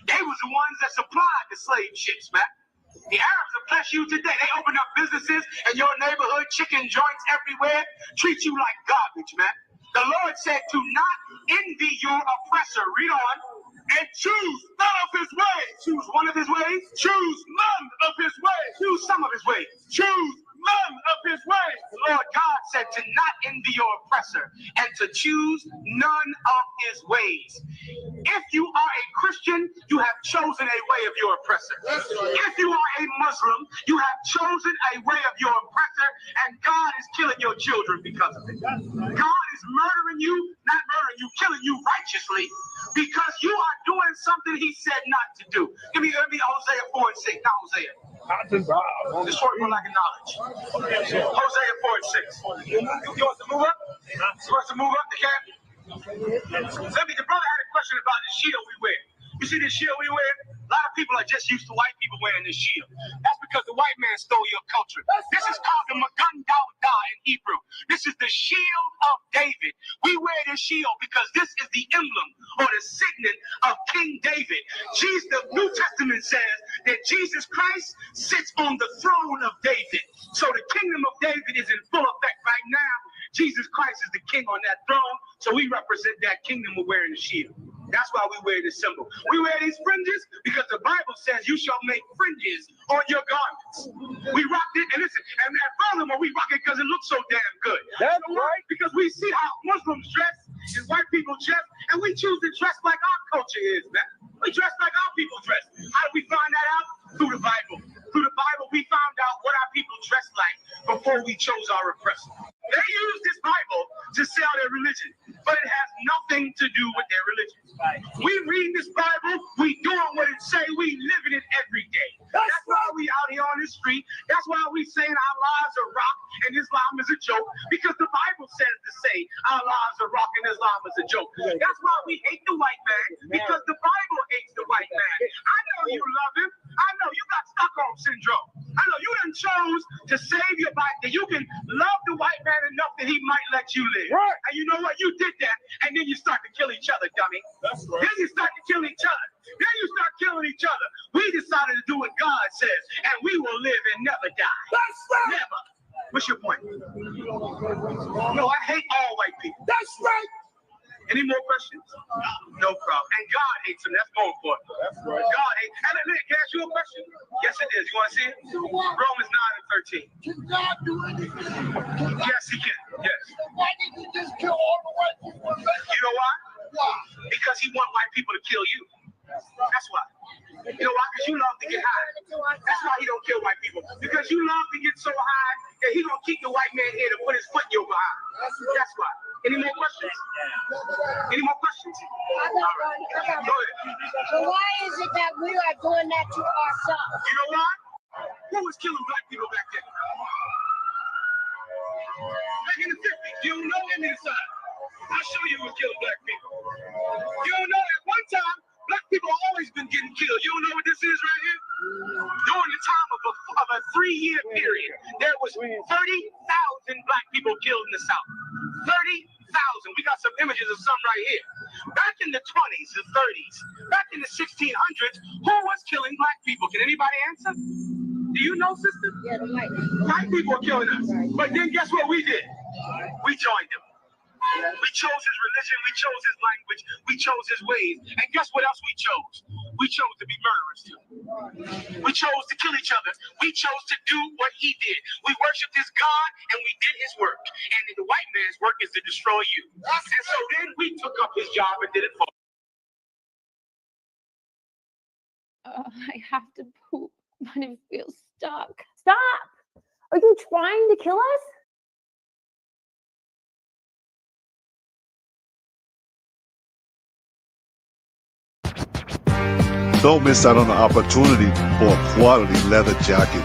They was the ones that supplied the slave ships, man. The Arabs oppress you today. They open up businesses in your neighborhood, chicken joints everywhere, treat you like garbage, man. The Lord said to not envy your oppressor. Read on. And choose none of his ways. Choose one of his ways. Choose none of his ways. Choose some of his ways. Choose none of his ways. The Lord God said to not envy your oppressor and to choose none of his ways. If you are a Christian, you have chosen a way of your oppressor. If you are a Muslim, you have chosen a way of your oppressor, and God is killing your children because of it. God is murdering you, not murdering you, killing you righteously because you are doing something he said not to do. Give me Hosea 4 and 6. Not Hosea. The short for lack of knowledge. Hosea 4 and 6. You want to move up? You want to move up the camp? The brother had a question about the shield we wear. You see this shield we wear? A lot of people are just used to white people wearing this shield. That's because the white man stole your culture. This is called the Magun Dawda in Hebrew. This is the shield of David. We wear this shield because this is the emblem or the signet of King David. The New Testament says that Jesus Christ sits on the throne of David. So the kingdom of David is in full effect right now. Jesus Christ is the king on that throne, so we represent that kingdom. We're wearing the shield. That's why we wear this symbol. We wear these fringes because the Bible says you shall make fringes on your garments. We rock it, and listen, and furthermore, we rock it because it looks so damn good. That's right. Because we see how Muslims dress and white people dress, and we choose to dress like our culture is, man. We dress like our people dress. How do we find that out? Through the Bible. Through the Bible, we found out what our people dressed like before we chose our oppressor. They use this Bible to sell their religion, but it has nothing to do with their religion. We read this Bible, we doing what it say, we living it every day. That's why we out here on the street. That's why we saying our lives are rock and Islam is a joke, because the Bible says to say our lives are rock and Islam is a joke. That's why we hate the white man, because the Bible hates the white man. I know you love him. I know you got Stockholm syndrome. I know you done chose to save your body, that you can love the white man enough that he might let you live. Right. And you know what? You did that, and then you start to kill each other, dummy. That's right. Then you start to kill each other. Then you start killing each other. We decided to do what God says, and we will live and never die. That's right. Never. What's your point? No, I hate all white people. That's right. Any more questions? No problem. And God hates them. That's more important. That's right. God hates. And can I ask you a question? Yes, it is. You want to see it? Romans 9 and 13. Can God do anything? Yes, he can. Yes. Why did he just kill all the white people? You know why? Why? Because he wants white people to kill you. That's why. You know why? Because you love to get high. That's why he don't kill white people. Because you love to get so high that he gonna keep the white man here to put his foot in your behind. That's why. Any more questions? Any more questions? Go ahead. So why is it that we are doing that to ourselves? You know why? Who was killing black people back then? Back in the 50s. You don't know him inside. I'll show you who was killing black people. You don't know at one time, black people have always been getting killed. You don't know what this is right here? During the time of a 3-year period, there was 30,000 black people killed in the South. 30,000. We got some images of some right here. Back in the 20s, the 30s, back in the 1600s, who was killing black people? Can anybody answer? Do you know, sister? Yeah, the white. White people are killing us. But then guess what we did? We joined them. We chose his religion, we chose his language, we chose his ways. And guess what else we chose? We chose to be murderers too. We chose to kill each other. We chose to do what he did. We worshiped his God and we did his work. And the white man's work is to destroy you. And so then we took up his job and did it for him. I have to poop, but it feels stuck. Stop! Are you trying to kill us? Don't miss out on the opportunity for a quality leather jacket.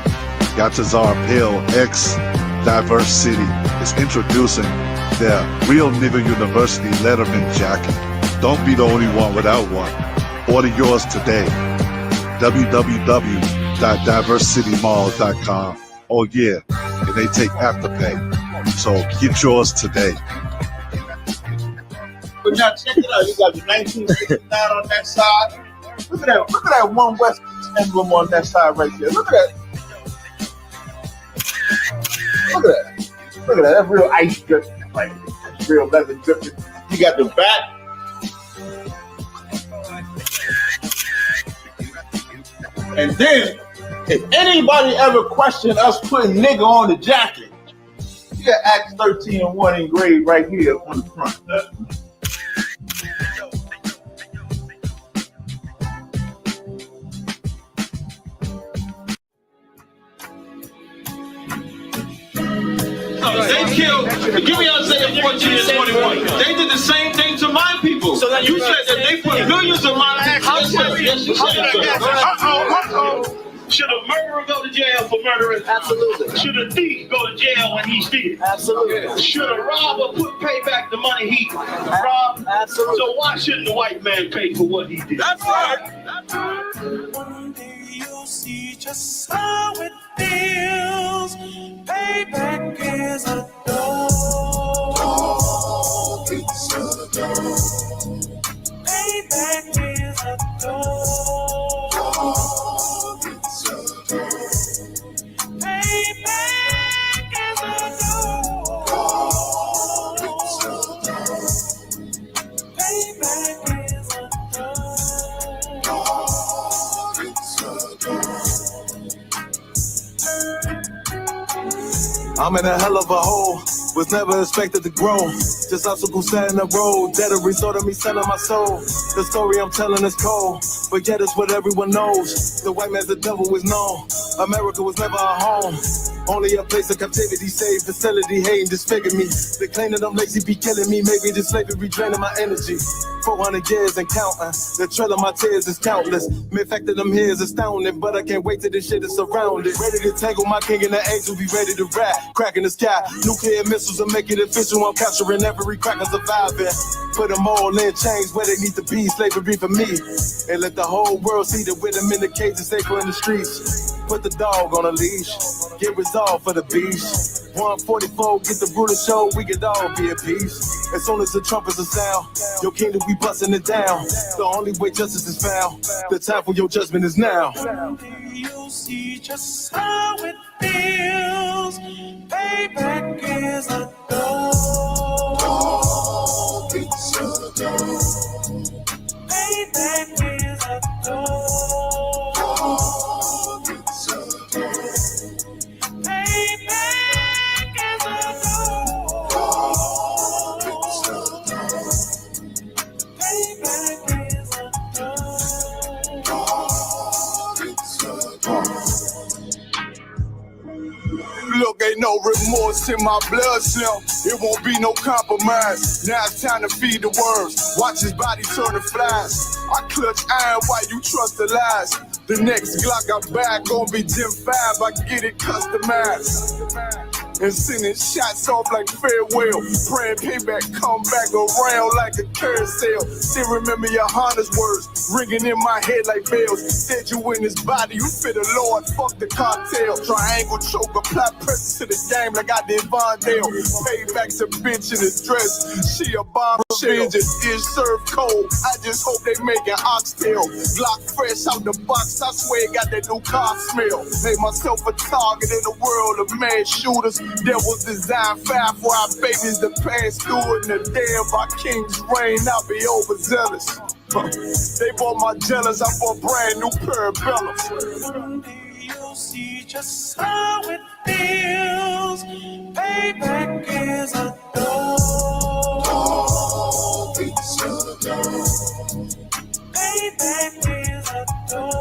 Yatazar Pale X Diverse City is introducing their Real Nigga University Letterman jacket. Don't be the only one without one. Order yours today. www.diversitymall.com. Oh yeah, and they take Afterpay. So get yours today. But now check it out. You got the 1969 on that side. Look at that One West emblem on that side right there. Look at that. Look at that. Look at that. That's real ice drip. Like real leather dripping. You got the back. And then, if anybody ever questioned us putting nigga on the jacket, you got Acts 13:1 engraved right here on the front. They killed, give me Isaiah 14 and 21. They did the same thing to my people. So that you said that they put millions of my houses. Yes, you said Should a murderer go to jail for murdering? Absolutely. Should a thief go to jail when he steals? Absolutely. Should a robber pay back the money he robbed? Absolutely. So why shouldn't the white man pay for what he did? That's right. That's right. One day you'll see just how it feels. Payback is a dog. Payback is a dog. Payback is a dog. Payback is a I'm in a hell of a hole, was never expected to grow. Just obstacles set in the road, that a result of me selling my soul. The story I'm telling is cold, but yet it's what everyone knows. The white man's the devil is known. America was never a home, only a place of captivity, safe facility, hating, disfigure me. They claim that I'm lazy, be killing me. Maybe the slavery draining my energy. 400 years and counting. The trail of my tears is countless. The fact that I'm here is astounding, but I can't wait till this shit is surrounded. Ready to tangle my king and the angel, be ready to rap. Crack in the sky, nuclear missiles will make it official. I'm capturing every cracker surviving. Put them all in chains where they need to be. Slavery for me. And let the whole world see that with them in the cage and safer in the streets. Put the dog on a leash. Get resolved for the beast. 144, get the brutal show, we could all be at peace. As soon as the trumpets are sound, your kingdom we busting it down. The only way justice is found, the time for your judgment is now. You'll see just how it feels. Payback is a dog. Payback is a dog. Payback is a dog. Payback is a Look, ain't no remorse in my bloodstream. It won't be no compromise. Now it's time to feed the worms. Watch his body turn to flies. I clutch iron while you trust the lies. The next Glock I buy gon' be Gen 5. I get it customized. And sending shots off like farewell. Praying payback come back around like a carousel. Still remember your Honda's words ringing in my head like bells. Said you in his body, you fit the Lord, fuck the cocktail. Triangle choke, apply pressure to the game like I did Von Dale. Payback's a bitch in his dress. She a bomb, vengeance is served cold. I just hope they making oxtail. Block fresh out the box, I swear it got that new car smell. Made myself a target in a world of mad shooters. There was design 5 for our babies to pass through. In the day of our king's reign, I'll be overzealous. They bought my jealous, I bought brand new parabellums. Someday you'll see just how it feels. Payback is a dog. Payback is a dog.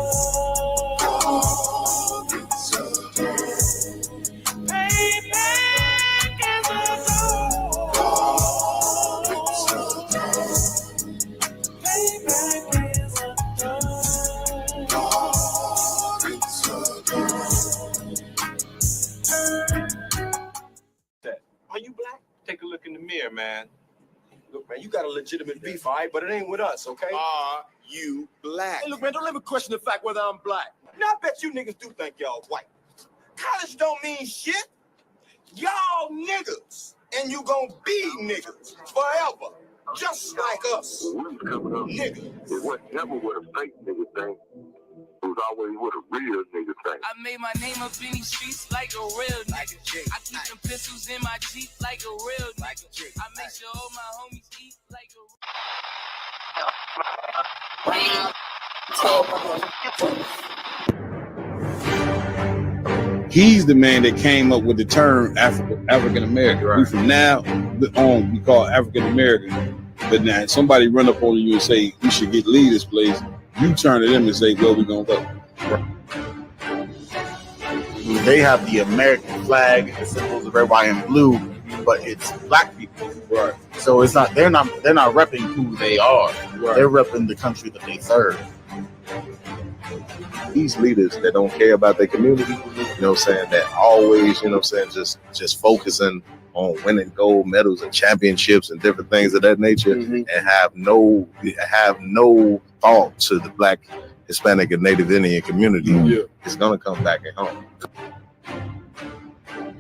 Payback is a dog. Payback is a dog. Are you black? Take a look in the mirror, man. Look, man, you got a legitimate beef, all right? But it ain't with us, okay? Are you black? Hey, look, man, don't let me question the fact whether I'm black. Now, I bet you niggas do think y'all white. College don't mean shit. Y'all niggas. And you gonna be niggas forever. just like us. Niggas. It was never what a fake nigga think. It was always what a real nigga think. I made my name up in these streets like a real nigga. I keep them pistols in my Jeep like a real nigga. I make sure all my homies eat like a He's the man that came up with the term African American. Right. From now on, we call African American. But now somebody run up on you and say we should leave this place. You turn to them and say, "Where we gonna go?" Right. They have the American flag and the symbols of red, white, and blue, but it's black people. Right. So it's not. They're not repping who they are. Right. They're repping the country that they serve. These leaders that don't care about their community, you know what I'm saying, that always, you know what I'm saying, just focusing on winning gold medals and championships and different things of that nature, and have no thought to the Black, Hispanic, and Native Indian community, is gonna come back at home.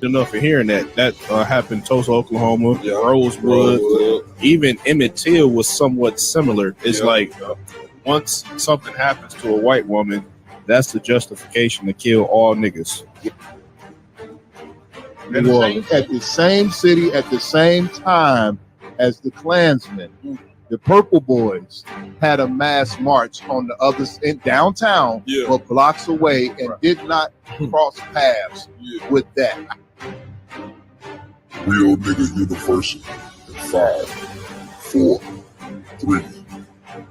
Enough for hearing that happened in Tulsa, Oklahoma, Rosewood, even Emmett Till was somewhat similar. It's like once something happens to a white woman, that's the justification to kill all niggas. At the same city, at the same time as the Klansmen, the Purple Boys had a mass march on the other in downtown, but blocks away, and did not cross paths with that. Real Nigga University in 5, 4, 3,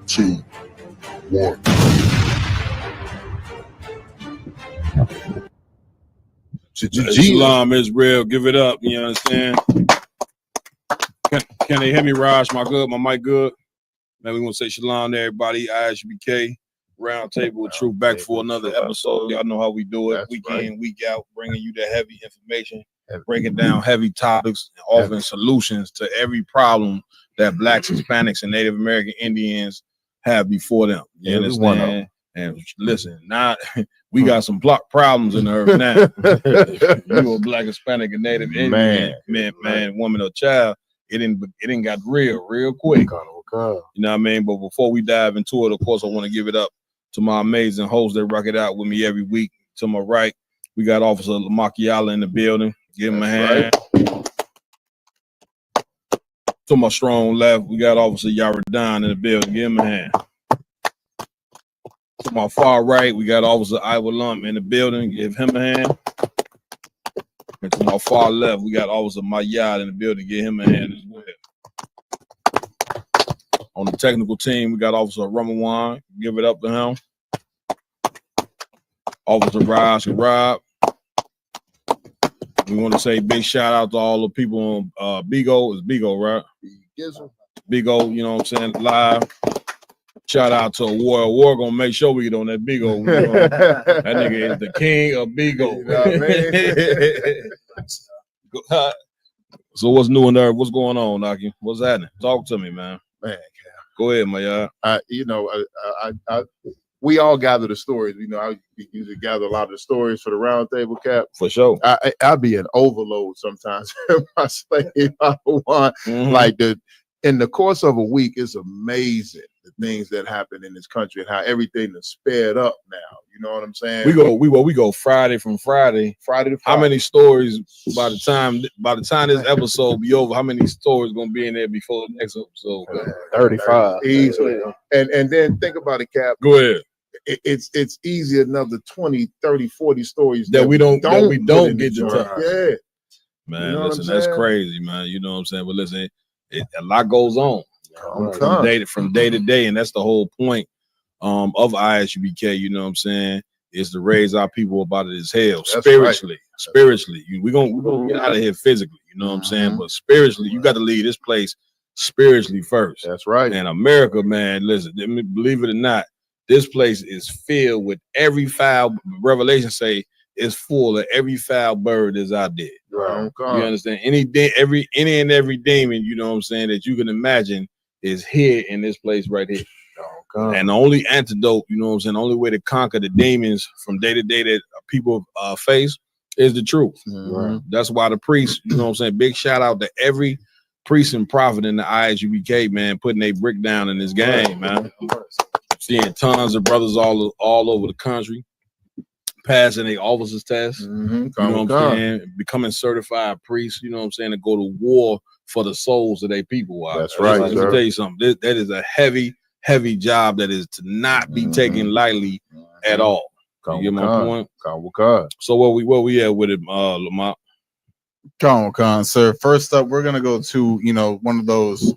2, 1. Shalom Israel, give it up. You understand? Can they hear me, Raj? My mic good? Man, we want to say shalom to everybody. ISBK Roundtable with Truth back for another episode. Y'all know how we do it. Week in, week out, bringing you the heavy information, breaking down heavy topics, offering solutions to every problem that Blacks, Hispanics, and Native American Indians have before them. You understand? And listen, now we got some block problems in the earth now. You a Black, Hispanic, and Native Indian man, woman, or child. It didn't got real quick. You know what I mean? But before we dive into it, of course, I want to give it up to my amazing hosts that rock it out with me every week. To my right, we got Officer Makiala in the building. Give him a hand. Right. To my strong left, we got Officer Yaradan in the building. Give him a hand. To my far right, we got Officer Iowa Lump in the building. Give him a hand. And to my far left, we got Officer Mayad in the building. Give him a hand as well. On the technical team, we got Officer Ramawan. Give it up to him. Officer Raj and Rob. We want to say big shout out to all the people on Bigo. It's Bigo, right? Bigo, you know what I'm saying, live. Shout out to War gonna make sure we get on that Bigo. You know, that nigga is the king of Bigo. You know what I mean? So what's new in there? What's going on, Naki? What's happening? Talk to me, man. Go ahead, Maya. We all gather the stories. You know, I usually gather a lot of the stories for the roundtable, Cap. For sure. I be an overload sometimes. I say like in the course of a week, it's amazing the things that happen in this country and how everything is sped up now. You know what I'm saying? We go Friday from Friday. Friday to Friday. How many stories by the time this episode be over? How many stories gonna be in there before the next episode? 35 easily. And then think about it, Cap. Go ahead. It's easy another 20, 30, 40 stories that we don't get to tell. Yeah. Man, you know listen, that's crazy, man. You know what I'm saying? But listen, a lot goes on from day to day, and that's the whole point of ISUBK. You know what I'm saying? Is to raise our people about it as hell, spiritually. Right. Spiritually, we're gonna get out of here physically. You know what I'm saying? But spiritually, you got to leave this place spiritually first. That's right. And America, man, listen, believe it or not, this place is filled with every foul. Revelation say it's full of every foul bird that's out there. Right. You understand? Any and every demon, you know what I'm saying, that you can imagine is here in this place right here. And the only antidote, you know what I'm saying, the only way to conquer the demons from day to day that people face is the truth. Mm-hmm. That's why the priests, you know what I'm saying, big shout out to every priest and prophet in the ISUBK, man, putting their brick down in this game, man. Seeing tons of brothers all over the country passing their officers test. You know what I'm saying? Becoming certified priests, you know what I'm saying, to go to war for the souls of their people. That's right. Let me tell you something. That is a heavy job that is to not be taken lightly at all. You get my point? So where we at with it, Lamont? Con, sir. First up, we're gonna go to one of those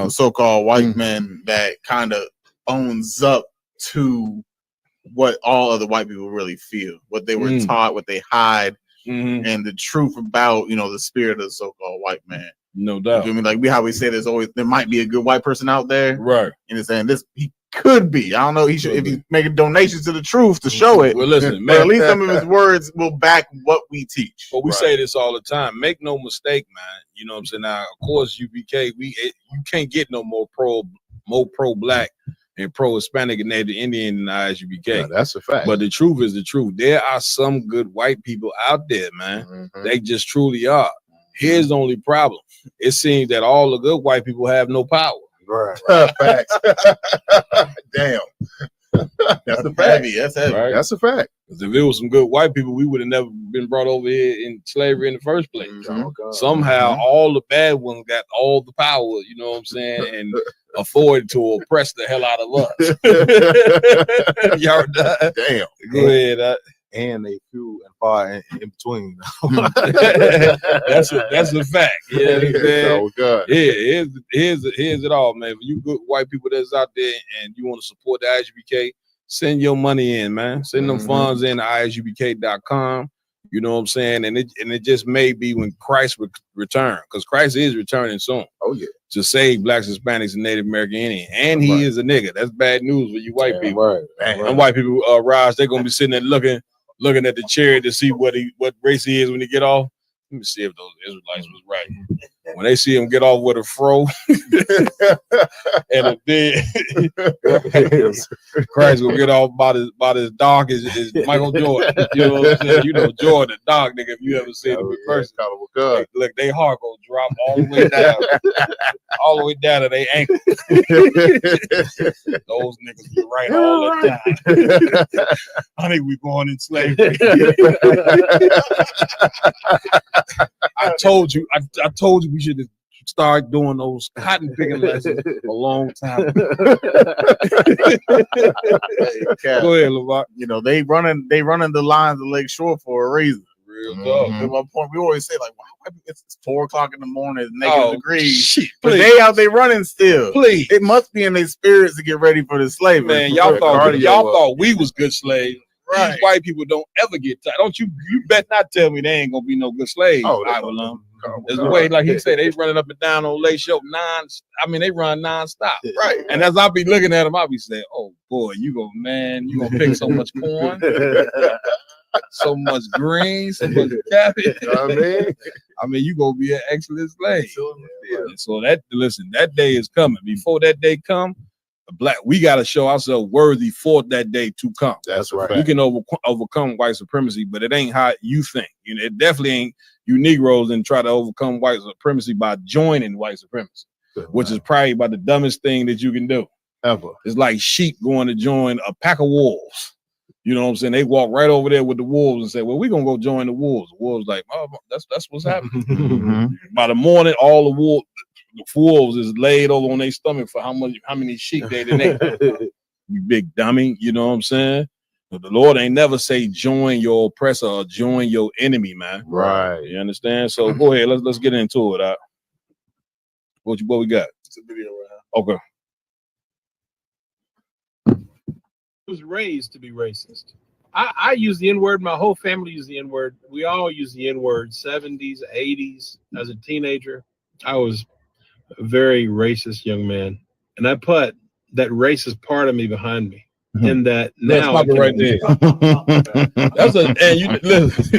so-called white men that kind of owns up to what all other white people really feel, what they were taught, what they hide, and the truth about the spirit of the so-called white man. No doubt. You know what I mean? Like how we say there might be a good white person out there, right? And it's saying he could be. I don't know. He should if he's making donations to the truth to show it. Well, listen, but at least some of his words will back what we teach. But we say this all the time. Make no mistake, man. You know what I'm saying? Now, of course, UBK, you can't get no more pro-black and pro-Hispanic and Native Indian than ISUBK. Yeah, that's a fact. But the truth is the truth. There are some good white people out there, man. They just truly are. Here's the only problem. It seems that all the good white people have no power. Right. Facts. Damn. That's a fact. Heavy. That's heavy. Right? That's a fact. Because if it was some good white people, we would have never been brought over here in slavery in the first place. Somehow, all the bad ones got all the power, you know what I'm saying, and authority to oppress the hell out of us. Y'all done? Damn. Go ahead. And they few and far in between. That's a fact. Yeah, Oh God. Yeah, here's it all, man. For you good white people that's out there and you want to support the ISUBK, send your money in, man. Send them funds in to ISUBK.com. You know what I'm saying? And it just may be when Christ return, because Christ is returning soon. Oh yeah. To save blacks, Hispanics, and Native American Indians. And he is a nigga. That's bad news for you white people. Right. And white people, Raj, they're gonna be sitting there looking at the chariot to see what race he is when he get off. Let me see if those Israelites was right. When they see him get off with a fro and a beard, Christ will get off about as dark as Michael Jordan. You know what I'm saying? You know Jordan, the dark nigga, if you ever seen him in person. Look, they heart gonna drop all the way down to their ankles. Those niggas be right all the time. I think we going in slavery. I told you we should start doing those cotton picking lessons a long time ago. Go ahead, LeVar. They running the lines of Lake Shore for a reason. Real talk. At one point, we always say like, "Wow, it's 4 o'clock in the morning, it's negative degrees." Shit, but they out there running still. Please, it must be in their spirits to get ready for the slavery. Man, y'all thought we was good slaves. Right. These white people don't ever get tired. Don't you bet not tell me they ain't gonna be no good slaves. There's a way, like he said, they running up and down on Lake Shore they run nonstop. Right. And as I be looking at them, I be saying, "Oh boy, you gonna pick so much corn, so much green, so much cabbage." You know what I mean, you gonna be an excellent slave. So that day is coming. Before that day come, we got to show ourselves worthy for that day to come. That's right. You can overcome white supremacy, but it ain't how you think. It definitely ain't you Negroes and try to overcome white supremacy by joining white supremacy, which is probably about the dumbest thing that you can do ever. It's like sheep going to join a pack of wolves. You know what I'm saying? They walk right over there with the wolves and say, "Well, we're gonna go join the wolves." The wolves like, "Oh, that's what's happening." By the morning, all the wolves is laid over on their stomach for how many sheep they done ate. You big dummy, you know what I'm saying? But the Lord ain't never say join your oppressor or join your enemy, man. Right. You understand? So go ahead, let's get into it. What we got? It's a video right now. Okay. Was raised to be racist. I use the N-word. My whole family used the N-word. We all use the N-word. 70s, 80s. As a teenager, I was a very racist young man, and I put that racist part of me behind me. In that now, stop it right there. That's and you listen. See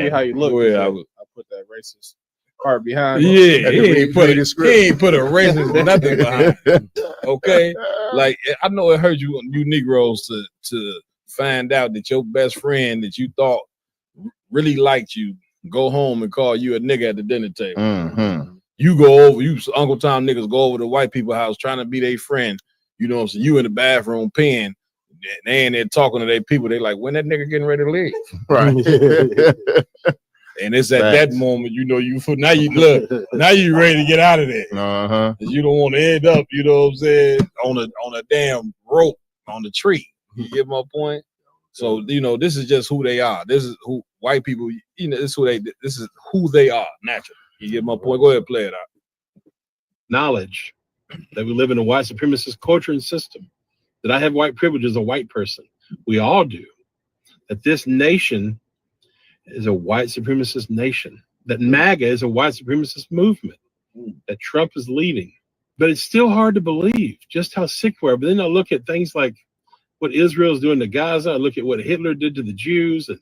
how you look. I put that racist part behind. Yeah, he ain't put a racist nothing behind him. Okay, like I know it hurt you Negroes to find out that your best friend that you thought really liked you go home and call you a nigga at the dinner table. You go over, Uncle Tom niggas go over to white people house trying to be their friend. You know what I'm saying? You in the bathroom peeing. They ain't there talking to their people. They like, when that nigga getting ready to leave? Right. And it's at that moment, you know, now you ready to get out of there. Uh-huh. You don't want to end up, you know what I'm saying, on a damn rope on the tree. You get my point? So, you know, this is just who they are. This is who white people, you know, this is who they are naturally. You get my point? Go ahead, play it out. Knowledge that we live in a white supremacist culture and system, that I have white privilege as a white person. We all do. That this nation is a white supremacist nation, that MAGA is a white supremacist movement, that Trump is leading. But it's still hard to believe just how sick we are. But then I look at things like what Israel is doing to Gaza. I look at what Hitler did to the Jews and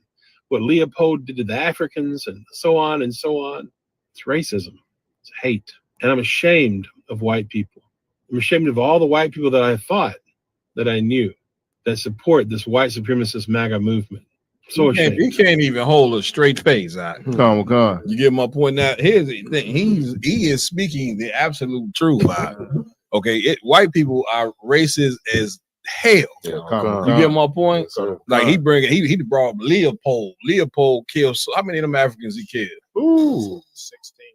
what Leopold did to the Africans and so on and so on. It's racism. It's hate. And I'm ashamed of white people. I'm ashamed of all the white people that I thought that I knew that support this white supremacist MAGA movement. So he can't even hold a straight face out. Come on. You get my point. Now, here's the thing. He is speaking the absolute truth. Okay, white people are racist as hell. You get my point? Like he brought up Leopold. Leopold killed how many of them Africans he killed? Ooh, 16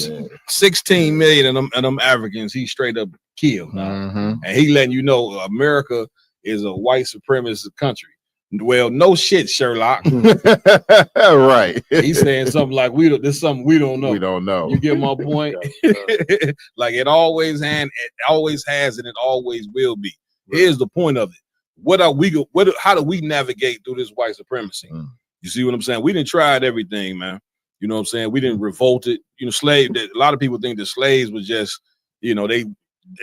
million. 16 million of them Africans he straight up killed. And he letting you know America is a white supremacist country. Well, no shit, Sherlock. Right. He's saying something like this is something we don't know. We don't know. You get my point? Like it always has and it always will be. Here's the point of it. How do we navigate through this white supremacy? You see what I'm saying? We didn't try everything, man. You know what I'm saying? We didn't revolt it. You know, a lot of people think that slaves was just, you know, they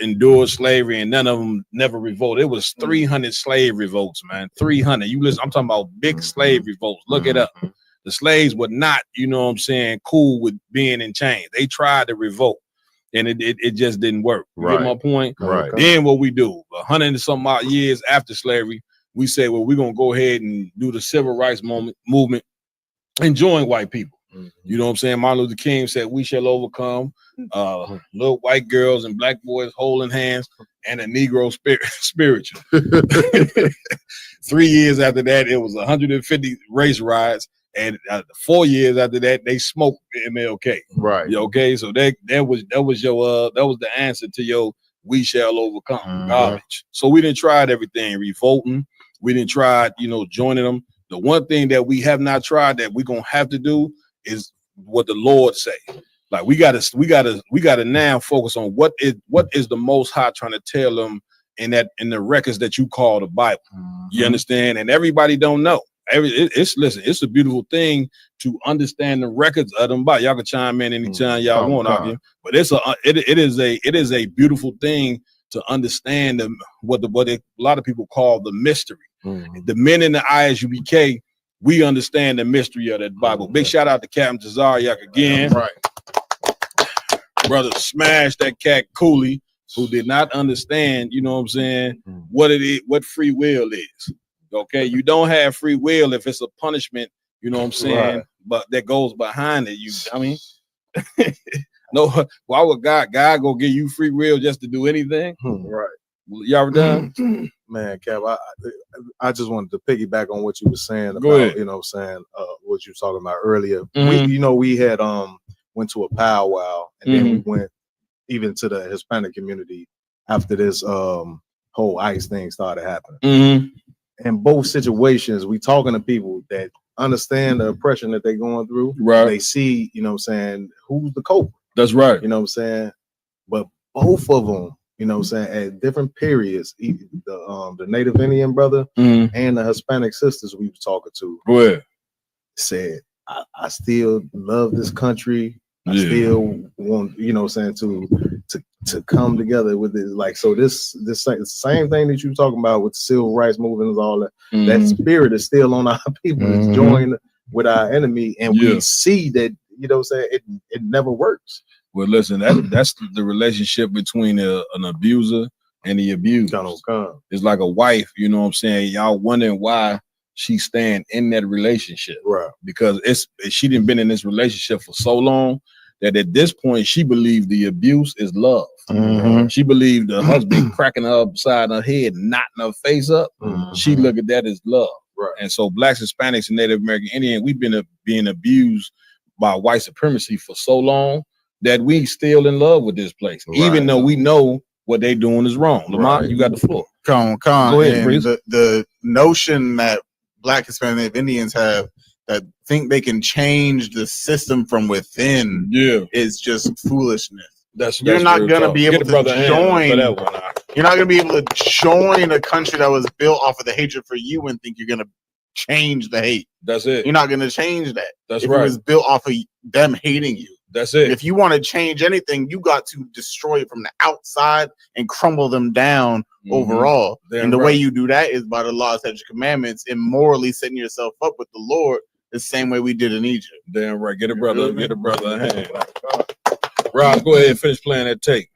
endured slavery and none of them never revolted. It was 300 slave revolts, man. 300. You listen, I'm talking about big slave revolts. Look it up. The slaves were not, you know what I'm saying, cool with being in chains. They tried to revolt and it just didn't work. You get my point? Right. Then what we do, 100 and some odd years after slavery, we say, well, we're going to go ahead and do the civil rights movement and join white people. You know what I'm saying? Martin Luther King said, we shall overcome. Little white girls and black boys holding hands and a Negro spiritual. 3 years after that, it was 150 race riots. And 4 years after that, they smoked MLK. Right. Okay. So that was the answer to your we shall overcome garbage. So we didn't try everything, revolting. We didn't try, you know, joining them. The one thing that we have not tried that we're gonna have to do is what the Lord say. Like we gotta now focus on what is the Most High trying to tell them in the records that you call the Bible. You understand? And everybody don't know. It's a beautiful thing to understand the records of them. Y'all can chime in anytime y'all want, but it is a beautiful thing to understand what a lot of people call the mystery. The men in the ISUBK, we understand the mystery of that Bible. Big shout out to Captain Tazariak again. Right. Brother smashed that cat Cooley, who did not understand, you know what I'm saying, what it is, what free will is. Okay, you don't have free will if it's a punishment, you know what I'm saying, right. But that goes behind it. No, why would God go give you free will just to do anything? Right. Y'all ever done? Man, Kev, I just wanted to piggyback on what you were saying about, you know what I'm saying, what you were talking about earlier. We had went to a powwow and then we went even to the Hispanic community after this whole ICE thing started happening. In both situations, we talking to people that understand the oppression that they're going through. Right. They see, you know what I'm saying, who's the culprit. That's right. You know what I'm saying? But both of them, you know what I'm saying, at different periods, the Native Indian brother and the Hispanic sisters we were talking to said, I still love this country. I still want, you know what I'm saying, to come together with this. Like, so this same thing that you talking about with the civil rights movement and all that, that spirit is still on our people. It's joined with our enemy. And we see that, you know what I'm saying, it never works. Well, listen, that's the relationship between an abuser and the abused. It's like a wife, you know what I'm saying? Y'all wondering why she's staying in that relationship. Right. Because she didn't been in this relationship for so long that at this point she believed the abuse is love. She believed the husband cracking her upside her head, knotting her face up. She looked at that as love. Right. And so blacks, Hispanics, and Native American Indian, we've been being abused by white supremacy for so long that we still in love with this place, even though we know what they doing is wrong. Lamont, you got the floor. Go ahead, and the notion that Black, Hispanic, Native Indians have that think they can change the system from within is just foolishness. You're not going to be able to join. You're not going to be able to join a country that was built off of the hatred for you and think you're going to change the hate. That's it. You're not going to change that. That's if right. It was built off of them hating you. That's it. If you want to change anything, you got to destroy it from the outside and crumble them down overall. And the way you do that is by the laws, statutes, commandments, and morally setting yourself up with the Lord the same way we did in Egypt. Damn right. Get a brother a hand. Rob, go ahead and finish playing that tape.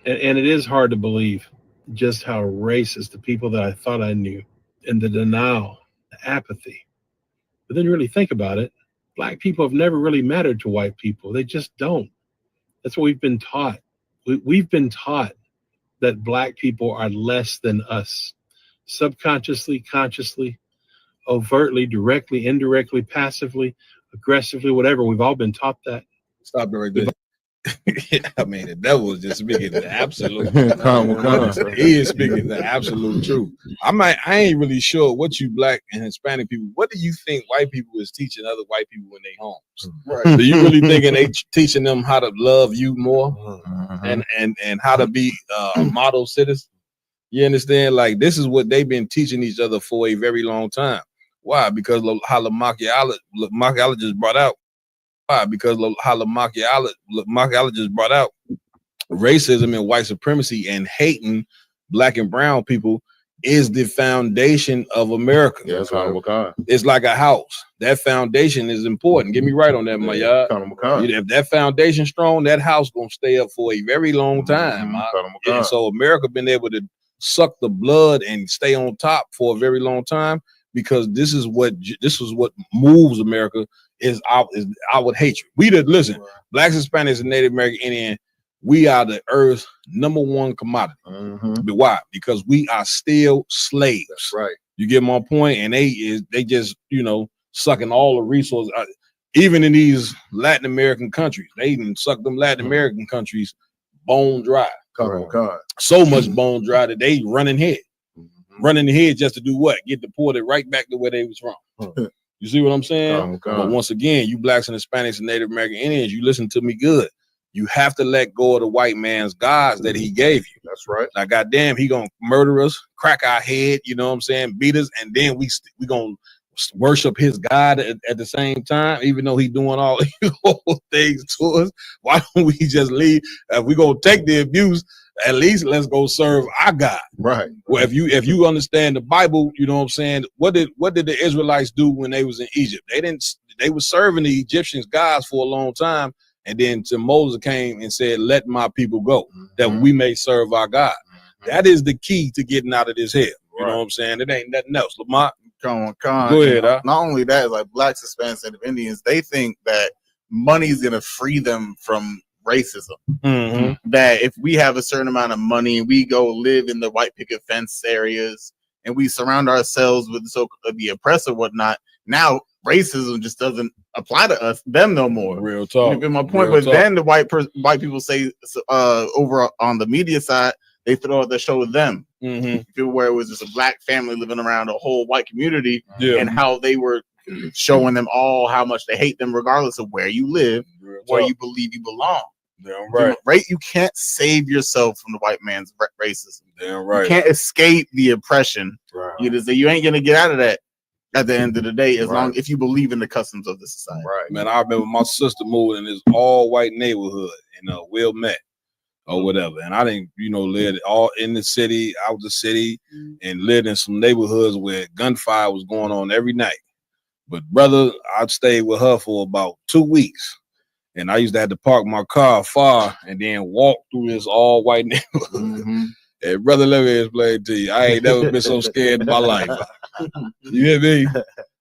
And it is hard to believe just how racist the people that I thought I knew, and the denial, the apathy. But then you really think about it, Black people have never really mattered to white people. They just don't. That's what we've been taught. We've been taught that Black people are less than us. Subconsciously, consciously, overtly, directly, indirectly, passively, aggressively, whatever. We've all been taught that. Stop it right there. I mean, the devil is just speaking the absolute. He is speaking the absolute truth. I ain't really sure what you Black and Hispanic people. What do you think white people is teaching other white people in their homes? Right. Do you really thinking they teaching them how to love you more and how to be a model citizen? You understand? Like this is what they've been teaching each other for a very long time. Why? Because how the Machiavellians brought out. Why? Because how the Machiavellians brought out racism and white supremacy and hating Black and brown people is the foundation of America. Yes, right. It's like a house. That foundation is important. Get me right on that, my yard. If that foundation strong, that house gonna stay up for a very long time. And so America been able to suck the blood and stay on top for a very long time because this is what moves America. Is our hatred. Listen, Blacks, Hispanics, and Native American Indian, we are the earth's #1 commodity. But why? Because we are still slaves. That's right. You get my point? And they just sucking all the resources. Even in these Latin American countries, they even suck them Latin American countries bone dry. So much bone dry that they running ahead just to do what? Get deported right back to where they was from. You see what I'm saying? But once again, you Blacks and Hispanics and Native American Indians, you listen to me good. You have to let go of the white man's gods that he gave you. That's right. Now, goddamn, he gonna murder us, crack our head, you know what I'm saying, beat us, and then we gonna worship his God at the same time, even though he doing all these things to us. Why don't we just leave? If we gonna take the abuse, at least let's go serve our God. Right. Well, if you understand the Bible, you know what I'm saying. What did the Israelites do when they was in Egypt? They were serving the Egyptians gods for a long time, and then Moses came and said, "Let my people go, that we may serve our God." That is the key to getting out of this hell. You know what I'm saying? It ain't nothing else. Lamont, Go ahead. Not only that, like Blacks, Hispanics, and Indians, they think that money's gonna free them from racism. That if we have a certain amount of money and we go live in the white picket fence areas and we surround ourselves with the oppressor whatnot, now racism just doesn't apply to them no more. Real talk. My point. But then the white people say over on the media side, they throw out the show them where it was just a Black family living around a whole white community and how they were showing them all how much they hate them regardless of where you live, where you believe you belong. Damn right. You can't save yourself from the white man's racism. Damn right. You can't escape the oppression. Right. You ain't gonna get out of that at the end of the day, as long if you believe in the customs of the society. Right. Man, I remember my sister moved in this all white neighborhood in Wilmette or whatever, and I didn't, live all in the city, out the city, and lived in some neighborhoods where gunfire was going on every night. But brother, I stayed with her for about 2 weeks. And I used to have to park my car far and then walk through this all white neighborhood. And brother, let me explain to you. I ain't never been so scared in my life. You hear me?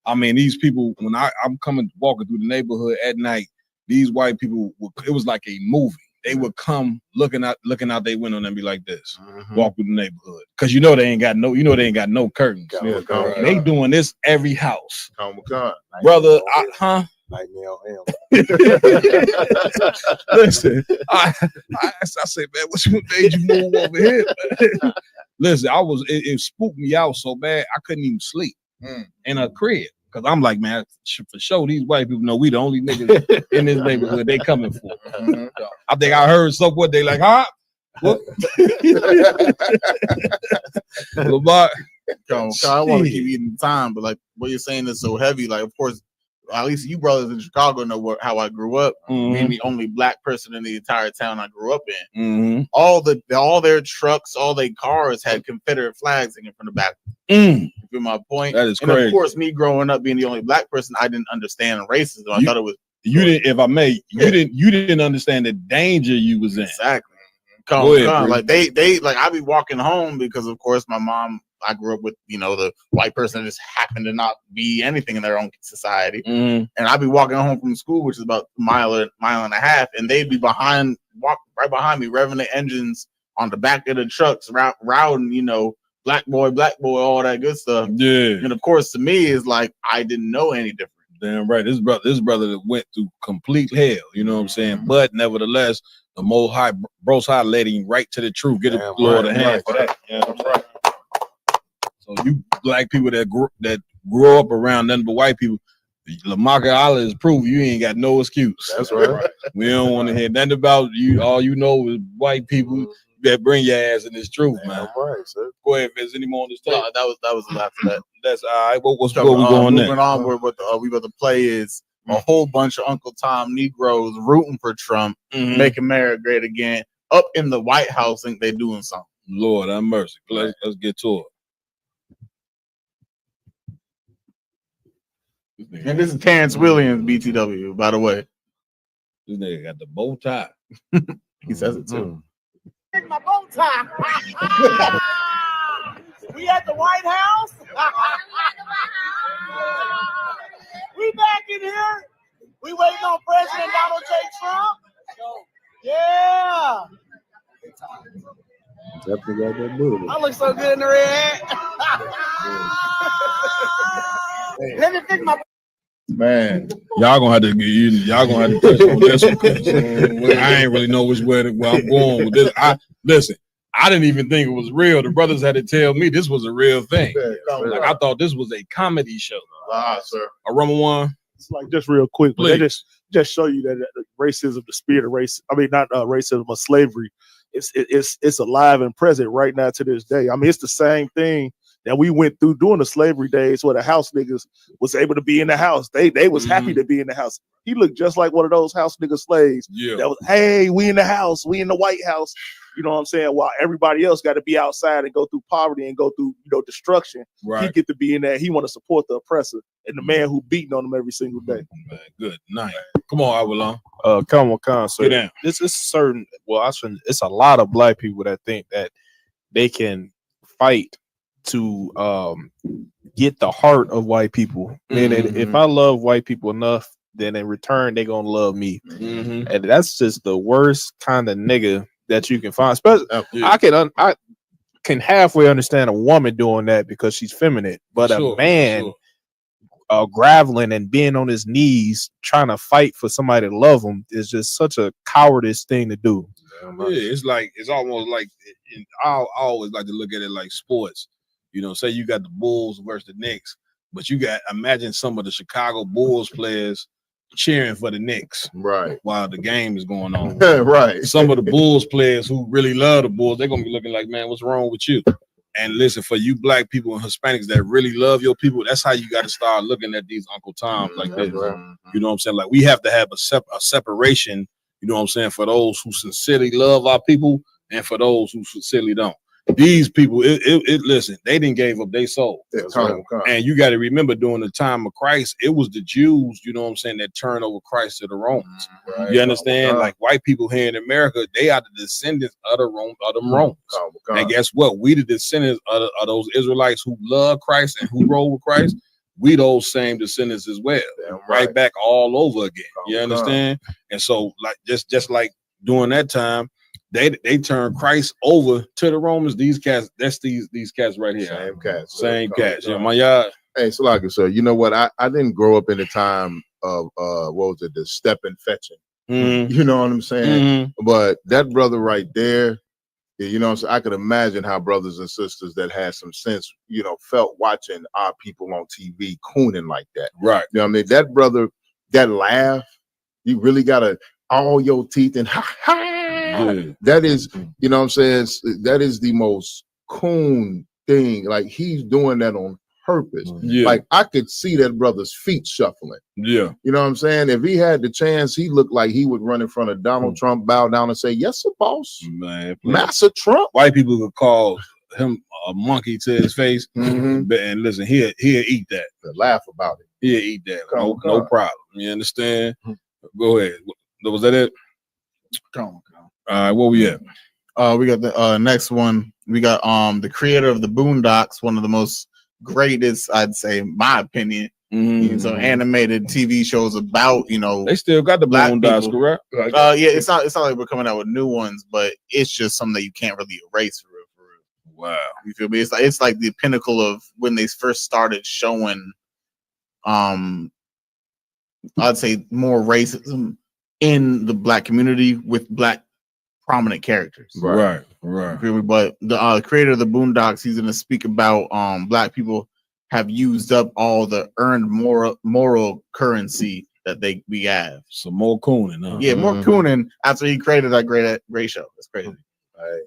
I mean, these people, when I'm walking through the neighborhood at night, these white people, it was like a movie. They would come looking out their window and be like this, walk through the neighborhood. Cause they ain't got no curtains. They doing this every house. Brother, Nightmare on Elm. Listen, I said, man, what made you move over here? Man? Listen, it spooked me out so bad I couldn't even sleep in a crib. Cause I'm like, man, for sure, these white people know we the only niggas in this neighborhood they coming for. I think I heard somewhat they like, huh? What? Lamar, I want to keep eating time, but like what you're saying is so heavy. Like, of course, at least you brothers in Chicago know how I grew up. Being the only black person in the entire town I grew up in. All their trucks, all their cars had Confederate flags hanging from the back. You feel my point? That is and crazy. Of course, me growing up being the only black person, I didn't understand racism. I thought it was you didn't understand the danger you was in. Exactly. Like they like I be walking home because of course my mom. I grew up with, the white person that just happened to not be anything in their own society. And I'd be walking home from school, which is about a mile and a half, and they'd be walk right behind me, revving the engines on the back of the trucks, routing, black boy, all that good stuff. Yeah. And of course, to me, it's like I didn't know any different. Damn right. This brother that went through complete hell, you know what I'm saying? But nevertheless, the Most High led him right to the truth. Get a Lord a hand for that. Yeah, that's right. So you black people that grow up around nothing but white people, Lamarcus Allah is proof you ain't got no excuse. That's right. We don't want to hear nothing about you. All you know is white people that bring your ass in this truth, man. Right, sir. Go ahead, if there's any more on this tape. No, that was the last of that. That's all right. What's we going next? Moving on, what we about to play is a whole bunch of Uncle Tom Negroes rooting for Trump, make America great again. Up in the White House, think they doing something. Lord have mercy. Let's get to it. And this is Terrence Williams, BTW, by the way. This nigga got the bow tie. He says it too. My bow tie. We at the White House. We back in here. We waiting on President Donald J. Trump. Yeah. Definitely got that move. I look so good in the red. Let me fix my. Man, y'all gonna have to touch on this one. I ain't really know where I'm going with this. Listen, I didn't even think it was real. The brothers had to tell me this was a real thing. Like I thought this was a comedy show. Sir. A rumble one. It's like just real quick, but they just show you that racism, the spirit of race. I mean, not racism, but slavery. It's alive and present right now to this day. I mean, it's the same thing that we went through during the slavery days where the house niggas was able to be in the house. They was happy to be in the house. He looked just like one of those house nigga slaves. Yeah. That was, hey, we in the house, we in the White House. You know what I'm saying? While everybody else got to be outside and go through poverty and go through, destruction. Right. He get to be in there. He want to support the oppressor and the man who beating on him every single day. Man, good night. Come on, Avalon. Come on, sir. Sit down. This is certain. Well, it's a lot of black people that think that they can fight to get the heart of white people. And if I love white people enough, then in return they're gonna love me. And that's just the worst kind of nigga that you can find. Especially, I can halfway understand a woman doing that because she's feminine, but a man groveling and being on his knees trying to fight for somebody to love him is just such a cowardice thing to do. Yeah, it's almost like I always like to look at it like sports. Say you got the Bulls versus the Knicks, but imagine some of the Chicago Bulls players cheering for the Knicks, right, while the game is going on. Right. Some of the Bulls players who really love the Bulls, they're gonna be looking like, man, what's wrong with you? And listen, for you black people and Hispanics that really love your people, that's how you got to start looking at these Uncle Toms like this. Right. You know what I'm saying? Like we have to have a separation. You know what I'm saying? For those who sincerely love our people and for those who sincerely don't. These people, listen, they didn't give up their soul. And you got to remember during the time of Christ, it was the Jews, you know what I'm saying, that turned over Christ to the Romans. Right. You understand? Like white people here in America, they are the descendants of them Romans. And guess what? We the descendants of those Israelites who love Christ and who roll with Christ. we those same descendants as well. Right back all over again. You understand? And so like just like during that time, they turned Christ over to the Romans. These cats, that's these cats right here. Same cats. Same cats. Yeah, my yard. Hey, so like I said, you know what? I didn't grow up in the time of what was it, the step and fetching. You know what I'm saying? But that brother right there, you know what I'm saying? I could imagine how brothers and sisters that had some sense, you know, felt watching our people on TV cooning like that. Right. You know what I mean? That brother, that laugh, you really gotta all your teeth and ha ha. That is, you know what I'm saying? That is the most coon thing. Like he's doing that on purpose. Yeah. Like I could see that brother's feet shuffling. Yeah. You know what I'm saying? If he had the chance, he looked like he would run in front of Donald Trump, bow down and say, "Yes, sir, boss." Man, Master Trump. White people could call him a monkey to his face. And listen, he'll eat that. Laugh about it. He'll eat that. No problem. You understand? Go ahead. Was that it? Come on. All right, where we at? We got the next one. We got the creator of the Boondocks, one of the most greatest, I'd say, in my opinion. So animated TV shows about, you know, they still got the Boondocks, correct? Yeah, it's not like we're coming out with new ones, but it's just something that you can't really erase for real. Wow. You feel me? It's like the pinnacle of when they first started showing I'd say more racism in the black community with black prominent characters. Right. But the creator of the Boondocks, he's going to speak about black people have used up all the earned moral currency that we have. Some more cooning, huh? Yeah, more cooning after he created that great show. That's crazy. I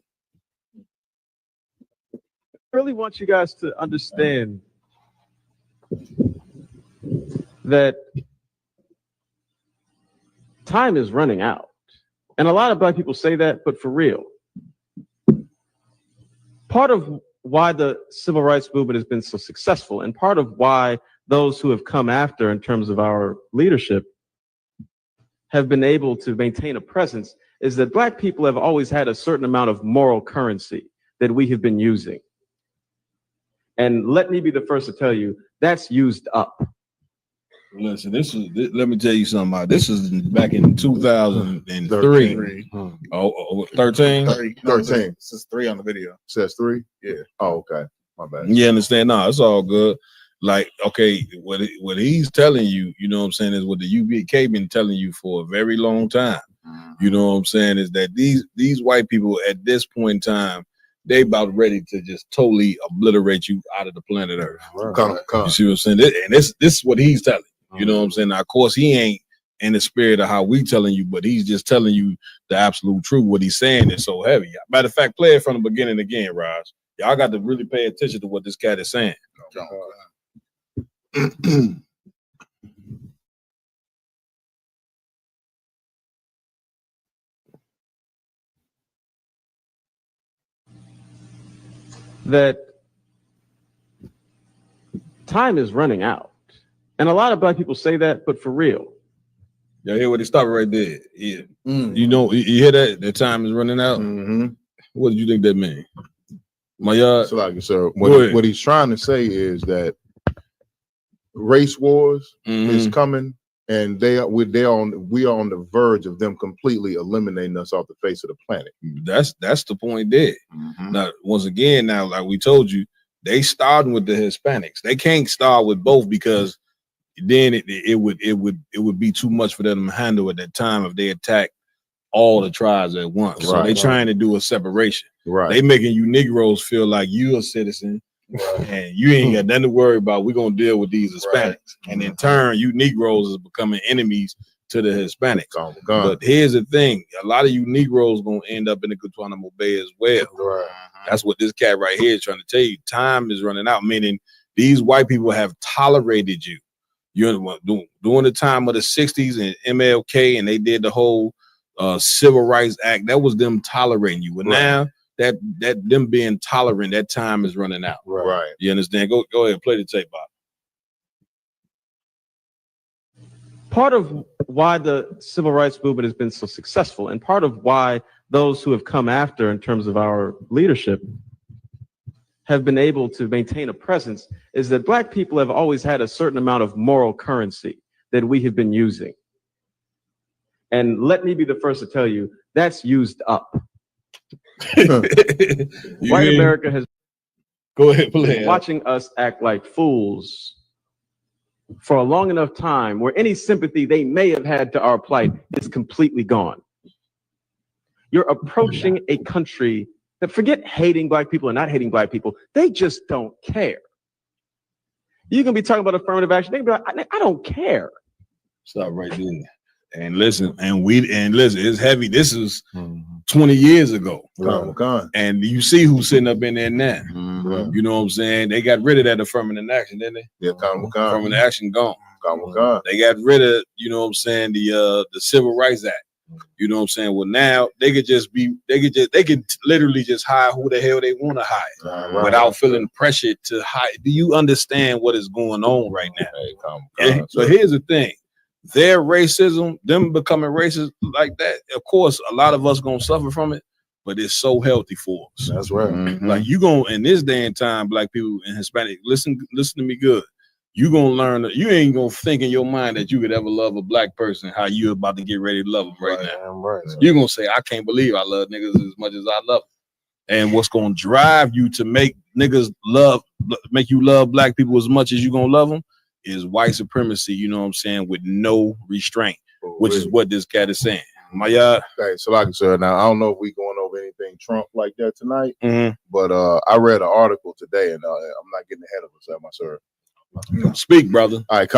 really want you guys to understand that time is running out. And a lot of black people say that, but for real. Part of why the civil rights movement has been so successful, and part of why those who have come after in terms of our leadership have been able to maintain a presence, is that black people have always had a certain amount of moral currency that we have been using. And let me be the first to tell you, that's used up. Listen, let me tell you something about this. Is back in 2003. 13? 13. This is 3 on the video. It says 3? Yeah. Oh, okay. My bad. You understand? No, it's all good. Like, okay, what he's telling you, you know what I'm saying, is what the UBK been telling you for a very long time. You know what I'm saying, is that these white people at this point in time, they about ready to just totally obliterate you out of the planet Earth. Come. You see what I'm saying? And this is what he's telling you. You know what I'm saying? Now, of course, he ain't in the spirit of how we telling you, but he's just telling you the absolute truth. What he's saying is so heavy. Matter of fact, play it from the beginning again, Raj. Y'all got to really pay attention to what this cat is saying. That time is running out. And a lot of black people say that, but for real. Y'all hear what he stopped right there? Yeah. You know, you hear that? The time is running out? What do you think that means? So what he's trying to say is that race wars is coming, and we are on the verge of them completely eliminating us off the face of the planet. That's the point there. Now, once again, like we told you, they starting with the Hispanics. They can't start with both, because then it would be too much for them to handle at that time if they attack all the tribes at once. So they trying to do a separation. They making you Negroes feel like you a citizen, and you ain't got nothing to worry about. We're gonna deal with these Hispanics, and in turn, you Negroes is becoming enemies to the Hispanics. But here's the thing: a lot of you Negroes gonna end up in the Guantanamo Bay as well. That's what this cat right here is trying to tell you. Time is running out, meaning these white people have tolerated you. During the time of the 60s and MLK, and they did the whole Civil Rights Act, that was them tolerating you. But now that them being tolerant, that time is running out. You understand? Go ahead, play the tape, Bob. Part of why the civil rights movement has been so successful, and part of why those who have come after in terms of our leadership have been able to maintain a presence is that Black people have always had a certain amount of moral currency that we have been using. And let me be the first to tell you, that's used up. White America has been watching us act like fools for a long enough time where any sympathy they may have had to our plight is completely gone. You're approaching a country that, forget hating Black people and not hating Black people, they just don't care. You can be talking about affirmative action, they can be like, I don't care. Stop right there. And listen, it's heavy. This is 20 years ago. And you see who's sitting up in there now. You know what I'm saying? They got rid of that affirmative action, didn't they? Yeah, affirmative action gone. They got rid of, you know what I'm saying, the Civil Rights Act. You know what I'm saying? Well, now they could literally just hire who the hell they want to hire without feeling pressure to hire. Do you understand what is going on right now? So here's the thing. Their racism, them becoming racist like that, of course, a lot of us gonna suffer from it, but it's so healthy for us. That's right. Like you gonna, in this day and time, Black people and Hispanic, listen to me good. You gonna learn that you ain't gonna think in your mind that you could ever love a Black person how you about to get ready to love them right now. You're gonna say, I can't believe I love niggas as much as I love them. And what's gonna drive you to make niggas make you love Black people as much as you gonna love them is white supremacy, you know what I'm saying, with no restraint, which is what this cat is saying. Hey, so like I said, now I don't know if we going over anything Trump like that tonight, but I read an article today, and I'm not getting ahead of us, my sir. Speak, brother. All right,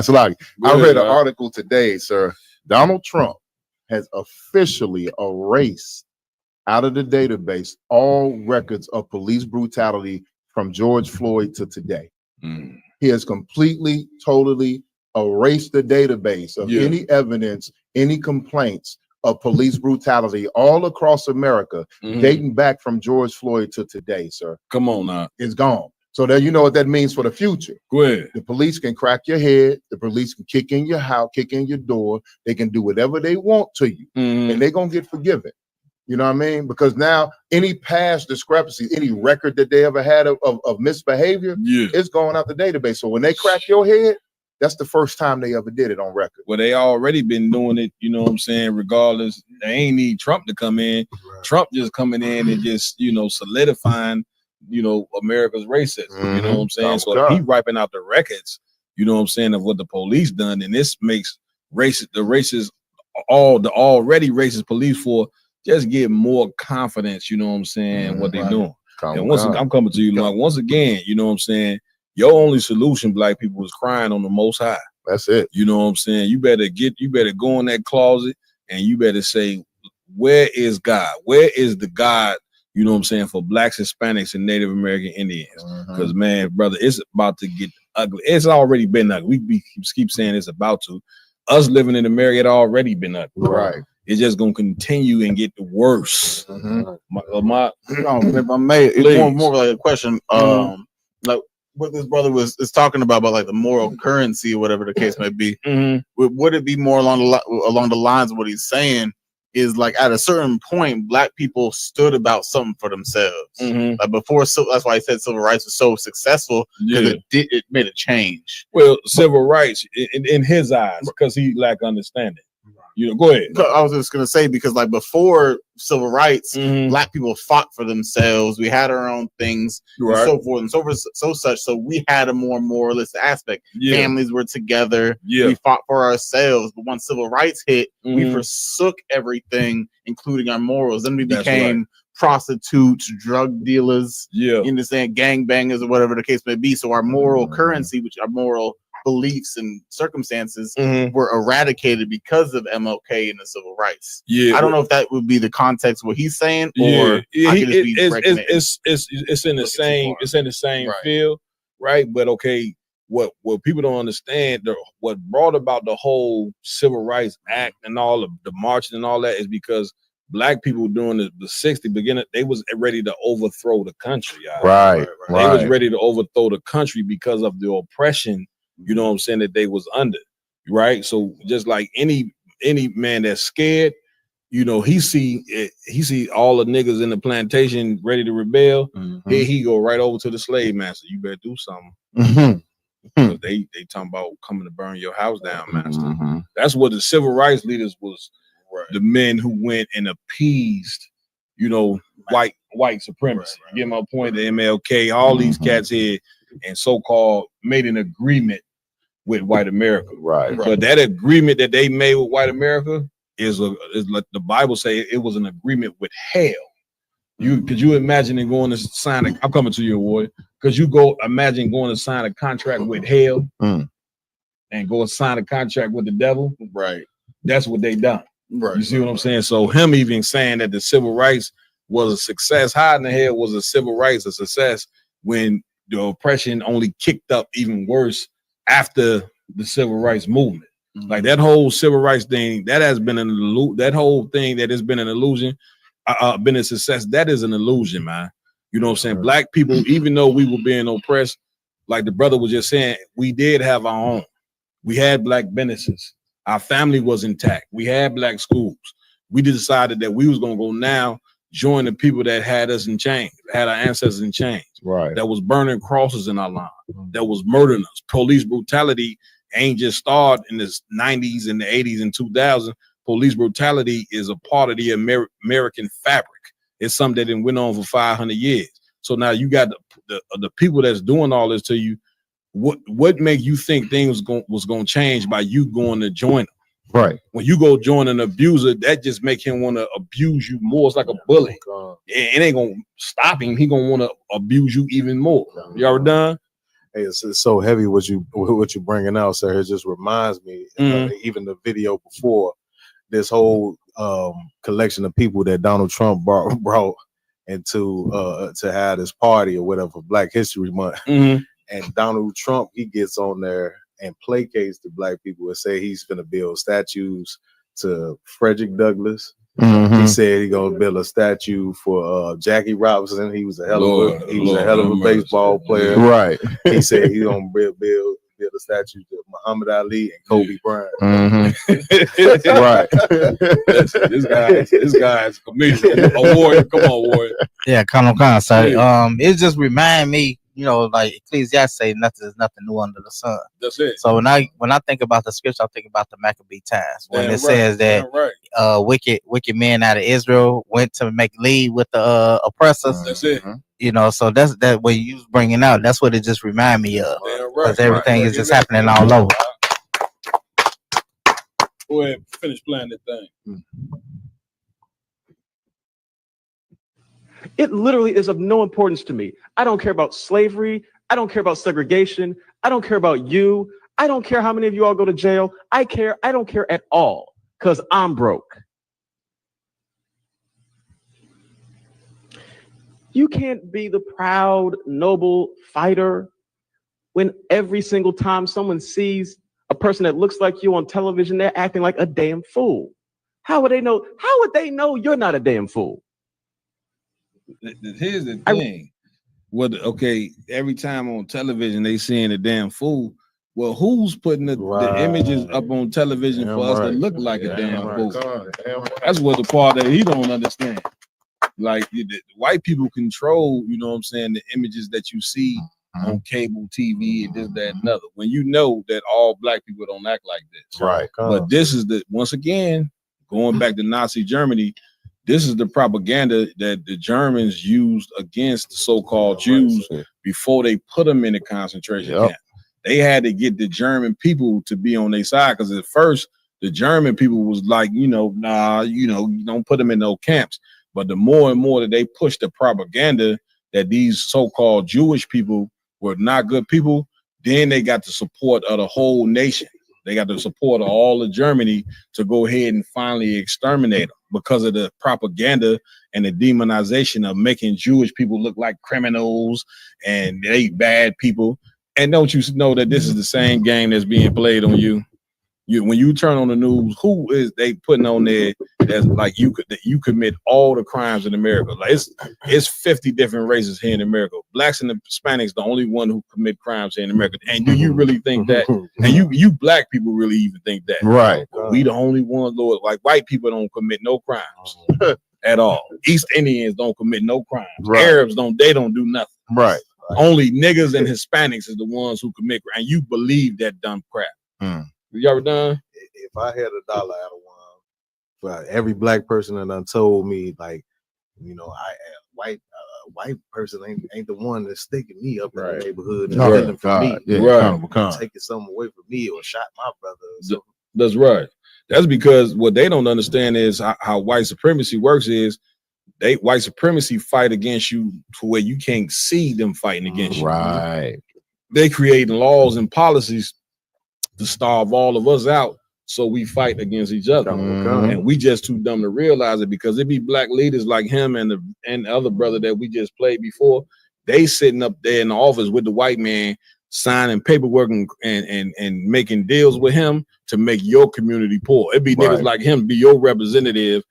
so like I read an article today, sir. Donald Trump has officially erased out of the database all records of police brutality from George Floyd to today. He has completely, totally erased the database of any evidence, any complaints of police brutality all across America, dating back from George Floyd to today, sir. Come on now. It's gone. So then you know what that means for the future. Go ahead. The police can crack your head. The police can kick in your house, kick in your door. They can do whatever they want to you, and they're going to get forgiven. You know what I mean? Because now any past discrepancies, any record that they ever had of misbehavior, it's going out the database. So when they crack your head, that's the first time they ever did it on record. Well, they already been doing it, you know what I'm saying, regardless. They ain't need Trump to come in. Trump just coming in and just, you know, solidifying, you know, America's racism. You know what I'm saying? So if he wiping out the records, you know what I'm saying, of what the police done, and this makes the already racist police force just get more confidence, you know what I'm saying, what they're doing. And I'm coming to you, like, once again, you know what I'm saying, your only solution, Black people, is crying on the Most High. That's it. You know what I'm saying? You better go in that closet and you better say, where is God? Where is the God, you know what I'm saying, for Blacks, Hispanics, and Native American Indians? Because, man, brother, it's about to get ugly. It's already been ugly. We keep saying it's about to. Us living in America, it already been ugly. Right. It's just gonna continue and get worse. If I may, it's more like a question. Like what this brother is talking about like the moral currency or whatever the case may be. Would it be more along the lines of what he's saying? Is like at a certain point, Black people stood about something for themselves. Like before, so that's why I said civil rights was so successful because it made a change. Well, civil rights in his eyes, because he lacked understanding. You know, go ahead. I was just gonna say because like before civil rights, Black people fought for themselves. We had our own things, and so forth and so such. So we had a more moralist aspect. Families were together. We fought for ourselves. But once civil rights hit, we forsook everything, including our morals. Then we became prostitutes, drug dealers. You understand, gangbangers, or whatever the case may be. So our moral currency, which our moral beliefs and circumstances were eradicated because of MLK and the civil rights. I don't know if that would be the context of what he's saying, or it's in the same field, right? But okay, what people don't understand, what brought about the whole Civil Rights Act and all of the marching and all that is because Black people during the 60s beginning, they was ready to overthrow the country. They was ready to overthrow the country because of the oppression, you know what I'm saying, that they was under, right? So just like any man that's scared, you know, he see all the niggas in the plantation ready to rebel. Here he go right over to the slave master. You better do something. Because they talking about coming to burn your house down, master. That's what the civil rights leaders was. The men who went and appeased, you know, white supremacy. You get my point? The MLK, all these cats here, and so-called made an agreement with white America. But that agreement that they made with white America is like the Bible say it was an agreement with hell. Could you imagine it going to sign I'm coming to you, warrior. Could you imagine going to sign a contract with hell and go and sign a contract with the devil? Right. That's what they done. Right. You see what I'm saying? So him even saying that the civil rights was a success, how in the hell was the civil rights a success when the oppression only kicked up even worse after the civil rights movement? Like that whole civil rights thing, that has been an illusion. That whole thing that has been an illusion, been a success. That is an illusion, man. You know what I'm saying? Black people, even though we were being oppressed, like the brother was just saying, we did have our own. We had black businesses. Our family was intact. We had black schools. We decided that we was gonna go now join the people that had us in chains, had our ancestors in chains. Right. That was burning crosses in our line. That was murdering us. Police brutality ain't just started in the 90s and the 80s and 2000s. Police brutality is a part of the American fabric. It's something that went on for 500 years. So now you got the people that's doing all this to you. What make you think things was gonna change by you going to join them? Right. When you go join an abuser, that just make him want to abuse you more. It's like a bully. It ain't gonna stop him. He gonna want to abuse you even more. You ever done? Hey, it's so heavy what you bringing out, sir. It just reminds me, even the video before, this whole collection of people that Donald Trump brought into to have this party or whatever, Black History Month. And Donald Trump, he gets on there and placates the black people and say he's gonna build statues to Frederick Douglass. He said he's gonna build a statue for Jackie Robinson. He was a hell of a baseball player. Right. He said he's gonna build a statue to Muhammad Ali and Kobe Bryant. Right. This guy's a comedian. A warrior. Come on, warrior. Yeah, Colonel Khan, sorry. It just remind me, you know, like Ecclesiastes say, nothing is nothing new under the sun. That's it. So when I think about the scripture, I think about the Maccabee times when it says that wicked men out of Israel went to make league with the oppressors. That's it. You know, so that's that what you was bringing out. That's what it just remind me of, because everything is just happening all over. Go ahead, finish playing that thing. It literally is of no importance to me. I don't care about slavery. I don't care about segregation. I don't care about you. I don't care how many of you all go to jail. I don't care at all, because I'm broke. You can't be the proud, noble fighter when every single time someone sees a person that looks like you on television, they're acting like a damn fool. How would they know? How would they know you're not a damn fool? Here's the thing. Every time on television they seeing a damn fool. Well, who's putting the images up on television for us to look like a damn fool? That's what the part that he don't understand. Like the white people control, you know what I'm saying, the images that you see on cable TV and this, that, and another. When you know that all black people don't act like this. Right. But this is once again, going back to Nazi Germany, this is the propaganda that the Germans used against the so-called Jews before they put them in the concentration camp. They had to get the German people to be on their side, because at first the German people was like, nah, you don't put them in no camps. But the more and more that they pushed the propaganda that these so-called Jewish people were not good people, then they got the support of the whole nation. They got the support of all of Germany to go ahead and finally exterminate them because of the propaganda and the demonization of making Jewish people look like criminals and they bad people. And don't you know that this is the same game that's being played on you? When you turn on the news, who is they putting on there that's like you commit all the crimes in America? Like it's 50 different races here in America. Blacks and the Hispanics the only one who commit crimes here in America. And do you really think that? And you black people really even think that? Right. We the only ones, Lord. Like white people don't commit no crimes at all. East Indians don't commit no crimes. Right. Arabs don't do nothing. Right. Only niggas and Hispanics is the ones who commit crime. And you believe that dumb crap. You ever done? If I had $1 out of one, for every black person that done told me, like, you know, white person ain't the one that's sticking me up in the neighborhood and stealing from me, taking something away from me or shot my brother. That's right. That's because what they don't understand is how white supremacy works is white supremacy fight against you to where you can't see them fighting against you. Right. They creating laws and policies to starve all of us out, so we fight against each other, and we just too dumb to realize it because it be black leaders like him and the other brother that we just played before. They sitting up there in the office with the white man, signing paperwork and making deals with him to make your community poor. It be niggas like him be your representative.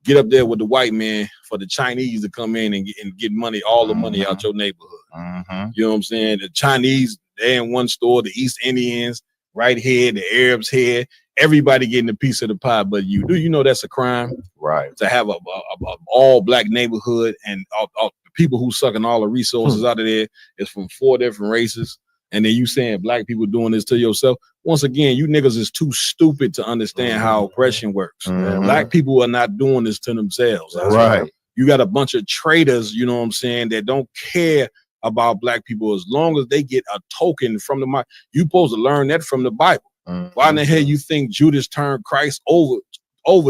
Get up there with the white man for the Chinese to come in and get money, all the money out your neighborhood. You know what I'm saying? The Chinese, they in one store, the East Indians right here, the Arabs here, everybody getting a piece of the pie but you. Do you know that's a crime? Right. To have a all black neighborhood and all the people who sucking all the resources out of there is from 4 different races. And then you saying black people doing this to yourself. Once again, you niggas is too stupid to understand how oppression works. Black people are not doing this to themselves. Right. You got a bunch of traitors, you know what I'm saying, that don't care about black people as long as they get a token from the you supposed to learn that from the Bible. Why in the hell you think Judas turned Christ over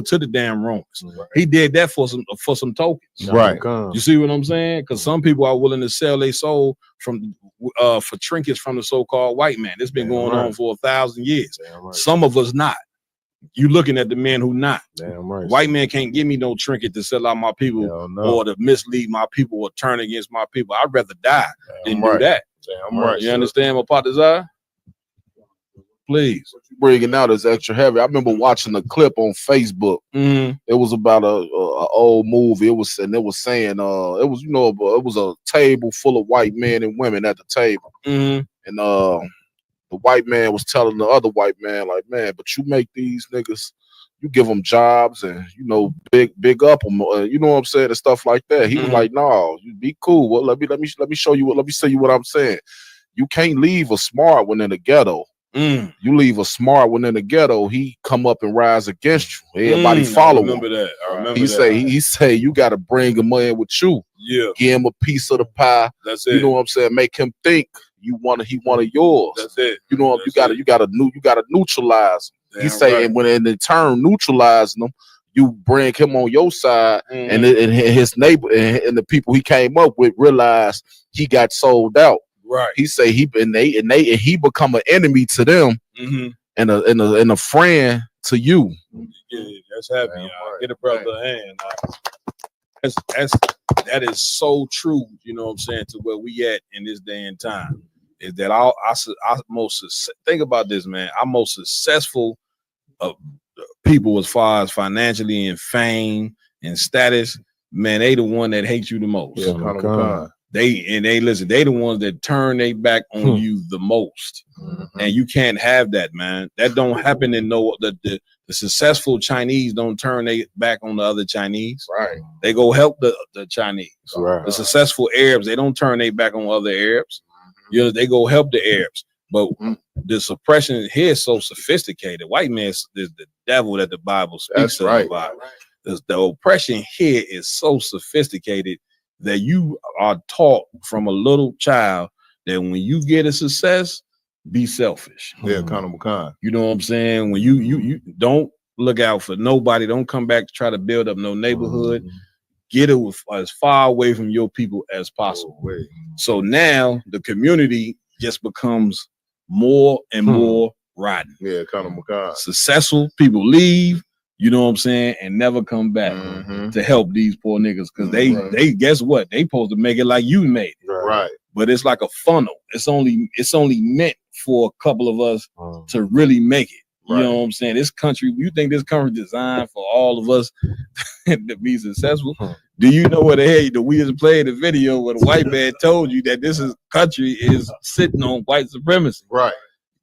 to the damn Romans? He did that for some tokens. Right. You see what I'm saying? Because some people are willing to sell their soul for trinkets from the so-called white man. It's been going on for 1,000 years. Some of us not. You looking at the man who not. White man can't give me no trinket to sell out my people or to mislead my people or turn against my people. I'd rather die than do that. You understand my part desire? Please. Bringing out is extra heavy. I remember watching a clip on Facebook. It was about a old movie. It was saying it was a table full of white men and women at the table, and the white man was telling the other white man, like, man, but you make these niggas, you give them jobs and, you know, big up them, you know what I'm saying, and stuff like that. He was like, no, you be cool. Well, let me show you let me say you what I'm saying. You can't leave a smart one in the ghetto. You leave a smart one in the ghetto, he come up and rise against you. Everybody follow him. That. I remember he say you got to bring him in with you. Yeah. Give him a piece of the pie. That's it. You know what I'm saying? Make him think he one of yours. That's it. You know, you gotta neutralize him. He say, and when in turn neutralizing them, you bring him on your side, and his neighbor and the people he came up with realize he got sold out. Right. He say he become an enemy to them, and a friend to you. Yeah, that's heavy. Get a brother a hand. That is so true. You know what I'm saying, to where we at in this day and time is that I think about this, man. Our most successful people as far as financially and fame and status, man, they the one that hate you the most. They the ones that turn their back on you the most. And you can't have that, man. That don't happen in the successful Chinese don't turn their back on the other Chinese. Right. They go help the Chinese. Right. The successful Arabs, they don't turn their back on other Arabs. You know, they go help the Arabs. But the suppression here is so sophisticated. White man is the devil that the Bible speaks about. The oppression here is so sophisticated that you are taught from a little child that when you get a success, be selfish. Yeah, kind of kind. You know what I'm saying? When you don't look out for nobody, don't come back to try to build up no neighborhood. Get it as far away from your people as possible. So now the community just becomes more and more rotten. Yeah, kind of kind. Successful people leave, you know what I'm saying, and never come back to help these poor niggas, because they guess what? They supposed to make it like you made it. Right. But it's like a funnel. It's only meant for a couple of us to really make it. You know what I'm saying? This country, you think this country designed for all of us to be successful? Do you know what the hell the we just played the video where the white man told you that this country is sitting on white supremacy? Right.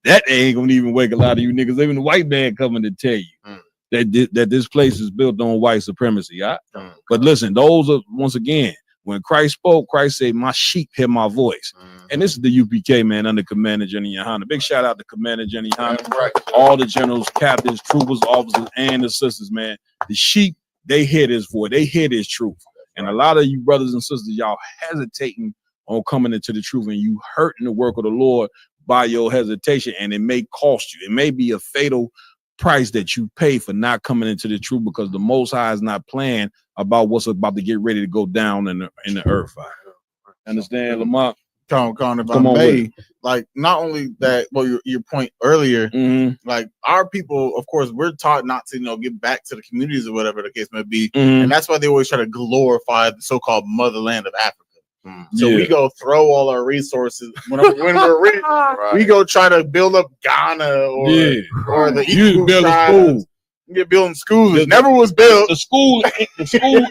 That ain't gonna even wake a lot of you niggas. Even the white man coming to tell you that this place is built on white supremacy. But listen, those are once again, when Christ spoke, Christ said, "My sheep hear my voice." And this is the UPK, man, under Commander Jenny Yohana. Big shout out to Commander Jenny Yohana, all the generals, captains, troopers, officers, and the sisters, man. The sheep, they hear this voice, they hear this truth. And a lot of you brothers and sisters, y'all hesitating on coming into the truth, and you hurting the work of the Lord by your hesitation, and it may cost you. It may be a fatal price that you pay for not coming into the truth, because the Most High is not playing about what's about to get ready to go down in the earth. Understand, Lamont? If I may, like, not only that, well, your point earlier, like, our people, of course, we're taught not to, give back to the communities or whatever the case may be, and that's why they always try to glorify the so-called motherland of Africa. So we go throw all our resources when we're rich. We go try to build up Ghana or the Igbo tribes. You're building schools. It never was built. The school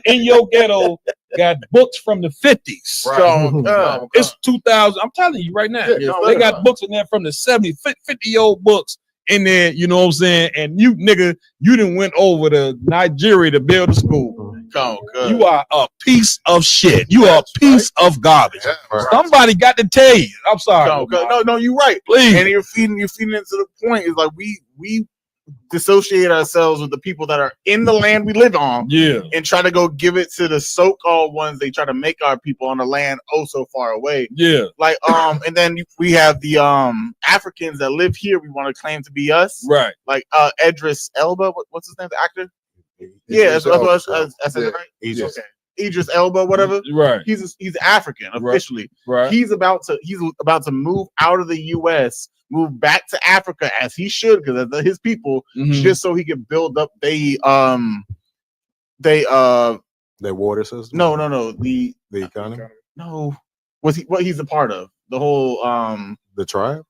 in your ghetto got books from the 50s. Right. It's 2000. I'm telling you right now. They got books in there from the 70s, 50-year-old books in there. You know what I'm saying? And you nigga, you done went over to Nigeria to build a school. You are a piece of shit. You are a piece of garbage. Somebody got to tell you. I'm sorry. No, you're right. Please. And you're feeding into the point. Is like we dissociate ourselves with the people that are in the land we live on, and try to go give it to the so-called ones. They try to make our people on the land so far away. Like and then we have the Africans that live here. We want to claim to be us, right? Like Idris Elba. What's his name? The actor. That's it, right? Okay. Idris Elba, whatever. Right. He's African officially. Right. He's about to move out of the U.S., move back to Africa as he should, because his people, just so he can build up their water system. No. The economy. No. He's a part of the whole the tribe.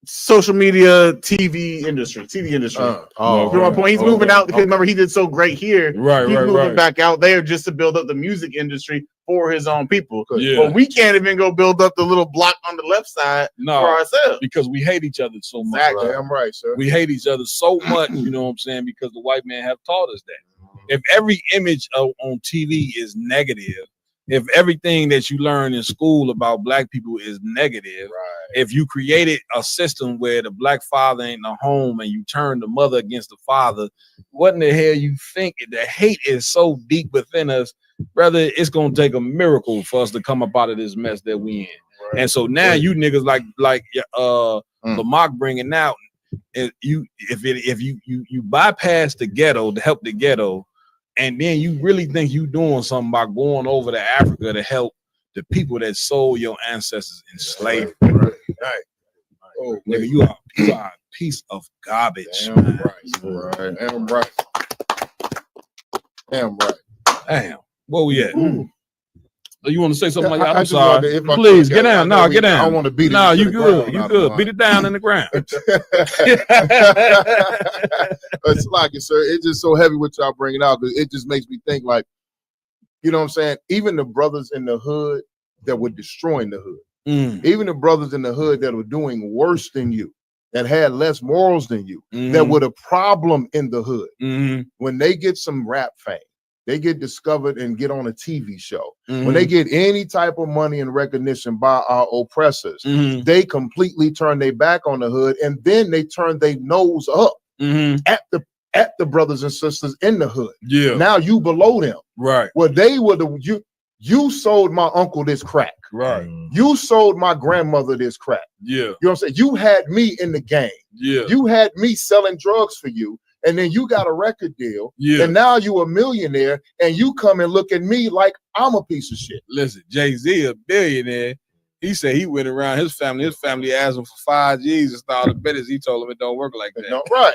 Social media, TV industry. You know my point? He's moving out because remember he did so great here. He's moving back out there just to build up the music industry for his own people. But we can't even go build up the little block on the left side for ourselves because we hate each other so much. Exactly, I'm right, sir. We hate each other so much. You know what I'm saying? Because the white man have taught us that. If every image on TV is negative, if everything that you learn in school about black people is negative, if you created a system where the black father ain't the home and you turn the mother against the father, what in the hell you think? The hate is so deep within us, brother. It's gonna take a miracle for us to come up out of this mess that we in. And so now you niggas like Lamont bringing out, if you bypass the ghetto to help the ghetto. And then you really think you doing something by going over to Africa to help the people that sold your ancestors in slavery. Right. Oh, nigga, you are a piece of garbage. Damn right. Damn. Where we at? You want to say something like that? I'm I sorry. if I Please could, get down. No, get down. I want to beat it. No, into you the good. ground You out good. of Beat it down in the ground. It's like it, sir. It's just so heavy what y'all bringing out because it just makes me think like, you know what I'm saying? Even the brothers in the hood that were destroying the hood, even the brothers in the hood that were doing worse than you, that had less morals than you, that were the problem in the hood, when they get some rap fame, they get discovered and get on a TV show. When they get any type of money and recognition by our oppressors, they completely turn their back on the hood, and then they turn their nose up at the brothers and sisters in the hood. Now you below them. Well, they were you sold my uncle this crack. You sold my grandmother this crack. You know what I'm saying? You had me in the game. You had me selling drugs for you. And then you got a record deal, and now you a millionaire, and you come and look at me like I'm a piece of shit. Listen, Jay-Z a billionaire. He said he went around his family asked him for 5 G's to start a business. He told him it don't work like that. Right.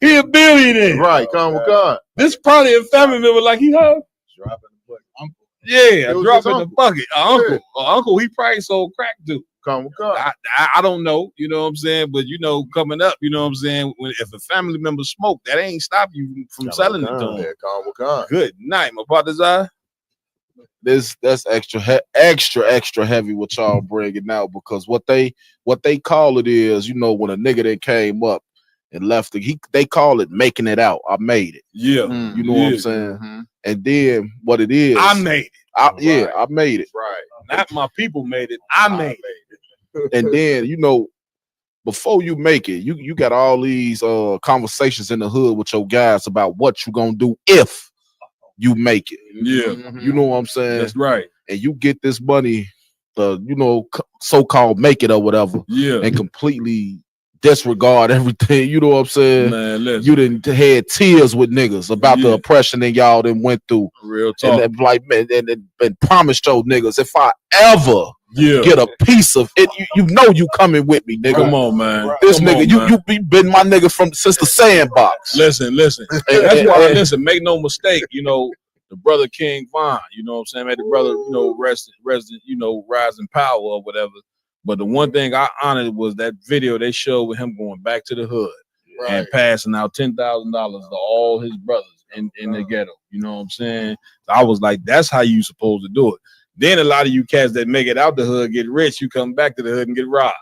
He a billionaire. Right, come on. This probably a family member like he heard. Dropping the bucket. Yeah, dropping the bucket. Uncle. Uncle, he probably sold crack too. I don't know, you know what I'm saying? But you know, coming up, you know what I'm saying? If a family member smoke, that ain't stop you from selling it to them. Good night, my brother's eye. That's extra heavy what y'all bringing out, because what they call it is, you know, when a nigga that came up and left they call it making it out. I made it. Yeah. You know what I'm saying? And then what it is, I made it. I made it. Right. Not my people made it. I made it. And then, you know, before you make it, you got all these conversations in the hood with your guys about what you gonna do if you make it. Yeah. You know what I'm saying? That's right. And you get this money, you know, so-called make it or whatever. Yeah. And completely disregard everything. You know what I'm saying? Man, listen. You didn't had tears with niggas about the oppression that y'all done went through. Real talk. And like, man, and promised your niggas, if I ever get a piece of it, you know you coming with me, nigga. Come on, man. This Come nigga, on, you been my nigga since the sandbox. Listen. That's why, listen, make no mistake, you know, the brother King Von, you know what I'm saying? Made the brother, you know, rest, you know, rise in power or whatever. But the one thing I honored was that video they showed with him going back to the hood and passing out $10,000 to all his brothers in the ghetto. You know what I'm saying? So I was like, that's how you supposed to do it. Then a lot of you cats that make it out the hood get rich, you come back to the hood and get robbed.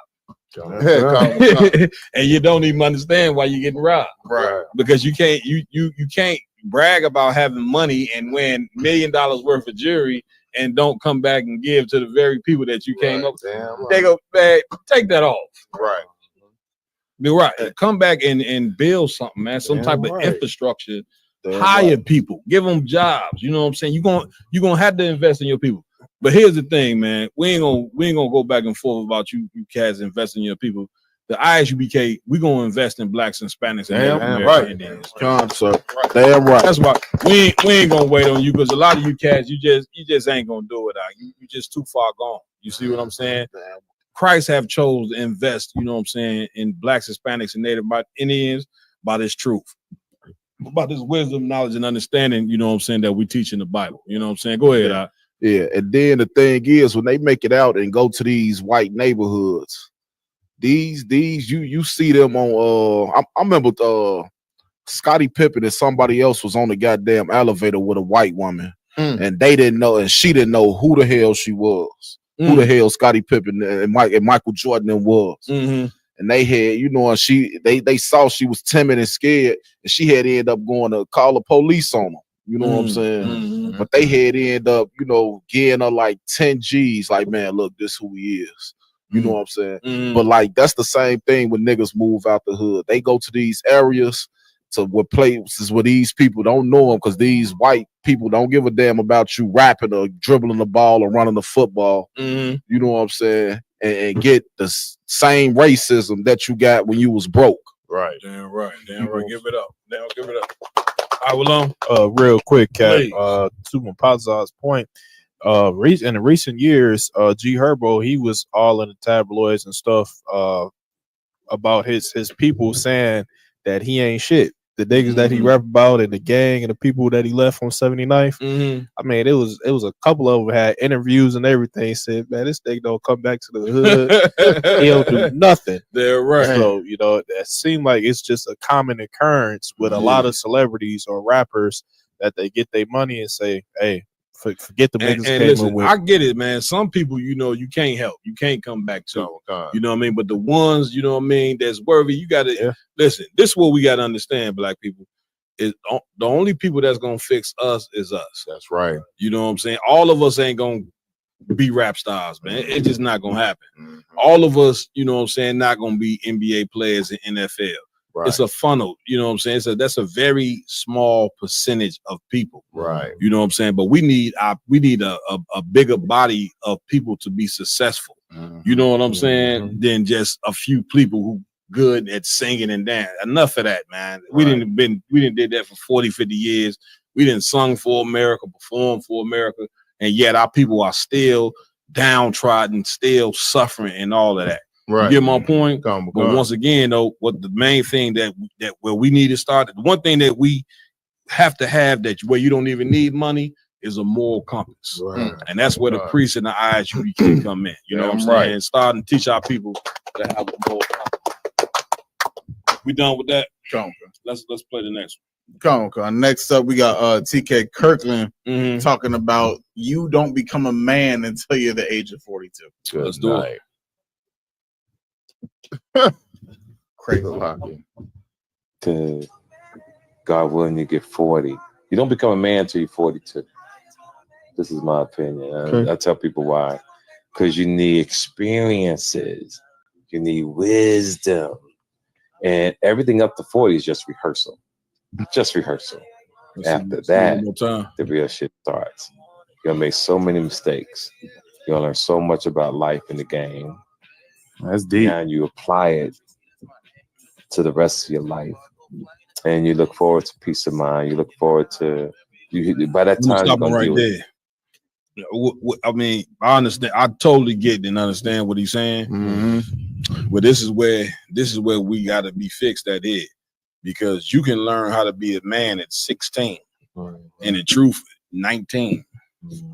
And you don't even understand why you're getting robbed. Right. Because you can't brag about having money and win $1 million worth of jewelry and don't come back and give to the very people that you came up with. They go, man, take that off. Right. You're right. Come back and build something, man. Some type of infrastructure. Hire people, give them jobs. You know what I'm saying? You're gonna have to invest in your people. But here's the thing, man. We ain't gonna go back and forth about you cats investing in your people. The ISUBK, we gonna invest in blacks and Hispanics and Damn right. Indians. Damn right. That's why we ain't gonna wait on you, because a lot of you cats, you just ain't gonna do it. You just too far gone. You see what I'm saying? Christ have chose to invest, you know what I'm saying, in blacks, Hispanics, and Native Indians by this truth, about this wisdom, knowledge, and understanding, you know what I'm saying, that we teach in the Bible. You know what I'm saying? Go ahead, Yeah, and then the thing is, when they make it out and go to these white neighborhoods, these you see them on I remember Scottie Pippen and somebody else was on the goddamn elevator with a white woman, and they didn't know, and she didn't know who the hell she was, who the hell Scottie Pippen and Michael Jordan was. And they had, you know, they saw she was timid and scared, and she had ended up going to call the police on them. You know what I'm saying? But they had ended up, you know, getting her like 10 G's, like, man, look, this who he is. You know what I'm saying? But like, that's the same thing when niggas move out the hood. They go to these areas, to what places where these people don't know them, because these white people don't give a damn about you rapping or dribbling the ball or running the football. You know what I'm saying? And get the same racism that you got when you was broke. Right. Damn right. Damn right. Give it up. Damn, give it up. I will real quick, Cat. To Mapaz's point, in the recent years, G Herbo, he was all in the tabloids and stuff about his people saying that he ain't shit. The niggas that he rap about and the gang and the people that he left on 79th. I mean, it was a couple of them had interviews and everything, said, man, this nigga don't come back to the hood. He don't do nothing. They're right. So, you know, that seemed like it's just a common occurrence with a lot of celebrities or rappers that they get their money and say, hey, forget the niggas and listen, I get it, man. Some people, you know, you can't help. You can't come back to. You know what I mean? But the ones, you know what I mean, that's worthy, you got to listen. This is what we got to understand, black people. Is the only people that's gonna fix us is us. That's right. You know what I'm saying? All of us ain't gonna be rap stars, man. It's just not gonna happen. All of us, you know what I'm saying, not gonna be NBA players in NFL. Right. It's a funnel, you know what I'm saying? That's a very small percentage of people. Right. You know what I'm saying? But we need a bigger body of people to be successful. You know what I'm saying? Than just a few people who good at singing and dancing. Enough of that, man. We didn't did that for 40, 50 years. We didn't sung for America, perform for America, and yet our people are still downtrodden, still suffering and all of that. Right. You get my point? But once again, though, what the main thing that where we need to start, the one thing that we have to have that where you don't even need money is a moral compass. Right. And that's where the priest and the ISUBK come in. You know what I'm saying? Right. Starting to teach our people to have a moral compass. We done with that? Let's play the next one. Come on. Next up, we got TK Kirkland talking about you don't become a man until you're the age of 42. Let's do it. Crazy pocket. To God willing, you get 40. You don't become a man until you're 42. This is my opinion. Okay. I tell people why. Because you need experiences. You need wisdom. And everything up to 40 is just rehearsal. Just rehearsal. After that, the real shit starts. You're going to make so many mistakes. You're going to learn so much about life in the game. That's deep. And you apply it to the rest of your life. And you look forward to peace of mind. You look forward to, by that time, you're going to do it. I mean, I understand. I totally get and understand what he's saying. But this is where we got to be fixed at it, because you can learn how to be a man at 16, and in truth, 19,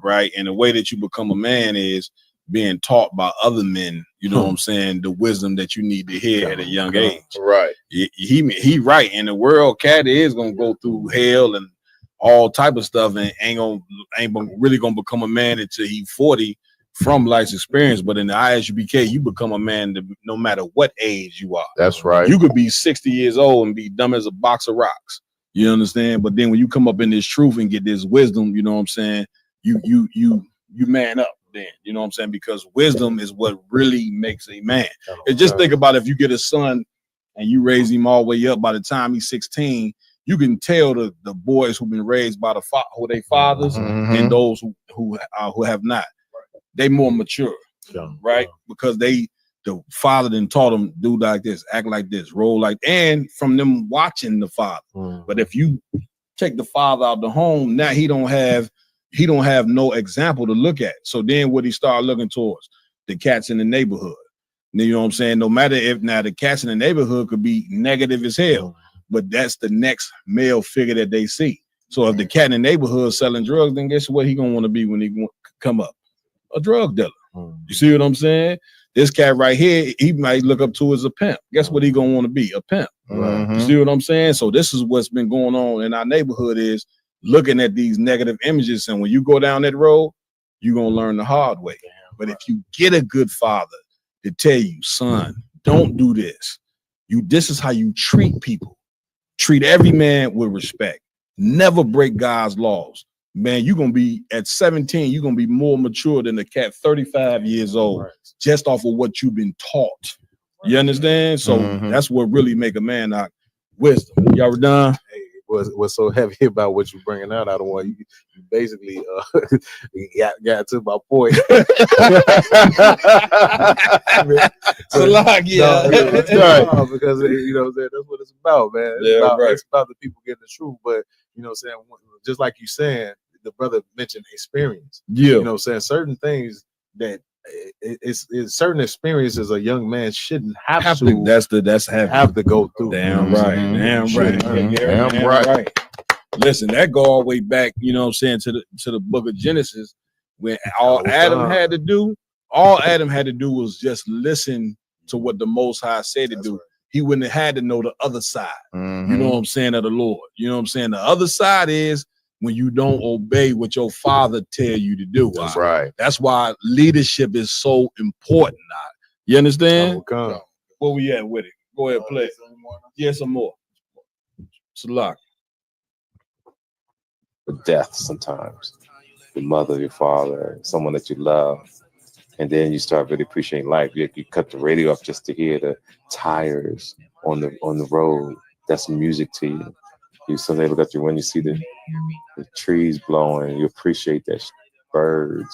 right? And the way that you become a man is being taught by other men. You know what I'm saying? The wisdom that you need to hear at a young age. Right. He right. And the world cat is gonna go through hell and all type of stuff, and ain't really gonna become a man until he's 40 from life's experience. But in the ISUBK, you become a man no matter what age you are. That's right. You could be 60 years old and be dumb as a box of rocks. You understand? But then when you come up in this truth and get this wisdom, you know what I'm saying? You man up then. You know what I'm saying? Because wisdom is what really makes a man. And just think about if you get a son and you raise him all the way up, by the time he's 16, you can tell the boys who've been raised by their fathers and those who have not. They more mature, right? Because the father then taught them do like this, act like this, roll like, and from them watching the father. But if you take the father out the home, now he don't have no example to look at. So then what he start looking towards? The cats in the neighborhood. You know what I'm saying? No matter if now the cats in the neighborhood could be negative as hell, but that's the next male figure that they see. So if the cat in the neighborhood selling drugs, then guess what he gonna want to be when he come up? A drug dealer. You see what I'm saying? This cat right here, he might look up to as a pimp. Guess what he gonna want to be? A pimp. You see what I'm saying? So this is what's been going on in our neighborhood, is looking at these negative images. And when you go down that road, you're gonna learn the hard way. But if you get a good father to tell you, son, don't do this. This is how you treat people. Treat every man with respect. Never break God's laws. Man, you're going to be, at 17, you're going to be more mature than the cat 35 years old, just off of what you've been taught. You understand? So that's what really make a man out. Wisdom. Y'all done? Hey, what's so heavy about what you're bringing out? I don't want you basically got to my point. So like, yeah. No, because you know what I'm saying, that's what it's about, man. It's about the people getting the truth. But you know what I'm saying, just like you saying, the brother mentioned experience. Yeah. You know what I'm saying? Certain things that it's certain experiences a young man shouldn't have to. That's have to go through. Damn right. Damn right. Listen, that go all the way back, you know what I'm saying, to the book of Genesis, when all Adam had to do was just listen to what the Most High said to do. Right. He wouldn't have had to know the other side. You know what I'm saying, of the Lord. You know what I'm saying? The other side is when you don't obey what your father tell you to do. That's right. That's why leadership is so important. You understand? Where we at with it? Go ahead, play. Yeah, some more. Salak. Death sometimes. Your mother, your father, someone that you love. And then you start really appreciating life. You cut the radio up just to hear the tires on the road. That's music to you. You suddenly look at you when you see the trees blowing. You appreciate that. Birds,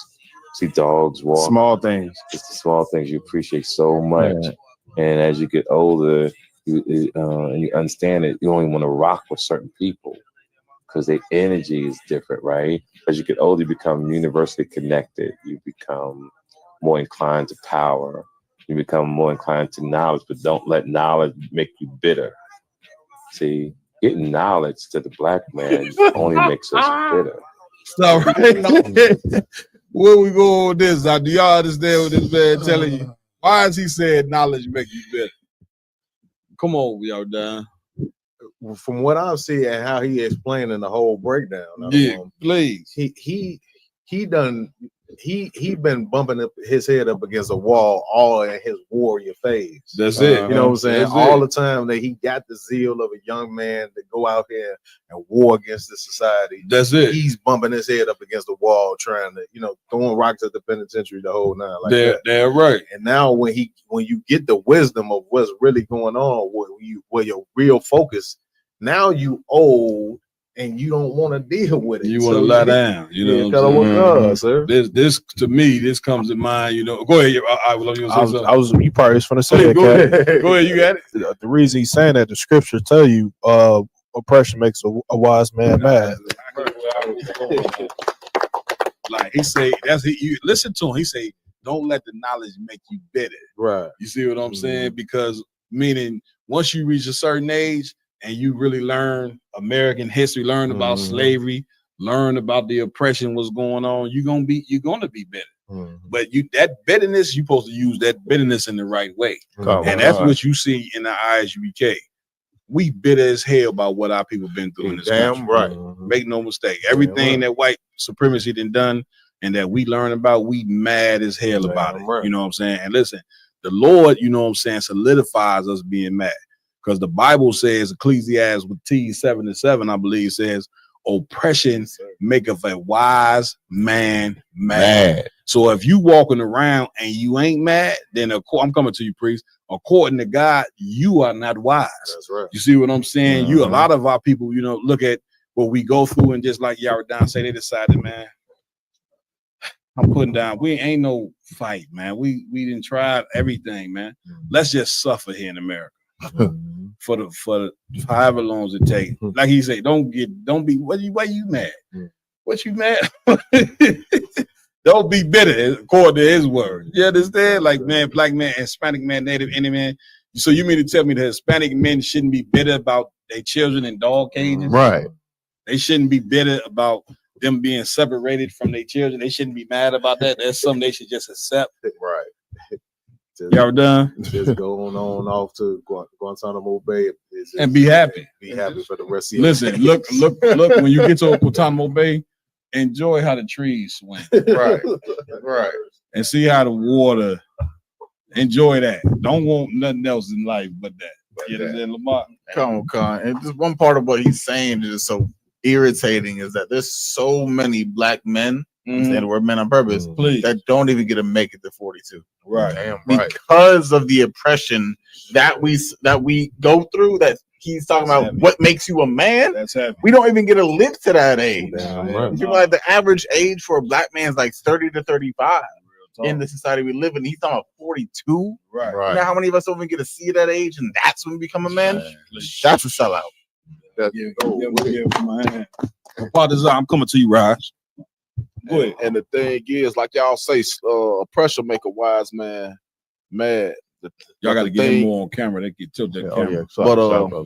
see dogs walk. Small things. It's the small things you appreciate so much. Yeah. And as you get older, and you understand it, you only want to rock with certain people because their energy is different, right? As you get older, you become universally connected. You become more inclined to power. You become more inclined to knowledge, but don't let knowledge make you bitter. See, getting knowledge to the black man only makes us bitter. Stop right. Where we go with this? Do y'all understand what this man telling you? Why is he saying knowledge make you better? Come on, y'all down. From what I'm seeing and how he explaining the whole breakdown, please. He been bumping up his head up against a wall all in his warrior phase. That's it. You know what I'm saying? That's all it. the time that he got the zeal of a young man to go out here and war against the society. That's it. He's bumping his head up against the wall, trying to, throwing rocks at the penitentiary the whole nine. Like that. They're right. And now when you get the wisdom of what's really going on, where your real focus, now you old and you don't want to deal with it. You want to lie down. You know what I'm saying? This to me, this comes to mind. Go ahead. You probably was going to say that. Go ahead. Go ahead. You got it. The reason he's saying that, the scriptures tell you, oppression makes a wise man mad. Like he say, you listen to him. He say, don't let the knowledge make you bitter. Right. You see what I'm saying? Because meaning once you reach a certain age and you really learn American history, learn about slavery, learn about the oppression, what's going on, you're gonna be bitter. But that bitterness, you're supposed to use that bitterness in the right way. And that's what you see in the ISUBK. We bitter as hell about what our people been through in this country. Right. Make no mistake. Everything that white supremacy done and that we learn about, we mad as hell about it. Right. You know what I'm saying? And listen, the Lord, you know what I'm saying, solidifies us being mad. Because the Bible says, Ecclesiastes with T 7:7, I believe, says, oppression maketh a wise man mad. So if you walking around and you ain't mad, then I'm coming to you, priest. According to God, you are not wise. That's right. You see what I'm saying? A lot of our people, look at what we go through, and just like Yaradon say, they decided, man, I'm putting down. We ain't no fight, man. We didn't try everything, man. Let's just suffer here in America. For the however long it take. Like he said, don't be why you mad? What you mad? Don't be bitter according to his word. You understand? Like, man, black man, Hispanic man, Native Indian man. So you mean to tell me that Hispanic men shouldn't be bitter about their children in dog cages? Right. They shouldn't be bitter about them being separated from their children. They shouldn't be mad about that. That's something they should just accept. Right. Y'all done? Just going on off to Guantanamo Bay and be happy. Be happy for the rest of your Listen, look, when you get to Guantanamo Bay, enjoy how the trees swing. Right. Right. And see how the water, enjoy that. Don't want nothing else in life but that. You know, Lamar. Come on. And just one part of what he's saying is so irritating is that there's so many black men, and we're men on purpose, that don't even get to make it to 42. Right. Damn right. Because of the oppression that we go through, that he's talking about what makes you a man. That's happening. We don't even get to live to that age. Right. You know, like the average age for a black man is like 30 to 35 in the society we live in. He's talking about 42. Right. You know how many of us don't even get to see that age, and that's when we become a man? That's a sellout. I'm coming to you, Raj. And the thing is, like y'all say, pressure make a wise man mad. Y'all got to get him more on camera. They can tilt that camera.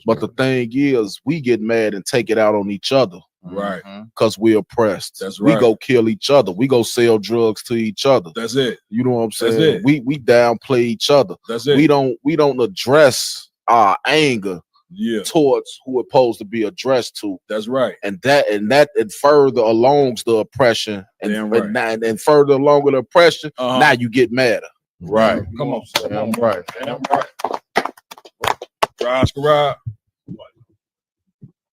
But the thing is, we get mad and take it out on each other. Right. Because we're oppressed. That's right. We go kill each other. We go sell drugs to each other. That's it. You know what I'm saying? That's it. We downplay each other. That's it. We don't address our anger towards who we're supposed to be addressed to. That's right. And that further alongs the oppression and further along with the oppression, now you get madder. Right. Come on. Damn right. Raj Karab.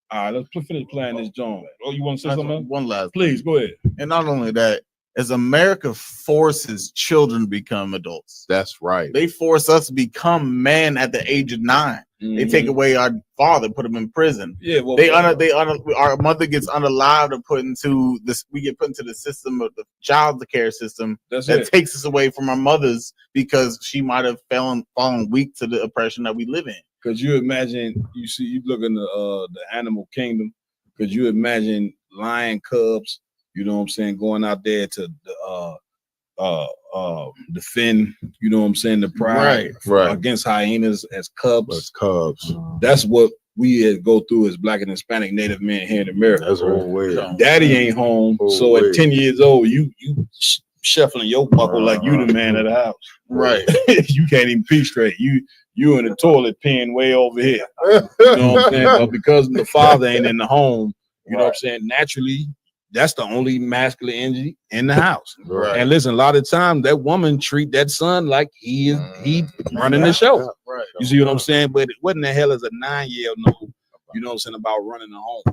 All right, let's finish playing this joint. Oh, you want to say something? One last. Please, go ahead. And not only that, as America forces children to become adults. That's right. They force us to become men at the age of 9. They take away our father, put him in prison. Yeah, well, our mother gets unalived or put into this. We get put into the system of the child care system that takes us away from our mothers because she might have fallen weak to the oppression that we live in. Because you imagine, you look in the animal kingdom. Because you imagine lion cubs, you know what I'm saying, going out there to defend, you know what I'm saying, the pride right. against hyenas as cubs. As cubs. That's what we go through as Black and Hispanic Native men here in America. That's right. Daddy ain't home, so at 10 years old, you shuffling your buckle like you the man of the house. Right. You can't even pee straight. You in the toilet peeing way over here. You know what I'm saying? But because the father ain't in the home, you know what I'm saying? Naturally, that's the only masculine energy in the house. Right. And listen, a lot of times that woman treat that son like he running the show. Right. You see what I'm saying? But what in the hell is a 9-year-old know? You know what I'm saying about running a home?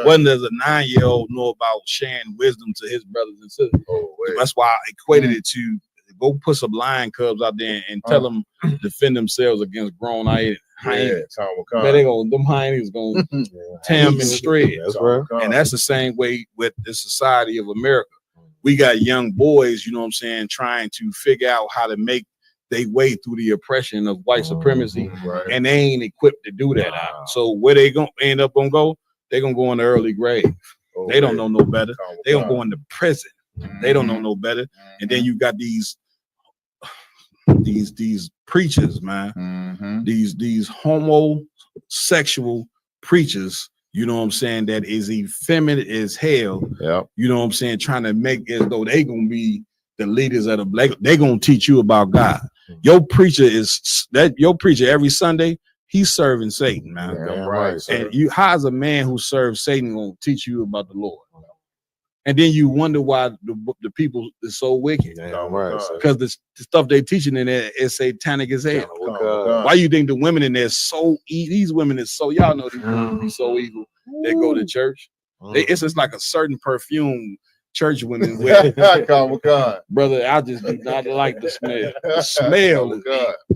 What does a 9-year-old know about sharing wisdom to his brothers and sisters? That's why I equated it to go put some lion cubs out there and tell them defend themselves against grown hyenas. Man, them hyenas gonna tear them in shreds. That's right. And that's the same way with the society of America. We got young boys, you know what I'm saying, trying to figure out how to make their way through the oppression of white supremacy, and they ain't equipped to do that. So where they gonna end up gonna go? They're gonna go in the early grave. They don't know no better. They gonna go into prison. They don't know no better. And then you got these preachers, man. These homosexual preachers, you know what I'm saying, that is effeminate as hell. You know what I'm saying, trying to make as though they gonna be the leaders of the black. They gonna teach you about God. Your preacher every Sunday, he's serving Satan, man. And you, how is a man who serves Satan gonna teach you about the Lord? And then you wonder why the people is so wicked. Because the stuff they teaching in there is satanic as hell. Why you think the women in there so these women is so, y'all know these women be so evil. They go to church. It's just like a certain perfume church women wear. Brother, I just do not like the smell. The smell is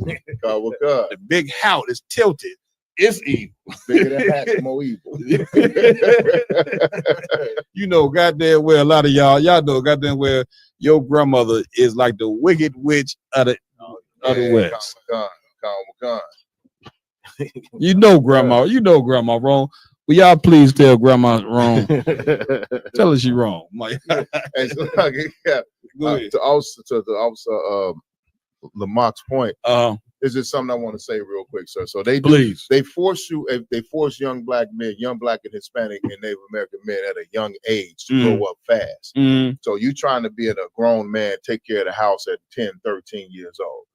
evil. The big house is tilted. It's evil. Bigger than hat, the more evil. You know, goddamn well, a lot of y'all know goddamn well your grandmother is like the wicked witch of the West. You know grandma wrong. Will y'all please tell grandma wrong? Tell her she wrong. To Officer Lamarck's point, is just something I want to say real quick, sir. So they force young black men, young black and Hispanic and Native American men at a young age to grow up fast. So you trying to be a grown man, take care of the house at 10, 13 years old.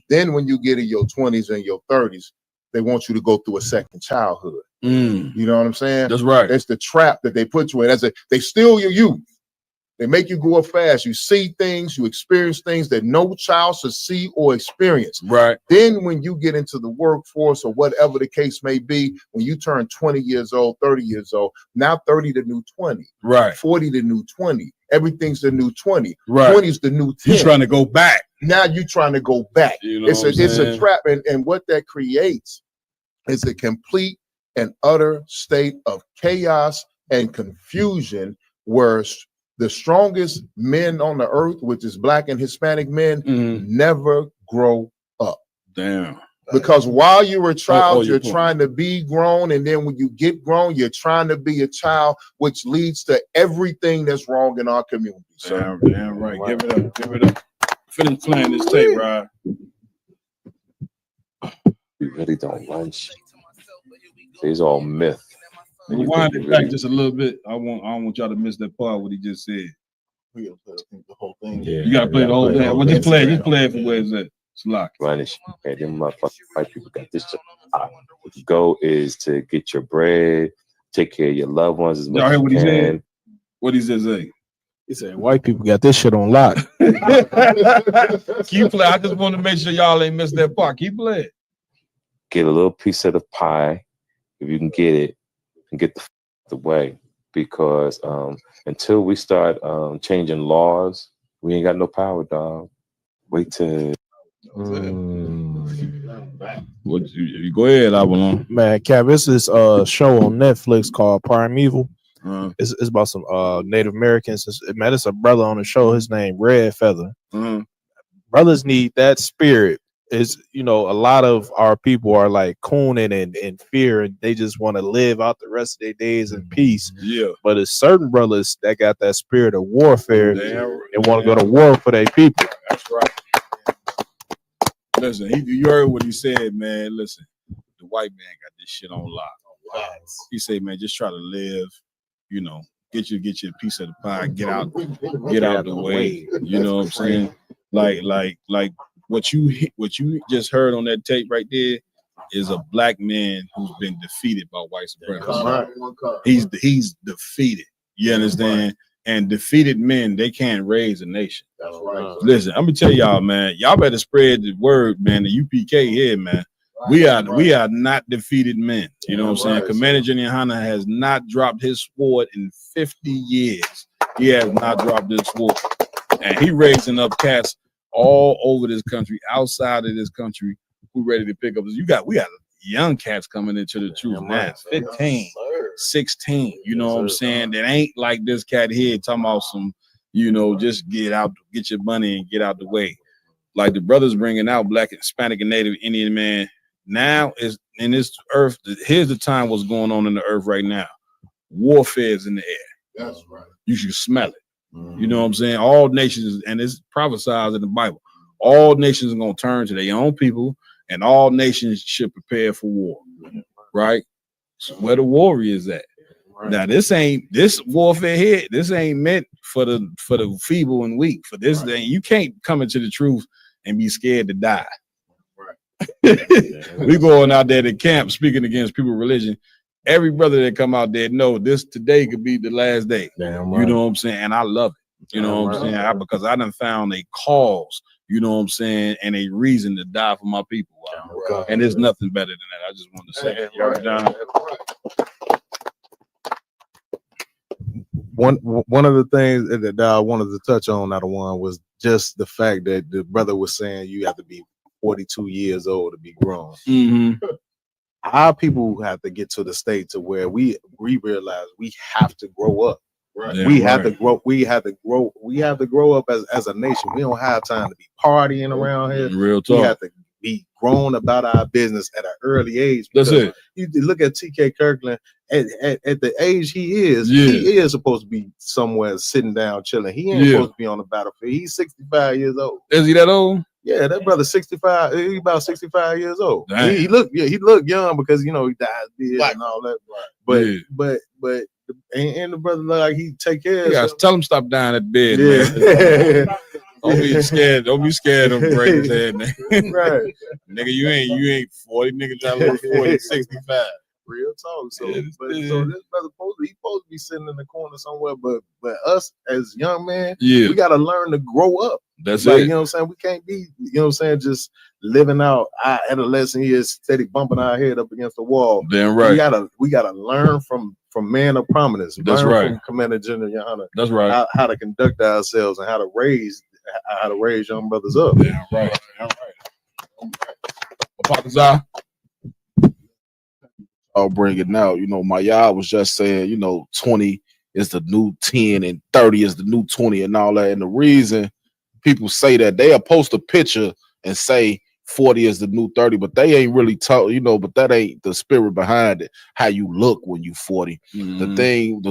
Then when you get in your 20s and your 30s, they want you to go through a second childhood. You know what I'm saying? That's right. It's the trap that they put you in. They steal your youth. They make you grow up fast. You see things, you experience things that no child should see or experience. Right. Then when you get into the workforce or whatever the case may be, when you turn 20 years old, 30 years old, now 30 the new 20. Right. 40 the new 20. Everything's the new 20. Right. 20 is the new 10. You're trying to go back. Now you're trying to go back. You know It's a trap. And what that creates is a complete and utter state of chaos and confusion where the strongest men on the earth, which is black and Hispanic men, never grow up. Damn. Because while you're a child, you're trying to be grown. And then when you get grown, you're trying to be a child, which leads to everything that's wrong in our community. So. Damn right. Give it up. Give it up. Finish playing this tape, Rod. We really don't run shit. It's all myth. Rewind it back just a little bit. I don't want y'all to miss that part what he just said. We gotta play the whole thing. Yeah, you gotta play the whole thing. Well, just play it for where it's at. It's locked. Run it. Hey, them motherfucking white people got this shit. The goal is to get your bread, take care of your loved ones as much as you can. What he say? He said, white people got this shit on lock. Keep playing. I just want to make sure y'all ain't missed that part. Keep playing. Get a little piece of the pie if you can get it, and get the way. Because until we start changing laws, we ain't got no power, dog. Wait till. What you go ahead, Avalon. Man, Cap, it's this show on Netflix called Primeval. It's about some Native Americans. Man, it's a brother on the show. His name Red Feather. Brothers need that spirit. Is a lot of our people are like cooning and in fear, and they just want to live out the rest of their days in peace. Yeah. But it's certain brothers that got that spirit of warfare and want to go to war for their people. That's right. Listen, you heard what he said, man. Listen, the white man got this shit on lock. He say, man, just try to live, you know, get you a piece of the pie, get out the way. You know what I'm saying? Like what you just heard on that tape right there is a black man who's been defeated by white supremacy. He's defeated. You understand? And defeated men, they can't raise a nation. That's right. Listen, I'm gonna tell y'all, man. Y'all better spread the word, man. The UPK here, man. We are not defeated men. You know what I'm saying? Commander General Hunter has not dropped his sword in 50 years. He has not dropped his sword, and he raising up cats all over this country, outside of this country, who ready to pick up. We got young cats coming into the truth now, 15, 16. You know what I'm saying? That ain't like this cat here talking about some, you know, just get your money and get out the way. Like the brothers bringing out Black, Hispanic, and Native Indian man. Now is in this earth. Here's the time what's going on in the earth right now. Warfare is in the air. That's right. You should smell it. You know what I'm saying? All nations, and it's prophesied in the Bible, all nations are going to turn to their own people, and all nations should prepare for war, right? So where the warriors at? Now this warfare here. This ain't meant for the feeble and weak. For this thing, you can't come into the truth and be scared to die. We going out there to camp speaking against people's religion. Every brother that come out there know this today could be the last day. Damn right. You know what I'm saying? And I love it. You know what I'm saying? Because I done found a cause, you know what I'm saying, and a reason to die for my people. And there's nothing better than that. I just wanted to say that. You already done? One of the things that I wanted to touch on, out of one, was just the fact that the brother was saying you have to be 42 years old to be grown. Our people have to get to the state to where we realize we have to grow up. Right. Yeah, we have to grow. We have to grow up as a nation. We don't have time to be partying around here. Real talk. We have to be grown about our business at an early age. That's it. You look at T.K. Kirkland at the age he is supposed to be somewhere sitting down chilling. He ain't supposed to be on the battlefield. He's 65 years old. Is he that old? Yeah, that brother 65. He's about 65 years old. He looked young because he died and all that. Right. But and the brother look like he take care of himself. Tell him stop dying at bed, man. Don't be scared. Don't be scared of break his head, man. Right. Nigga, you ain't 40, nigga trying to look 40, 65. Real talk. So this brother supposed to be sitting in the corner somewhere, but us as young men, we gotta learn to grow up. That's like, it. You know what I'm saying? We can't be, you know what I'm saying, just living out our adolescent years, steady bumping our head up against the wall. Damn right. We gotta learn from men of prominence. That's learn right. From Commander General Hunter. That's right. How to conduct ourselves and how to raise young brothers up. Damn right. Damn right. I'll bring it now. Maya was just saying, 20 is the new 10 and 30 is the new 20 and all that. And the reason people say that, they'll post a picture and say 40 is the new 30, but they ain't really talk, but that ain't the spirit behind it. How you look when you 40. The thing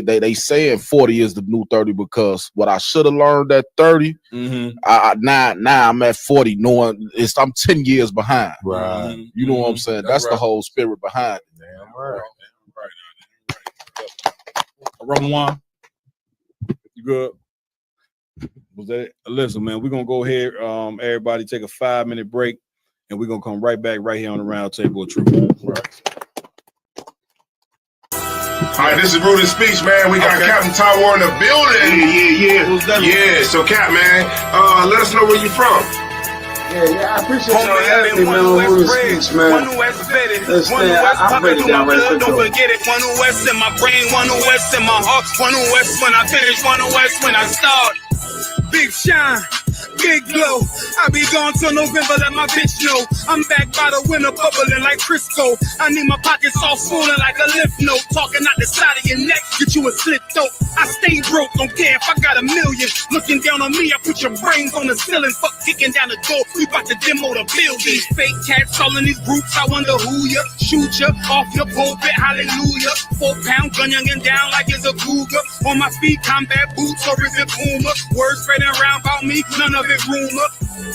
they saying 40 is the new 30 because what I should have learned at 30, now I'm at 40 knowing I'm 10 years behind. Right. You know what I'm saying? That's the whole spirit behind it. Damn right. Run one. You good? Was that it? Listen, man, we're gonna go ahead. Everybody take a 5-minute break, and we're gonna come right back right here on the round table of truth. All right, this is Rudy Speech, man. We got Captain Tywar in the building. Yeah. So, Cap, man, let us know where you from. Yeah, I appreciate y'all having me, man, on Rudy Speech, man. I break it down right quick. Don't forget it. One West in my brain, one West in my heart, one West when I finish, one West when I start. Big shine, big glow. I be gone till November, let my bitch know. I'm back by the winter, bubbling like Crisco. I need my pockets all swollen like a lymph node. Talking out the side of your neck, get you a slit throat. I stay broke, don't care if I got $1 million. Looking down on me, I put your brains on the ceiling. Fuck kicking down the door, we about to demo the building. These fake cats all in these groups, I wonder who ya. Shoot ya off your pulpit, hallelujah. 4-pound gun youngin' down like it's a cougar. On my feet, combat boots or is it Puma? Words spreading around about me, none of it rumor.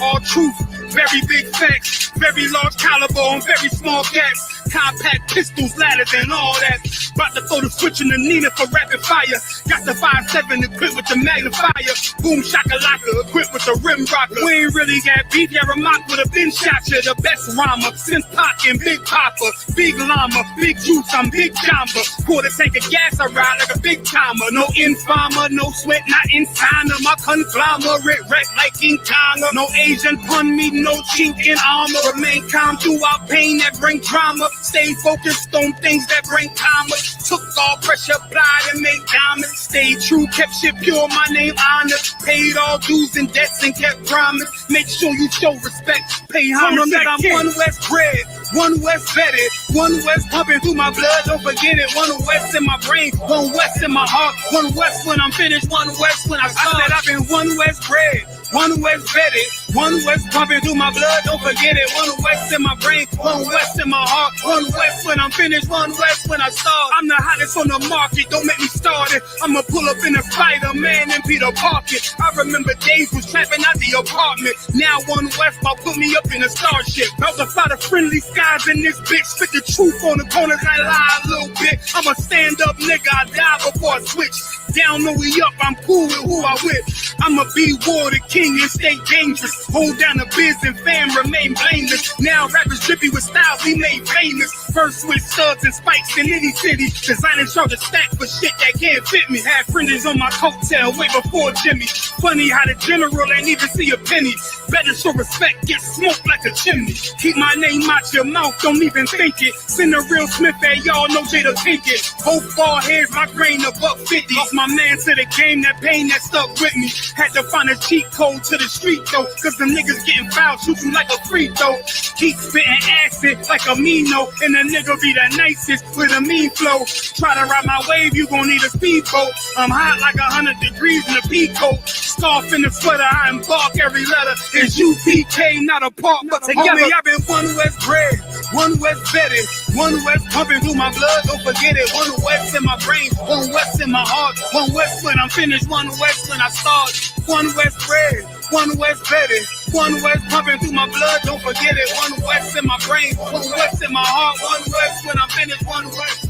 All truth, Very big facts, very large caliber on very small cats. Compact pistols, ladders, and all that. About to throw the switch in the Nina for rapid fire. Got the 5.7 equipped with the magnifier. Boom shakalaka equipped with the rim rocker. We ain't really got beef, yeah, Ramak would have been shot you. The best rhymer since Pac and Big Papa. Big llama, big juice, I'm Big Jamba. Quarter tank of gas, I ride like a big timer. No informer, no sweat, not inside of my conglomerate. Wreck like King Kong. No Asian pun me, no chink in armor. Remain calm throughout pain that bring drama. Stay focused on things that bring commas. Took all pressure, applied and made diamonds. Stayed true, kept shit pure, my name honored. Paid all dues and debts and kept promise. Make sure you show respect, pay homage. I'm one West bred, one West vetted, one West pumping through my blood, don't forget it. One West in my brain, one West in my heart. One West when I'm finished, one West when I start. I said I've been one West bred, one West vetted, one West pumping through my blood, don't forget it. One West in my brain, one West in my heart. One West when I'm finished, one West when I start. I'm the hottest on the market, don't make me start it. I'ma pull up in a Spider-Man and Peter Parker. I remember days was trapping out the apartment. Now one West about put me up in a starship. About to fly the friendly skies in this bitch. Spit the truth on the corners, I lie a little bit. I'm a stand-up nigga, I die before I switch. Down no we up, I'm cool with who I with. I'ma be war the king and stay dangerous. Hold down the biz and fam, remain blameless. Now rappers drippy with styles we made famous. First with studs and spikes in any city. Designing charge a stack for shit that can't fit me. Had friends on my coattail way before Jimmy. Funny how the general ain't even see a penny. Better show respect, get smoked like a chimney. Keep my name out your mouth, don't even think it. Send a real Smith at y'all, no Jada Pinkett. Both ball heads, my grain of $1.50. Lost my man to the game, that pain that stuck with me. Had to find a cheat code to the street though, cause them niggas getting fouled, shoot you like a free throw. Keep spitting acid like a Mino, and the nigga be the nicest with a mean flow. Try to ride my wave, you gon' need a speedboat. I'm hot like 100 degrees in a peacoat. Scarf in the sweater, I embark every letter. It's UPK, not a park, but together. Homie, I've been one West bred, one West vetted, one West pumping through my blood, don't forget it. One West in my brain, one West in my heart. One West when I'm finished, one West when I start. One West bred, one West vetted, one West pumping through my blood, don't forget it. One West in my brain, one West in my heart. One West when I'm finished, one West.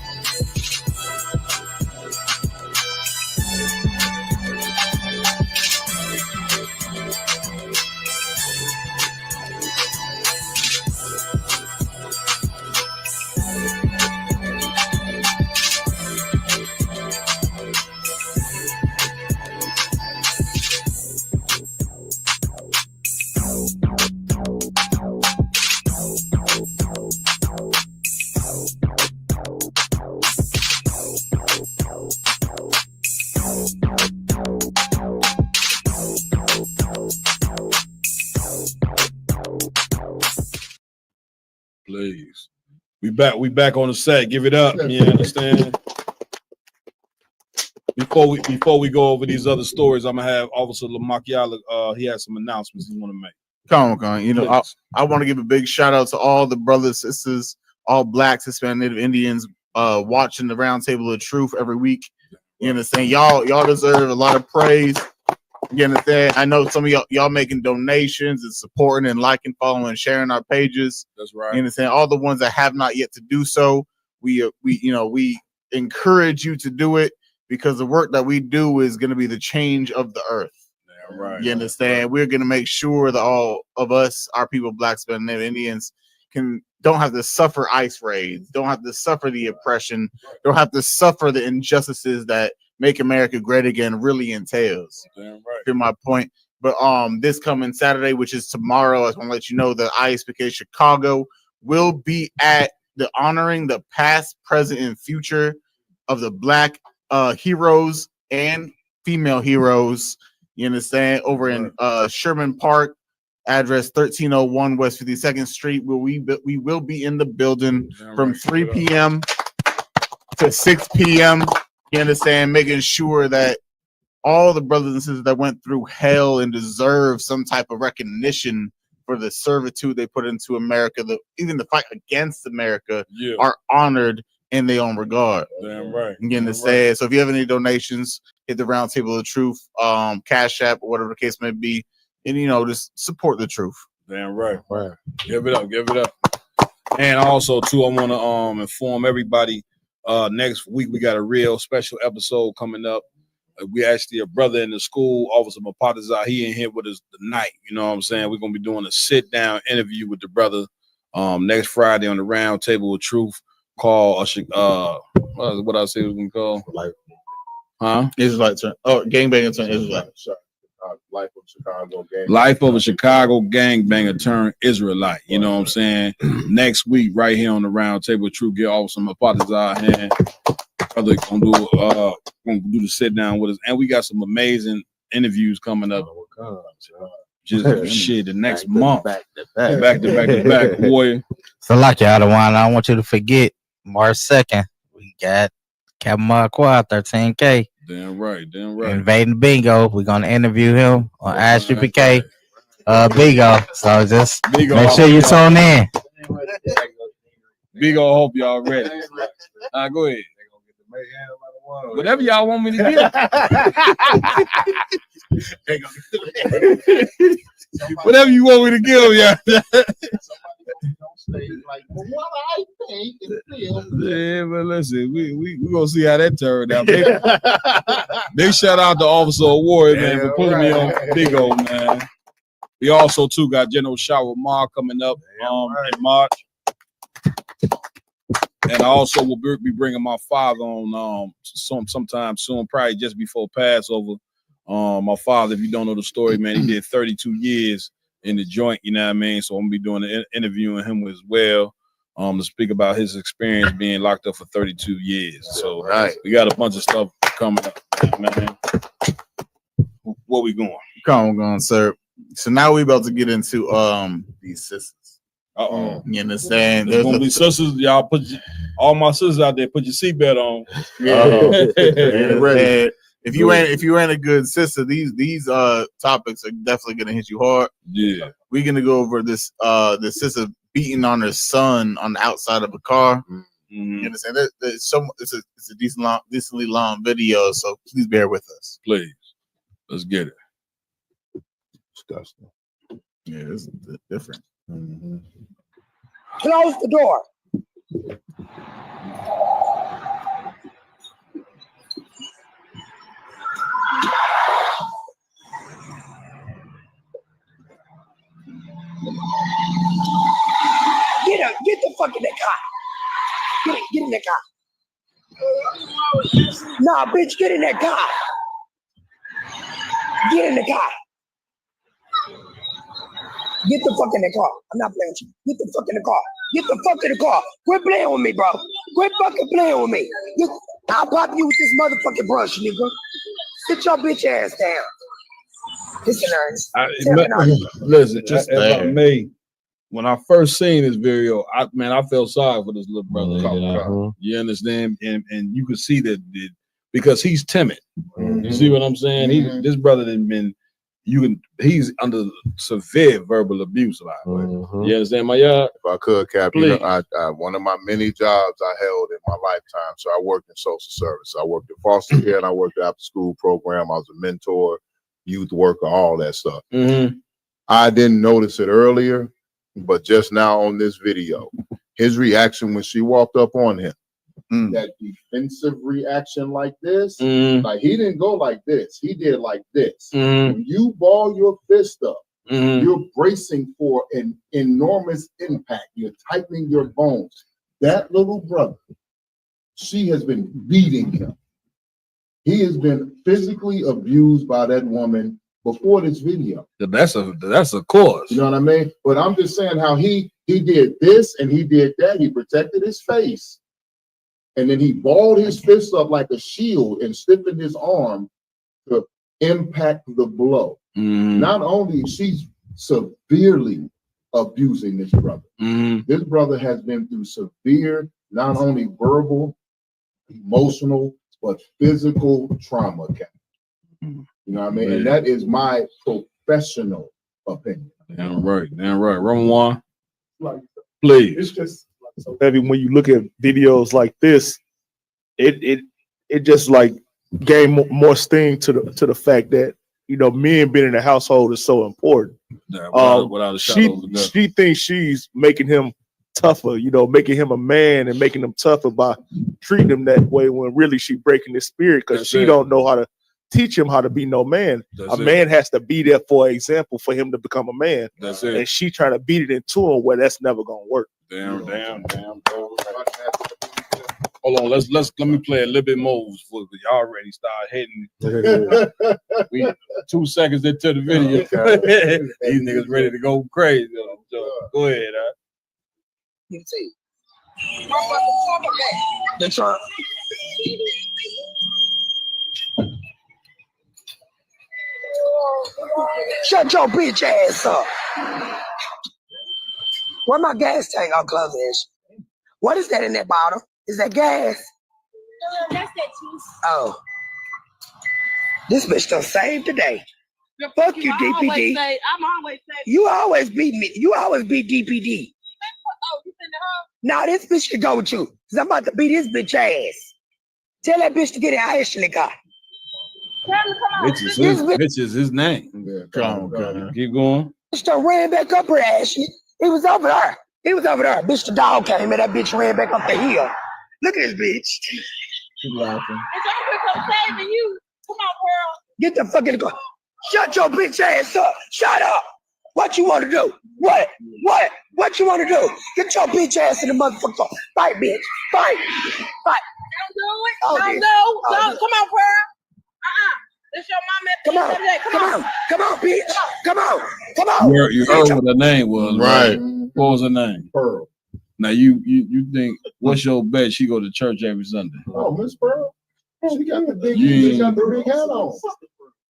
Please. We back on the set. Give it up. You understand? Before we go over these other stories, I'm gonna have Officer Lamakiala. He has some announcements he want to make. Come on. You know, I want to give a big shout out to all the brothers, sisters, all Blacks, Hispanic, Native Indians watching the Round Table of Truth every week. You understand? Y'all deserve a lot of praise. You understand? I know some of y'all making donations and supporting and liking, following, and sharing our pages. That's right. You understand? All the ones that have not yet to do so, we encourage you to do it because the work that we do is going to be the change of the earth. Yeah, right. You understand? Right. We're going to make sure that all of us, our people, Blacks, Hispanic, Native Indians, don't have to suffer ICE raids, don't have to suffer the oppression, don't have to suffer the injustices that Make America Great Again really entails. Damn right. To my point. But this coming Saturday, which is tomorrow, I just want to let you know that ISPK Chicago will be at the honoring the past, present, and future of the Black heroes and female heroes. You understand? Over in Sherman Park, address 1301 West 52nd Street, where we will be in the building from 3 p.m. to 6 p.m. You understand? Making sure that all the brothers and sisters that went through hell and deserve some type of recognition for the servitude they put into America, even the fight against America, are honored in their own regard. Damn right. You understand? Right. So if you have any donations, hit the Round Table of Truth, Cash App, or whatever the case may be, and just support the truth. Damn right. Give it up. And also too, I want to inform everybody. Next week we got a real special episode coming up. We actually a brother in the school, Officer Mapatazah. He in here with us tonight. You know what I'm saying? We're gonna be doing a sit down interview with the brother next Friday on the Round Table of Truth. Called what I say it was gonna call Israelite turn. Oh, gangbanger turn Israelite. Life of Chicago gang. Life of a Chicago gangbanger turned Israelite. You know what I'm saying? Next week, right here on the Round Table of Truth, get Officer Mapatazah hand. Brother gonna do the sit down with us, and we got some amazing interviews coming up. Just shit, the next month, back to back, boy. So like y'all, I don't want you to forget March 2nd. We got Captain Marquardt, 13K. Damn right. Invading Bingo. We're gonna interview him on ISUPK Bingo. So just make sure you tune in. Bingo, hope y'all ready. Go ahead. Whatever y'all want me to give. Whatever you want me to give, yeah. Yeah, but listen, we gonna see how that turned out. Big shout out to Officer Award, man, for putting me on Big O, man. We also too got General Shower Ma coming up in March. And I also will be bringing my father on sometime soon, probably just before Passover. My father, if you don't know the story, man, he did 32 years in the joint, you know what I mean? So I'm gonna be doing an interviewing him as well, to speak about his experience being locked up for 32 years. So we got a bunch of stuff coming up, man. Where we going? Come on, sir. So now we about to get into these sisters. You understand? There's gonna be sisters. Y'all all my sisters out there. Put your seatbelt on. If you ain't a good sister, these topics are definitely gonna hit you hard. Yeah, we're gonna go over this the sister beating on her son on the outside of a car. You understand? It's a decently long video, so please bear with us. Please, let's get it. Disgusting. Yeah, this is different. Close the door. Get the fuck in that car. Get in that car. Nah, bitch, get in that car. Get in the car. Get the fuck in the car. I'm not playing with you. Get the fuck in the car. Get the fuck in the car. Quit playing with me, bro. Quit fucking playing with me. I'll pop you with this motherfucking brush, nigga. Sit your bitch ass down. Listen, Ernest. Listen, just if I may, when I first seen this video, I felt sorry for this little brother. You understand? And you could see that because he's timid. You see what I'm saying? This brother has been. He's under severe verbal abuse. You understand, my yard? If I could, Cap, you know, I one of my many jobs I held in my lifetime. So I worked in social service. I worked in foster care and I worked after school program. I was a mentor, youth worker, all that stuff. I didn't notice it earlier, but just now on this video, his reaction when she walked up on him, that defensive reaction like this, like he didn't go like this, he did like this. When you ball your fist up, you're bracing for an enormous impact. You're tightening your bones. That little brother, she has been beating him. He has been physically abused by that woman before this video. That's a cause. You know what I mean? But I'm just saying how he did this and he did that. He protected his face. And then he balled his fist up like a shield and stiffened his arm to impact the blow. Not only she's severely abusing this brother. This brother has been through severe, not only verbal, emotional, but physical trauma. You know what I mean? And that is my professional opinion. Damn right. Roman, please. It's just so heavy when you look at videos like this. It just like gave more sting to the fact that men being in the household is so important. Yeah, without a shadow of a doubt. She thinks she's making him tougher, making him a man and making him tougher by treating him that way, when really she breaking his spirit because she don't know how to teach him how to be no man. Man has to be there for example for him to become a man. That's it. And she trying to beat it into him where that's never gonna work. Damn. Hold on, let me play a little bit more before y'all already start hitting. We 2 seconds into the video. These niggas ready to go crazy. So, go ahead, You see. The Trump. Shut your bitch ass up. Where my gas tank on club is? What is that in that bottle? Is that gas? No, that's that cheese. Oh. This bitch done saved today. Fuck you, DPD. I'm always saying. You always beat me. You always beat DPD. Oh, you send her? Now this bitch should go with you. Cause I'm about to beat this bitch ass. Tell that bitch to get in Ashley car. Tell him to come on. Mitch is his name. Come on. Keep going. Bitch done ran back up her, Ashley. He was over there. Bitch, the dog came and that bitch ran back up the hill. Look at this bitch. Keep laughing. It's over come saving you. Come on, Pearl. Get the fucking car. Shut your bitch ass up. Shut up. What you want to do? What you want to do? Get your bitch ass in the motherfucker car. Fight, bitch. Fight. Don't do it. Don't. Come on, Pearl. It's your mama. Come on, bitch. Come on. You heard what her name was, right? What was her name? Pearl. Now you think what's your bet? She go to church every Sunday. Oh, Miss Pearl. She got the big hat on.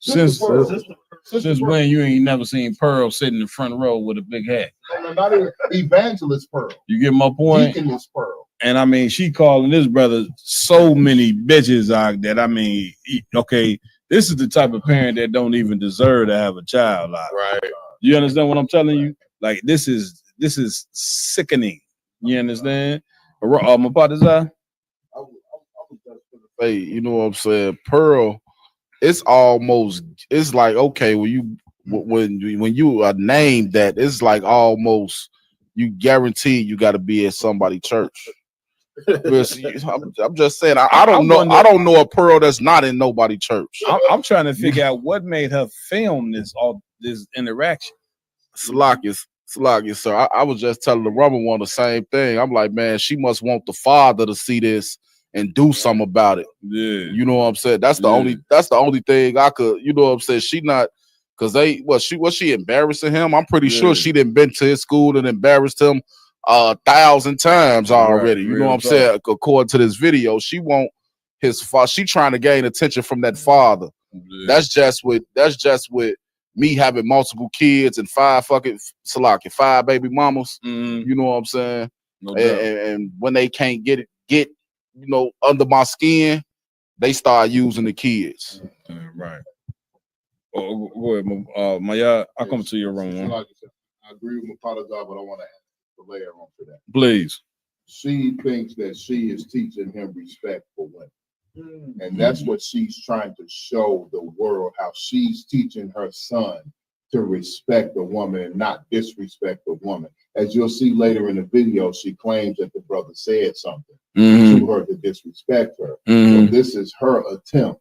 Since when you ain't never seen Pearl sitting in the front row with a big hat? No, not even Evangelist Pearl. You get my point? Deaconess Pearl. And I mean, she calling this brother so many bitches out that I mean, okay, this is the type of parent that don't even deserve to have a child. Right. You understand what I'm telling you? Like this is sickening. You understand? My partner's eye. Hey, you know what I'm saying? Pearl, it's like, okay, when you are named that, it's like almost you guarantee you got to be at somebody's church. I'm just saying, I don't know a Pearl that's not in nobody's church. I'm trying to figure out what made her film this interaction. Salakia, sir. I was just telling the Rumble one the same thing. I'm like, man, she must want the father to see this and do something about it. Yeah. You know what I'm saying? That's the only thing I could, you know what I'm saying? She not, because was she embarrassing him? I'm pretty sure she didn't been to his school and embarrassed him 1,000 times already. You know what I'm saying? According to this video, she want his father. She trying to gain attention from that father. Yeah. That's just with me having multiple kids and 5 baby mamas. You know what I'm saying? No and when they can't get under my skin, they start using the kids. Right. Oh, go ahead, Maya. I come to your room. I agree with my father's job, but I want to add the layer on to that. Please. She thinks that she is teaching him respect for women. And that's what she's trying to show the world, how she's teaching her son to respect a woman and not disrespect a woman. As you'll see later in the video, she claims that the brother said something to her to disrespect her. So this is her attempt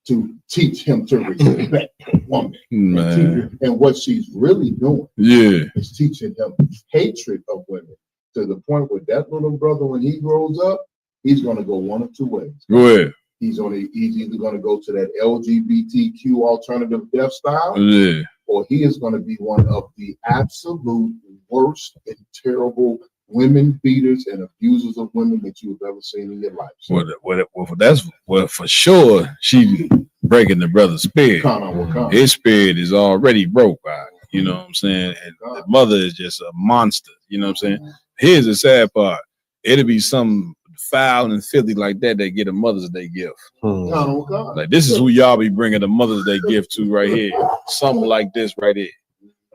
to teach him to respect a woman. And what she's really doing is teaching him hatred of women to the point where that little brother, when he grows up, he's going to go one of two ways. Go ahead. He's either going to go to that LGBTQ alternative death style, or he is going to be one of the absolute worst and terrible women beaters and abusers of women that you've ever seen in your life. So, well, for sure, she breaking the brother's spirit. His spirit is already broke. You know what I'm saying? And the mother is just a monster. You know what I'm saying? Here's the sad part. It'll be some foul and filthy like that get a Mother's Day gift. Like this is who y'all be bringing the Mother's Day gift to right here. Something like this right here.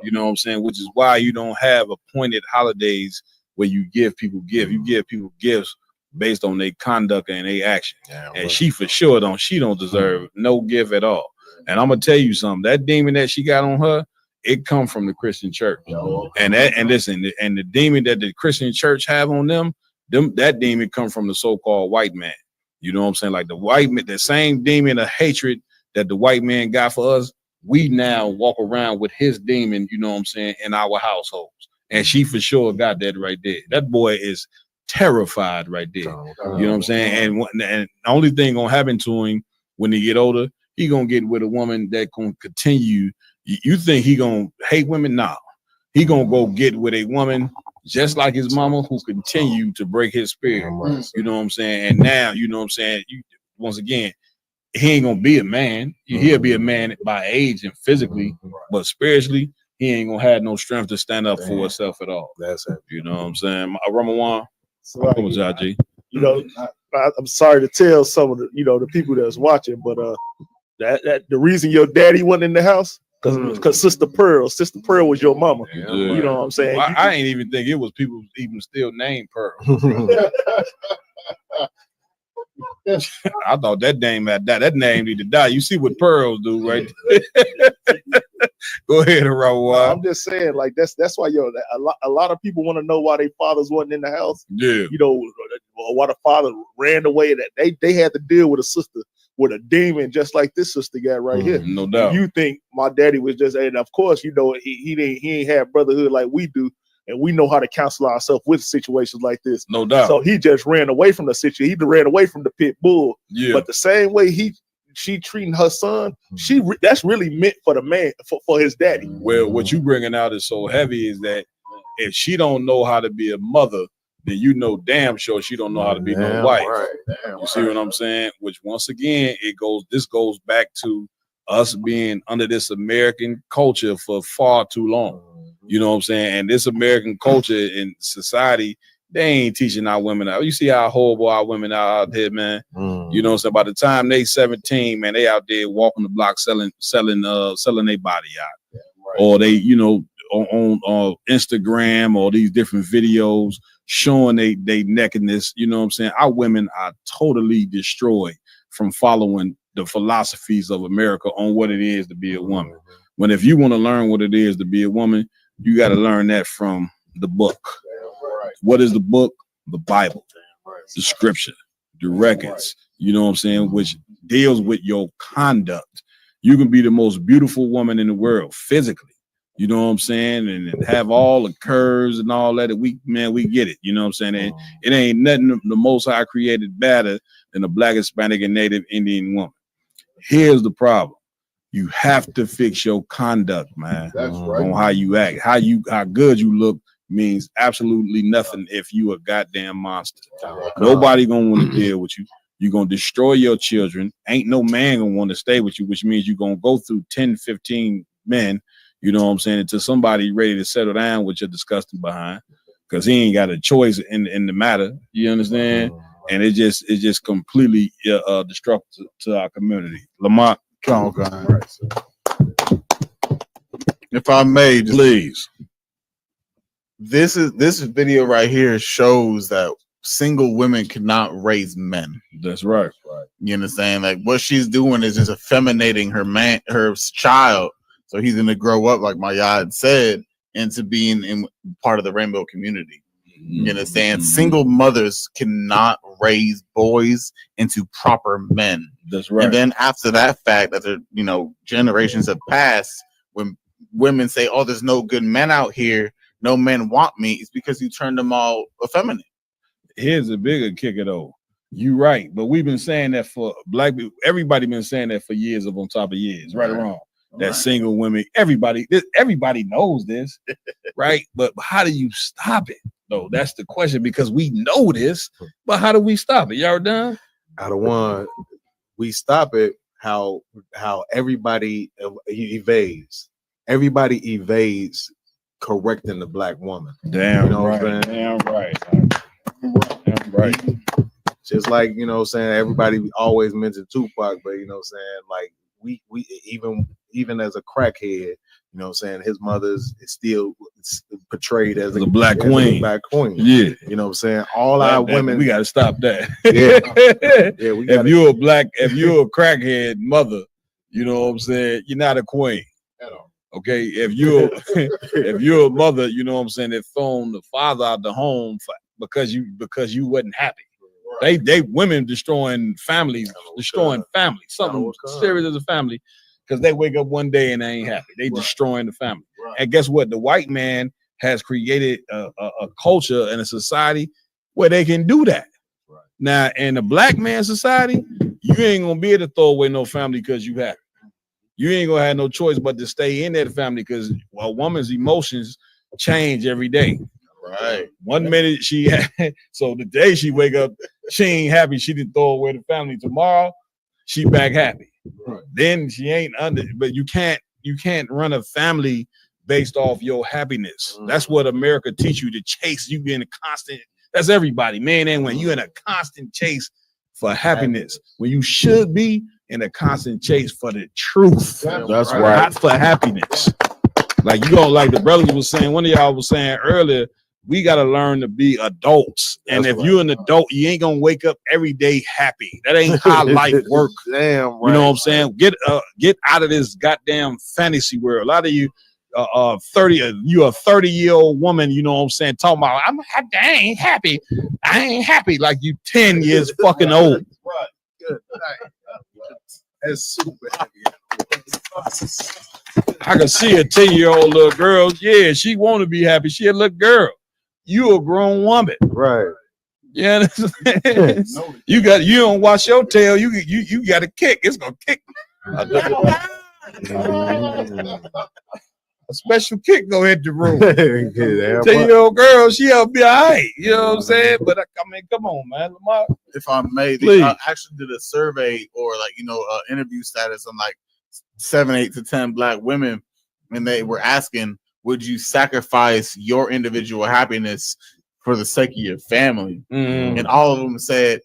You know what I'm saying? Which is why you don't have appointed holidays where you give people gifts. You give people gifts based on their conduct and their action. And she for sure don't deserve no gift at all. And I'm gonna tell you something. That demon that she got on her, it come from the Christian church. And listen, and the demon that the Christian church have on them, that demon come from the so-called white man. You know what I'm saying? Like the white man, the same demon of hatred that the white man got for us, we now walk around with his demon, you know what I'm saying, in our households. And she for sure got that right there. That boy is terrified right there. You know what I'm saying? And the only thing gonna happen to him when he get older, he gonna get with a woman that gonna continue. You think he gonna hate women? Nah. He gonna go get with a woman just like his mama who continue to break his spirit. You know what I'm saying? And now, you know what I'm saying, once again, he ain't gonna be a man. He'll be a man by age and physically, but spiritually, he ain't gonna have no strength to stand up for himself at all. That's it. You know what I'm saying? Ramawan, So, G. You know, I'm sorry to tell some of the, you know, the people that's watching, but that the reason your daddy wasn't in the house because Sister Pearl was your mama. Yeah. You know what I'm saying? Well, I ain't even think it was people even still named Pearl. I thought that name had died. That name need to die. You see what pearls do, right? Go ahead, Rawa. I'm just saying, like that's why a lot of people want to know why their fathers wasn't in the house. Yeah, you know why the father ran away. That they had to deal with a sister with a demon just like this sister got right here. No doubt. And you think my daddy was just, and of course you know he ain't had brotherhood like we do. And we know how to counsel ourselves with situations like this. No doubt. So he just ran away from the situation. He ran away from the pit bull. Yeah. But the same way she treating her son, that's really meant for the man, for his daddy. Well, what you bringing out is so heavy is that if she don't know how to be a mother, then you know damn sure she don't know how to be no wife. You see what I'm saying? Which once again, this goes back to us being under this American culture for far too long. You know what I'm saying? And this American culture and society, they ain't teaching our women out. You see how horrible our women are out there, man. You know what I'm saying? By the time they 17, man, they out there walking the block selling their body out. Or they, you know, on Instagram or these different videos showing they nakedness. You know what I'm saying? Our women are totally destroyed from following the philosophies of America on what it is to be a woman. When if you want to learn what it is to be a woman, you got to learn that from the book. What is the book? The Bible, the scripture, the records, you know what I'm saying, which deals with your conduct. You can be the most beautiful woman in the world physically, you know what I'm saying, and have all the curves and all that. We get it, you know what I'm saying? And it ain't nothing the Most High created better than a Black, Hispanic, and Native Indian woman. Here's the problem. You have to fix your conduct, man. That's right. On how you act. How good you look means absolutely nothing if you a goddamn monster. Nobody gonna want to deal with you. You're gonna destroy your children. Ain't no man gonna want to stay with you, which means you're gonna go through 10, 15 men, you know what I'm saying, until somebody ready to settle down with your disgusting behind, because he ain't got a choice in the matter. You understand? And it just completely destructive to our community. Lamont. If I may, please. This video right here shows that single women cannot raise men. That's right. You understand? Like what she's doing is just effeminating her child, so he's gonna grow up, like my yard said, into being in part of the rainbow community. You understand? Single mothers cannot raise boys into proper men. That's right. And then after that fact, after generations have passed, when women say, "Oh, there's no good men out here, no men want me," it's because you turned them all effeminate. Here's a bigger kicker though. You right, but we've been saying that for Black people. Everybody been saying that for years on top of years, right or wrong. That single women, everybody knows this, right? But how do you stop it? No, that's the question, because we know this, but how do we stop it? Y'all done? Out of one, we stop it how everybody evades. Everybody evades correcting the Black woman. Damn, you know right. what I'm saying? Damn right. Just like, you know what I'm saying, everybody always mentioned Tupac, but you know what I'm saying, like we even as a crackhead, you know what I'm saying, his mother's is still portrayed as a black queen. Black queen. Yeah. You know what I'm saying? All our women, we gotta stop that. Yeah. If you're a crackhead mother, You know what I'm saying? You're not a queen. Okay, if you're a mother, you know what I'm saying, that thrown the father out the home because you wasn't happy. They women destroying families, something serious as a family, because they wake up one day and they ain't happy. They destroying the family. And guess what? The white man has created a culture and a society where they can do that. Now, in the black man society, you ain't gonna be able to throw away no family because you happy. You ain't gonna have no choice but to stay in that family because a woman's emotions change every day. Right. One minute she so the day she wake up, she ain't happy. She didn't throw away the family. Tomorrow, she back happy. Right. Then she ain't under. But you can't run a family based off your happiness. That's what America teach you to chase. You be in a constant. That's everybody, man and women. You in a constant chase for happiness when you should be in a constant chase for the truth. That's right. Not for happiness. Like you don't like the brothers was saying, one of y'all was saying earlier, we got to learn to be adults. And if you're an adult, you ain't going to wake up every day happy. That ain't how life works. Damn right. You know what I'm saying? Get out of this goddamn fantasy world. A lot of you, 30, you a 30-year-old woman, you know what I'm saying, talking about, I ain't happy. I ain't happy. Like you 10 years fucking old. Right. Good. That's super happy. I can see a 10-year-old little girl. Yeah, she want to be happy. She a little girl. You a grown woman, right? Yeah, you don't wash your tail. You got a kick. It's gonna kick. A special kick go hit the room. 10-year-old girl, she'll be all right. You know what I'm saying? But I mean, come on, man, Lamar. If I may, I actually did a survey or interview status on like 7, 8 to 10 black women, and they were asking, would you sacrifice your individual happiness for the sake of your family? And all of them said,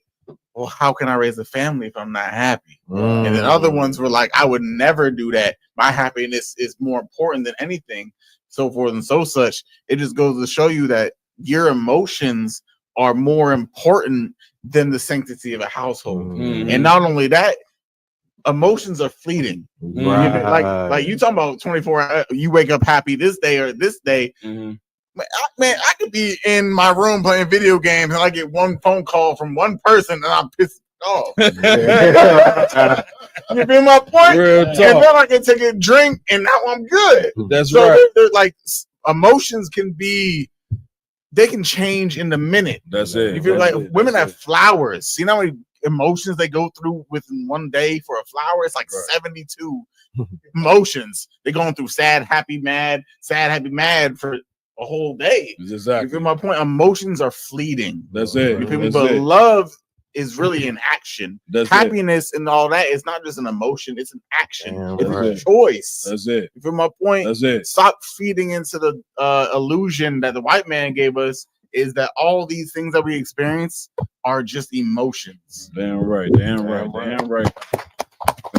well, how can I raise a family if I'm not happy? And then other ones were like, I would never do that. My happiness is more important than anything, so forth and so such. It just goes to show you that your emotions are more important than the sanctity of a household. And not only that, emotions are fleeting. Right. Like you talking about 24 hours, you wake up happy this day or this day. Man, I could be in my room playing video games and I get one phone call from one person and I'm pissed off. You feel my point? And then I can take a drink and now I'm good. That's right. They're like emotions they can change in the minute. That's it. You feel like women have flowers. You know how many emotions they go through within one day for a flower? It's like 72 emotions. They're going through sad, happy, mad for a whole day. Exactly. You feel my point? Emotions are fleeting. That's it. You feel me? But love is really an action. Happiness and all that is not just an emotion, it's an action. It's a choice. That's it. You feel my point? That's it. Stop feeding into the illusion that the white man gave us, is that all these things that we experience are just emotions. Damn right.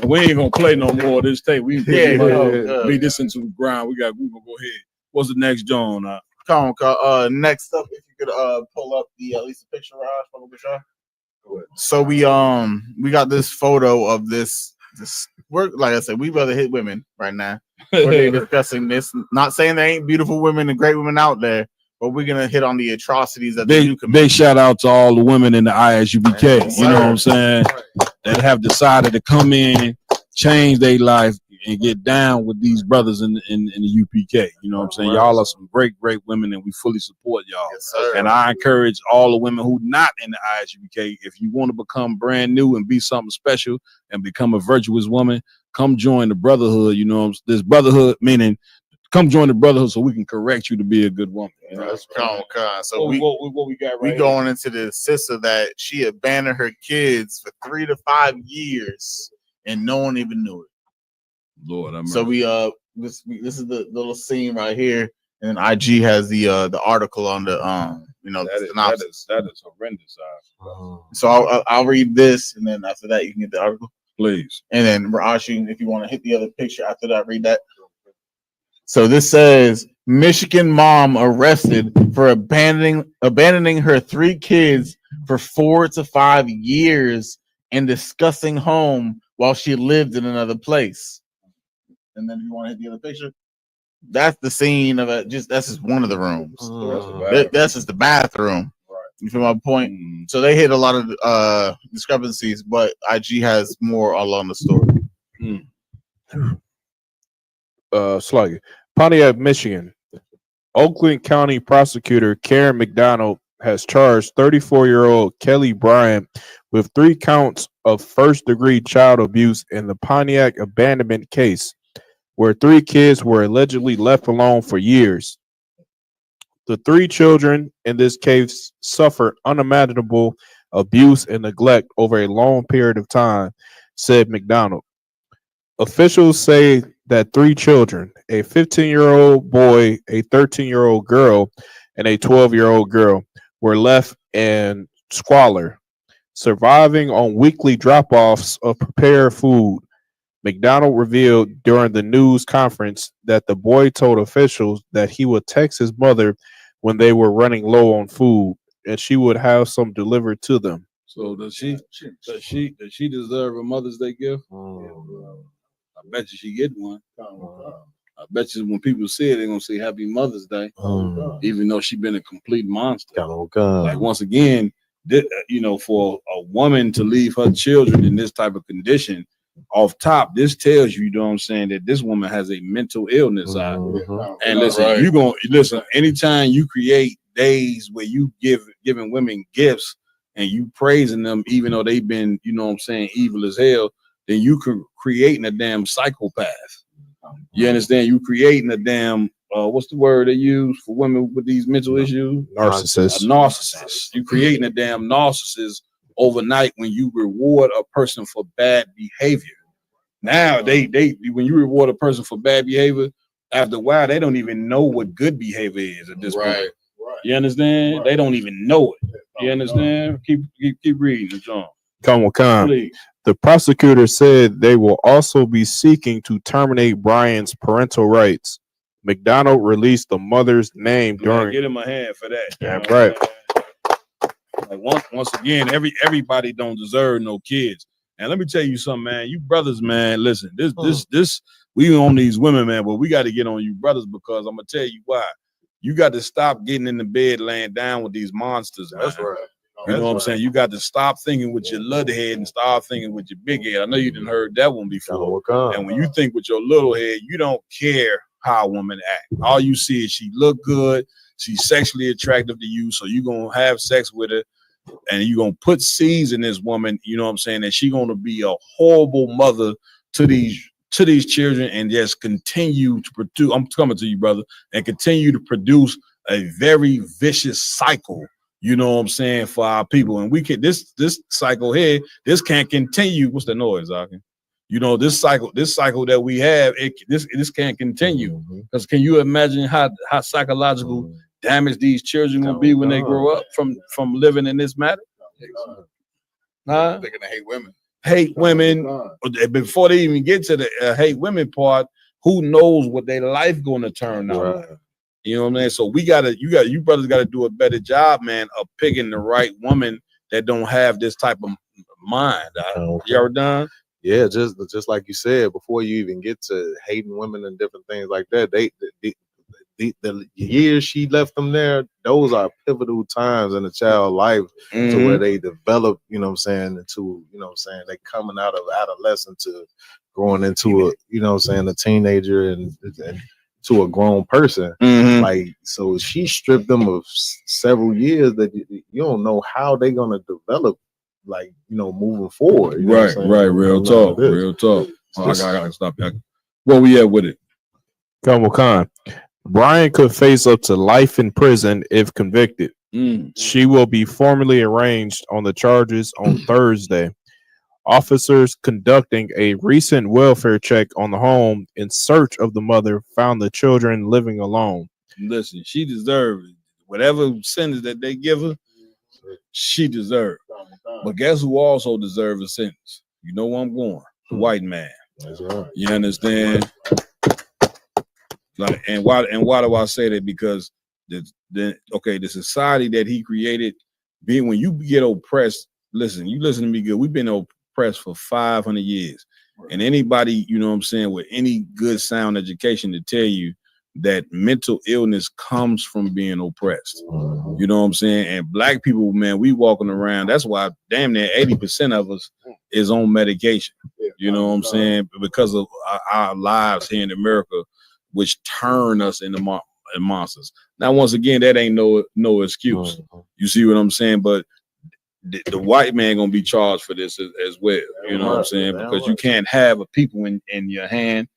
We ain't gonna play no more of this tape. We beat this into the ground. We gonna go ahead. What's the next John? Next up, if you could pull up the at least a picture, Raj. So we got this photo of this we're, like I said, we rather hit women right now. We're discussing this. Not saying there ain't beautiful women and great women out there, but we're gonna hit on the atrocities that they do commit. Big shout out to all the women in the ISUBK, you know what I'm saying, that have decided to come in, change their life, and get down with these brothers in the UPK. You know what I'm saying? Y'all are some great women, and we fully support y'all. Yes, and I encourage all the women who not in the ISUPK, if you want to become brand new and be something special and become a virtuous woman, come join the brotherhood. You know, this brotherhood meaning come join the brotherhood so we can correct you to be a good woman. You know? So what we got right going into the sister that she abandoned her kids for 3 to 5 years and no one even knew it. Lord, so this is the little scene right here, and then IG has the article on the that is horrendous. So I'll read this, and then after that you can get the article, please. And then Raj, if you want to hit the other picture after that, read that. So this says Michigan mom arrested for abandoning her 3 kids for 4 to 5 years and discussing home while she lived in another place. And then if you want to hit the other picture, that's the scene of it. That's just one of the rooms. That's just the bathroom. You feel my point? So they hit a lot of discrepancies, but IG has more along the story. Sluggy. Pontiac, Michigan. Oakland County prosecutor Karen McDonald has charged 34-year-old Kelly Bryant with 3 counts of first-degree child abuse in the Pontiac abandonment case, where 3 kids were allegedly left alone for years. The 3 children in this case suffered unimaginable abuse and neglect over a long period of time, said McDonald. Officials say that 3 children, a 15-year-old boy, a 13-year-old girl, and a 12-year-old girl, were left in squalor, surviving on weekly drop-offs of prepared food. McDonald revealed during the news conference that the boy told officials that he would text his mother when they were running low on food, and she would have some delivered to them. So does she deserve a Mother's Day gift? I bet you she get one. I bet you when people see it, they're gonna say Happy Mother's Day, even though she been a complete monster. Like once again, for a woman to leave her children in this type of condition, off top, this tells you, know what I'm saying, that this woman has a mental illness. And listen, you gonna listen. Anytime you create days where you giving women gifts and you praising them, even though they've been, you know what I'm saying, evil as hell, then you creating a damn psychopath. You understand? You creating a damn what's the word they use for women with these mental issues? Narcissist. A narcissist. You creating a damn narcissist overnight when you reward a person for bad behavior. Now they when you reward a person for bad behavior, after a while they don't even know what good behavior is at this point. You understand? They don't even know it. You understand? Keep reading, John. Come on. Please. The prosecutor said they will also be seeking to terminate Brian's parental rights. McDonald released the mother's name during. Get him a hand for that. Yeah, right. Like once again, everybody don't deserve no kids. And let me tell you something, man. You brothers, man, listen. This we on these women, man, but we got to get on you brothers because I'm gonna tell you why. You got to stop getting in the bed laying down with these monsters, man. That's right. You know what I'm saying? You got to stop thinking with your little head and start thinking with your big head. I know you didn't heard that one before. And when you think with your little head, you don't care how a woman act. All you see is she look good, she's sexually attractive to you, so you're gonna have sex with her, and you're gonna put seeds in this woman, you know what I'm saying, and she's gonna be a horrible mother to these children and just continue to produce. I'm coming to you, brother, and continue to produce a very vicious cycle. You know what I'm saying, for our people. And we can this cycle here, this can't continue. What's the noise, Akin? You know, this cycle that we have, this can't continue. Because can you imagine how psychological damage these children will be when they grow up from living in this matter? They're gonna hate women. Hate women before they even get to the hate women part. Who knows what their life gonna turn out? Right. You know what I'm saying? So you brothers gotta do a better job, man, of picking the right woman that don't have this type of mind. You ever done? Yeah, just like you said, before you even get to hating women and different things like that, the years she left them there, those are pivotal times in a child's life to where they develop, you know what I'm saying, into, you know what I'm saying, they coming out of adolescence to growing into a, you know what I'm saying, a teenager and to a grown person. Like, so she stripped them of several years that you don't know how they're gonna develop, like, you know, moving forward. You know what I'm saying? Right. Real talk. Oh, I gotta stop that. Where we at with it? Kamal Khan. Brian could face up to life in prison if convicted. She will be formally arraigned on the charges on Thursday. Officers conducting a recent welfare check on the home in search of the mother found the children living alone. Listen, she deserves whatever sentence that they give her. She deserves. But guess who also deserves a sentence? You know where I'm going? The white man. That's right. You understand? Like, and why do I say that? Because the society that he created, when you get oppressed, listen to me good. We've been oppressed for 500 years. And anybody, you know what I'm saying, with any good sound education to tell you that mental illness comes from being oppressed. You know what I'm saying? And black people, man, we walking around. That's why damn near 80% of us is on medication. You know what I'm saying? Because of our lives here in America, which turn us into monsters. Now, once again, that ain't no excuse. You see what I'm saying? But the white man gonna be charged for this as well. You know what I'm saying? Because you can't have a people in your hand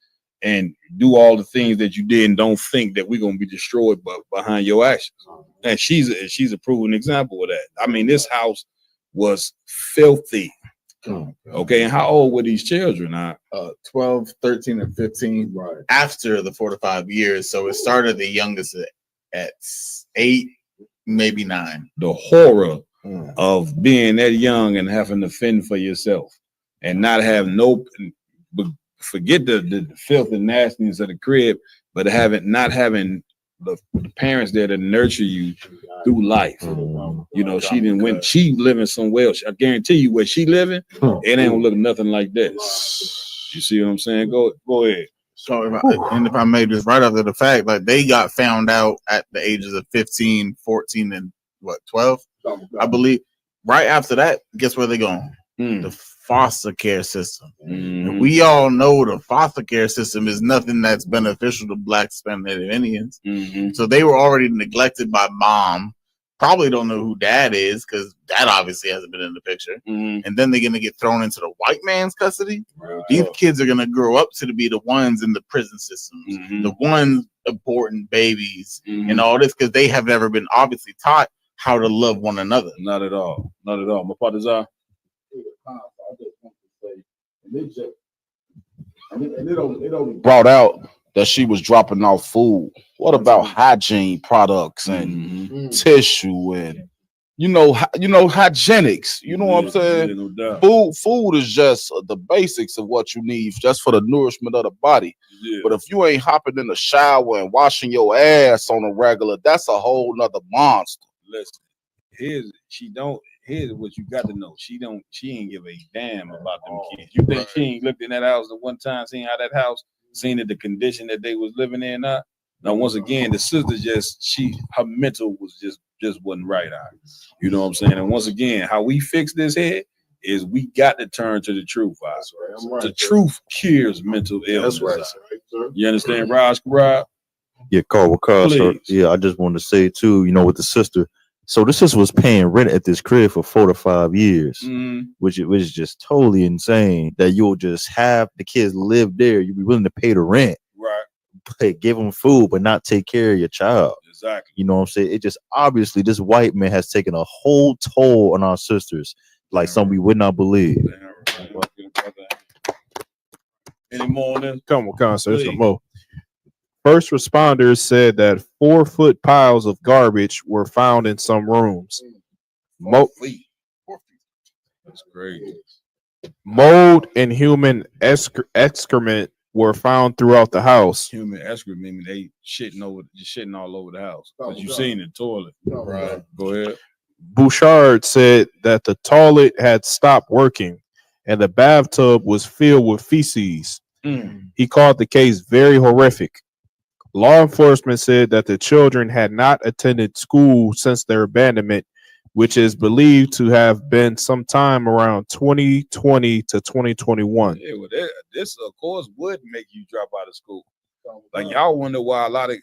and do all the things that you did and don't think that we're gonna be destroyed but behind your actions. And she's a proven example of that. I mean, this house was filthy. Okay, and how old were these children? 12, 13, and 15. Right. After the 4 to 5 years. So it started the youngest at 8, maybe 9. The horror of being that young and having to fend for yourself and not have forget the filth and nastiness of the crib, but not having the parents there to nurture you through life. You know, she living somewhere else. I guarantee you where she living, it ain't gonna look nothing like this. You see what I'm saying? Go ahead. So if I may, just right after the fact, like they got found out at the ages of 15, 14, and 12, I believe. Right after that, guess where they going? The foster care system. And we all know the foster care system is nothing that's beneficial to Black, Hispanic, Native Indians. So they were already neglected by mom. Probably don't know who dad is because dad obviously hasn't been in the picture. And then they're going to get thrown into the white man's custody. These kids are going to grow up to be the ones in the prison systems, the ones aborting babies and all this because they have never been obviously taught how to love one another. Not at all. Not at all. My partners are. It brought out that she was dropping off food. What about hygiene products and tissue and hygienics? You know what I'm saying? Food is just the basics of what you need just for the nourishment of the body. But if you ain't hopping in the shower and washing your ass on a regular, that's a whole nother monster. Listen, here's what you got to know. She ain't give a damn about them kids. You think she ain't looked in that house the one time, seen how that house, seen the condition that they was living in? Now, once again, the sister her mental was just wasn't right out. You know what I'm saying? And once again, how we fix this here is we got to turn to the truth. Right. The truth cures mental illness. That's right. Sir. You understand, Raj? Yeah, Carl, sir. Yeah, I just wanted to say too, with the sister. So the sister was paying rent at this crib for 4 to 5 years, which is just totally insane that you'll just have the kids live there. You'll be willing to pay the rent, right? But give them food, but not take care of your child. Exactly. You know what I'm saying? It just obviously this white man has taken a whole toll on our sisters, like something we would not believe. Any more on this? Come on, sir. Some more. First responders said that 4-foot piles of garbage were found in some rooms. That's great. Mold and human excrement were found throughout the house. Human excrement meaning they shitting all over the house. But you seen the toilet. Right. Go ahead. Bouchard said that the toilet had stopped working and the bathtub was filled with feces. He called the case very horrific. Law enforcement said that the children had not attended school since their abandonment, which is believed to have been sometime around 2020 to 2021. Yeah, well, this of course would make you drop out of school. Like y'all wonder why a lot of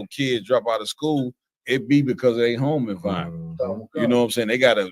kids drop out of school. It be because of their home environment. You know what I'm saying? They gotta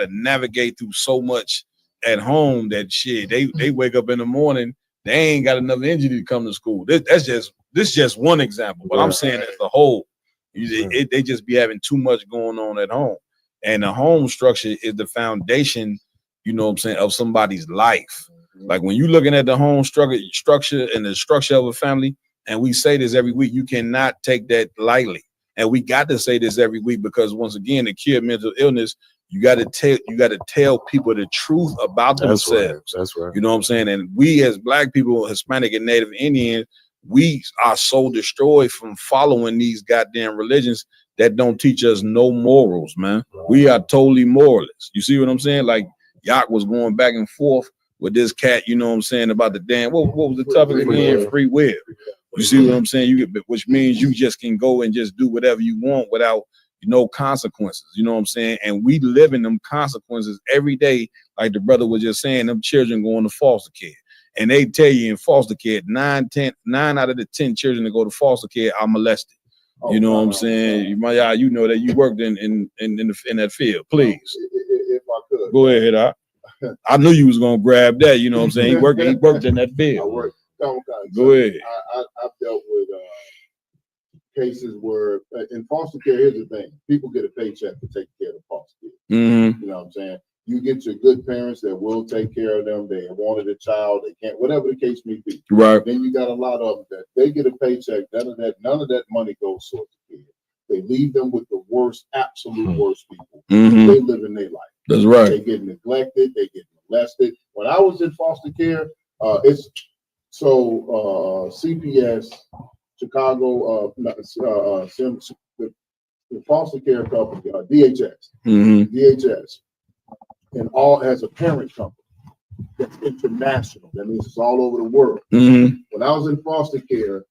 navigate through so much at home that shit. They wake up in the morning, they ain't got enough energy to come to school. This is just one example, but I'm saying as a whole, they just be having too much going on at home. And the home structure is the foundation, you know what I'm saying, of somebody's life. Like when you're looking at the home structure and the structure of a family, and we say this every week, you cannot take that lightly. And we got to say this every week because once again, to cure mental illness, you got to tell people the truth about themselves. That's right. You know what I'm saying? And we as Black people, Hispanic and Native Indian, we are so destroyed from following these goddamn religions that don't teach us no morals, man. We are totally moralists. You see what I'm saying? Like Yak was going back and forth with this cat, you know what I'm saying, about the damn, what was the topic again? Free will. You see what I'm saying? You get, which means you just can go and just do whatever you want without no consequences. You know what I'm saying? And we live in them consequences every day, like the brother was just saying. Them children going to foster care, and they tell you in foster care, 9 out of the 10 children that go to foster care are molested. You know what I'm saying? You know that you worked in that field. Please, if I could, go ahead. I knew you was gonna grab that. You know what I'm saying? He worked in that field. Go ahead. I've dealt with cases where in foster care, here's the thing: people get a paycheck for taking care of the foster kids. Mm-hmm. You know what I'm saying? You get your good parents that will take care of them. They wanted a child, they can't, whatever the case may be. Right. Then you got a lot of them that they get a paycheck. None of that money goes towards the kid. They leave them with the worst, absolute worst people. Mm-hmm. They live in their life. That's right. They get neglected. They get molested. When I was in foster care, CPS, Chicago, the foster care company, DHS, DHS, and all has a parent company that's international. That means it's all over the world. Mm-hmm. When I was in foster care,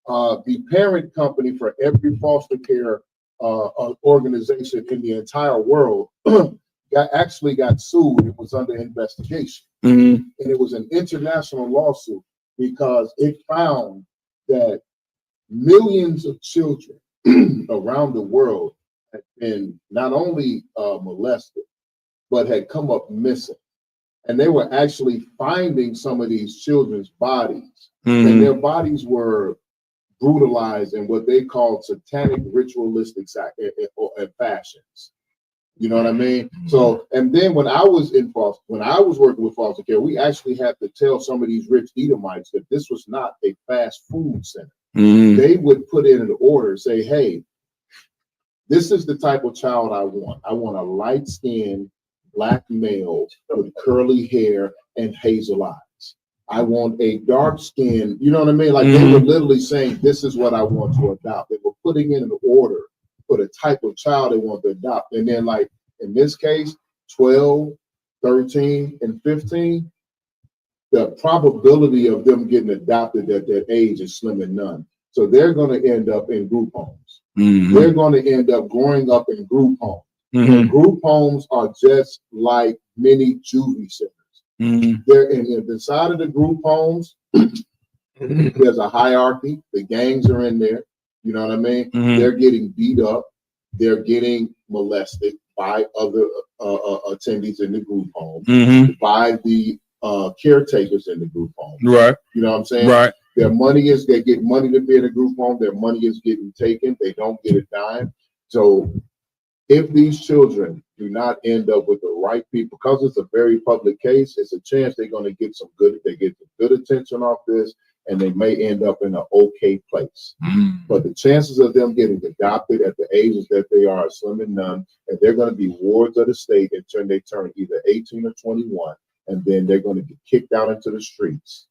the parent company for every foster care organization in the entire world actually got sued. It was under investigation. Mm-hmm. And it was an international lawsuit because it found that millions of children around the world had been not only molested, but had come up missing. And they were actually finding some of these children's bodies. Mm-hmm. And their bodies were brutalized in what they called satanic ritualistic fashions. You know what I mean? So, and then when I was working with foster care, we actually had to tell some of these rich Edomites that this was not a fast food center. Mm-hmm. They would put in an order, say, hey, this is the type of child I want. I want a light-skinned black male with curly hair and hazel eyes. I want a dark-skinned, you know what I mean? Like they were literally saying, this is what I want to adopt. They were putting in an order for the type of child they want to adopt. And then like in this case, 12, 13, and 15, the probability of them getting adopted at that age is slim and none. So they're going to end up in group homes. Mm-hmm. They're going to end up growing up in group homes. Mm-hmm. Group homes are just like mini juvie centers. Mm-hmm. They're in the side of the group homes. There's a hierarchy. The gangs are in there. You know what I mean? Mm-hmm. They're getting beat up. They're getting molested by other attendees in the group home, by the caretakers in the group home. Right. You know what I'm saying? Right. They get money to be in a group home. Their money is getting taken. They don't get a dime. So if these children do not end up with the right people, because it's a very public case, it's a chance they're going to get some good attention off this, and they may end up in an okay place. But the chances of them getting adopted at the ages that they are slim and none, and they're going to be wards of the state until they turn either 18 or 21, and then they're going to get kicked out into the streets.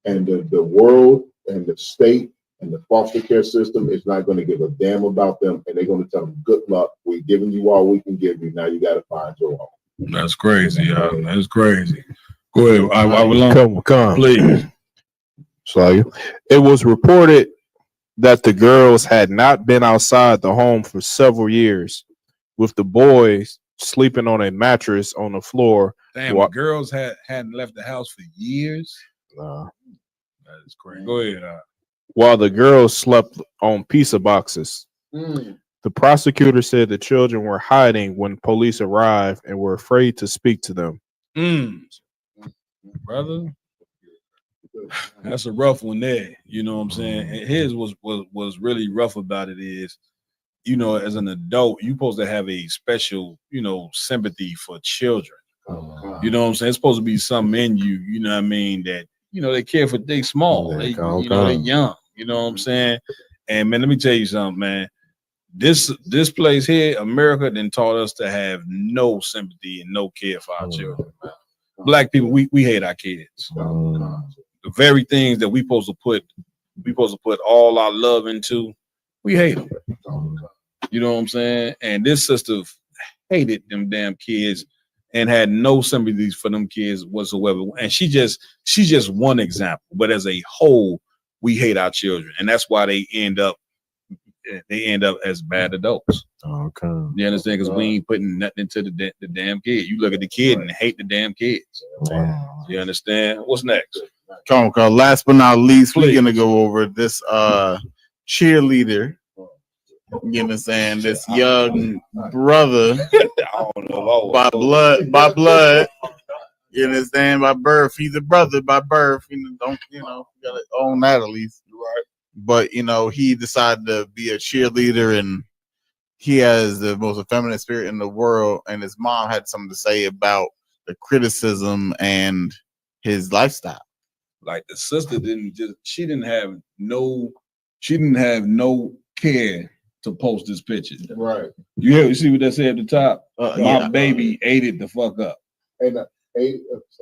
And the world and the state and the foster care system is not going to give a damn about them, and they're going to tell them, good luck, we're giving you all we can give you, now you got to find your own. That's crazy. That's crazy. Go ahead. I will come. Please. So it was reported that the girls had not been outside the home for several years, with the boys sleeping on a mattress on the floor. Damn, the girls hadn't left the house for years. That is crazy. Go ahead. While the girls slept on pizza boxes. The prosecutor said the children were hiding when police arrived and were afraid to speak to them. Brother, that's a rough one there. You know what I'm saying? And his was really rough about it is, you know, as an adult, you're supposed to have a special, you know, sympathy for children. You know what I'm saying? It's supposed to be something in you, you know what I mean, that, you know, they care for, they small, they young, you know what I'm saying? And man, let me tell you something, man. This place here, America, then taught us to have no sympathy and no care for our children, man. Black people, we hate our kids. The very things that we supposed to put all our love into, we hate them. You know what I'm saying? And this sister hated them damn kids and had no sympathies for them kids whatsoever. And she's just one example. But as a whole, we hate our children, and that's why they end up as bad adults. Okay. You understand? Because we ain't putting nothing into the damn kid. You look at the kid and hate the damn kids. You understand? What's next? Come on, last but not least, we're gonna go over this cheerleader. You know what I'm saying? This young brother by blood. You understand? By birth. He's a brother by birth. You gotta own that at least. Right. But he decided to be a cheerleader, and he has the most effeminate spirit in the world. And his mom had something to say about the criticism and his lifestyle. Like the sister she didn't have no care to post this picture. Right. You see what that said at the top? My baby ate it the fuck up. And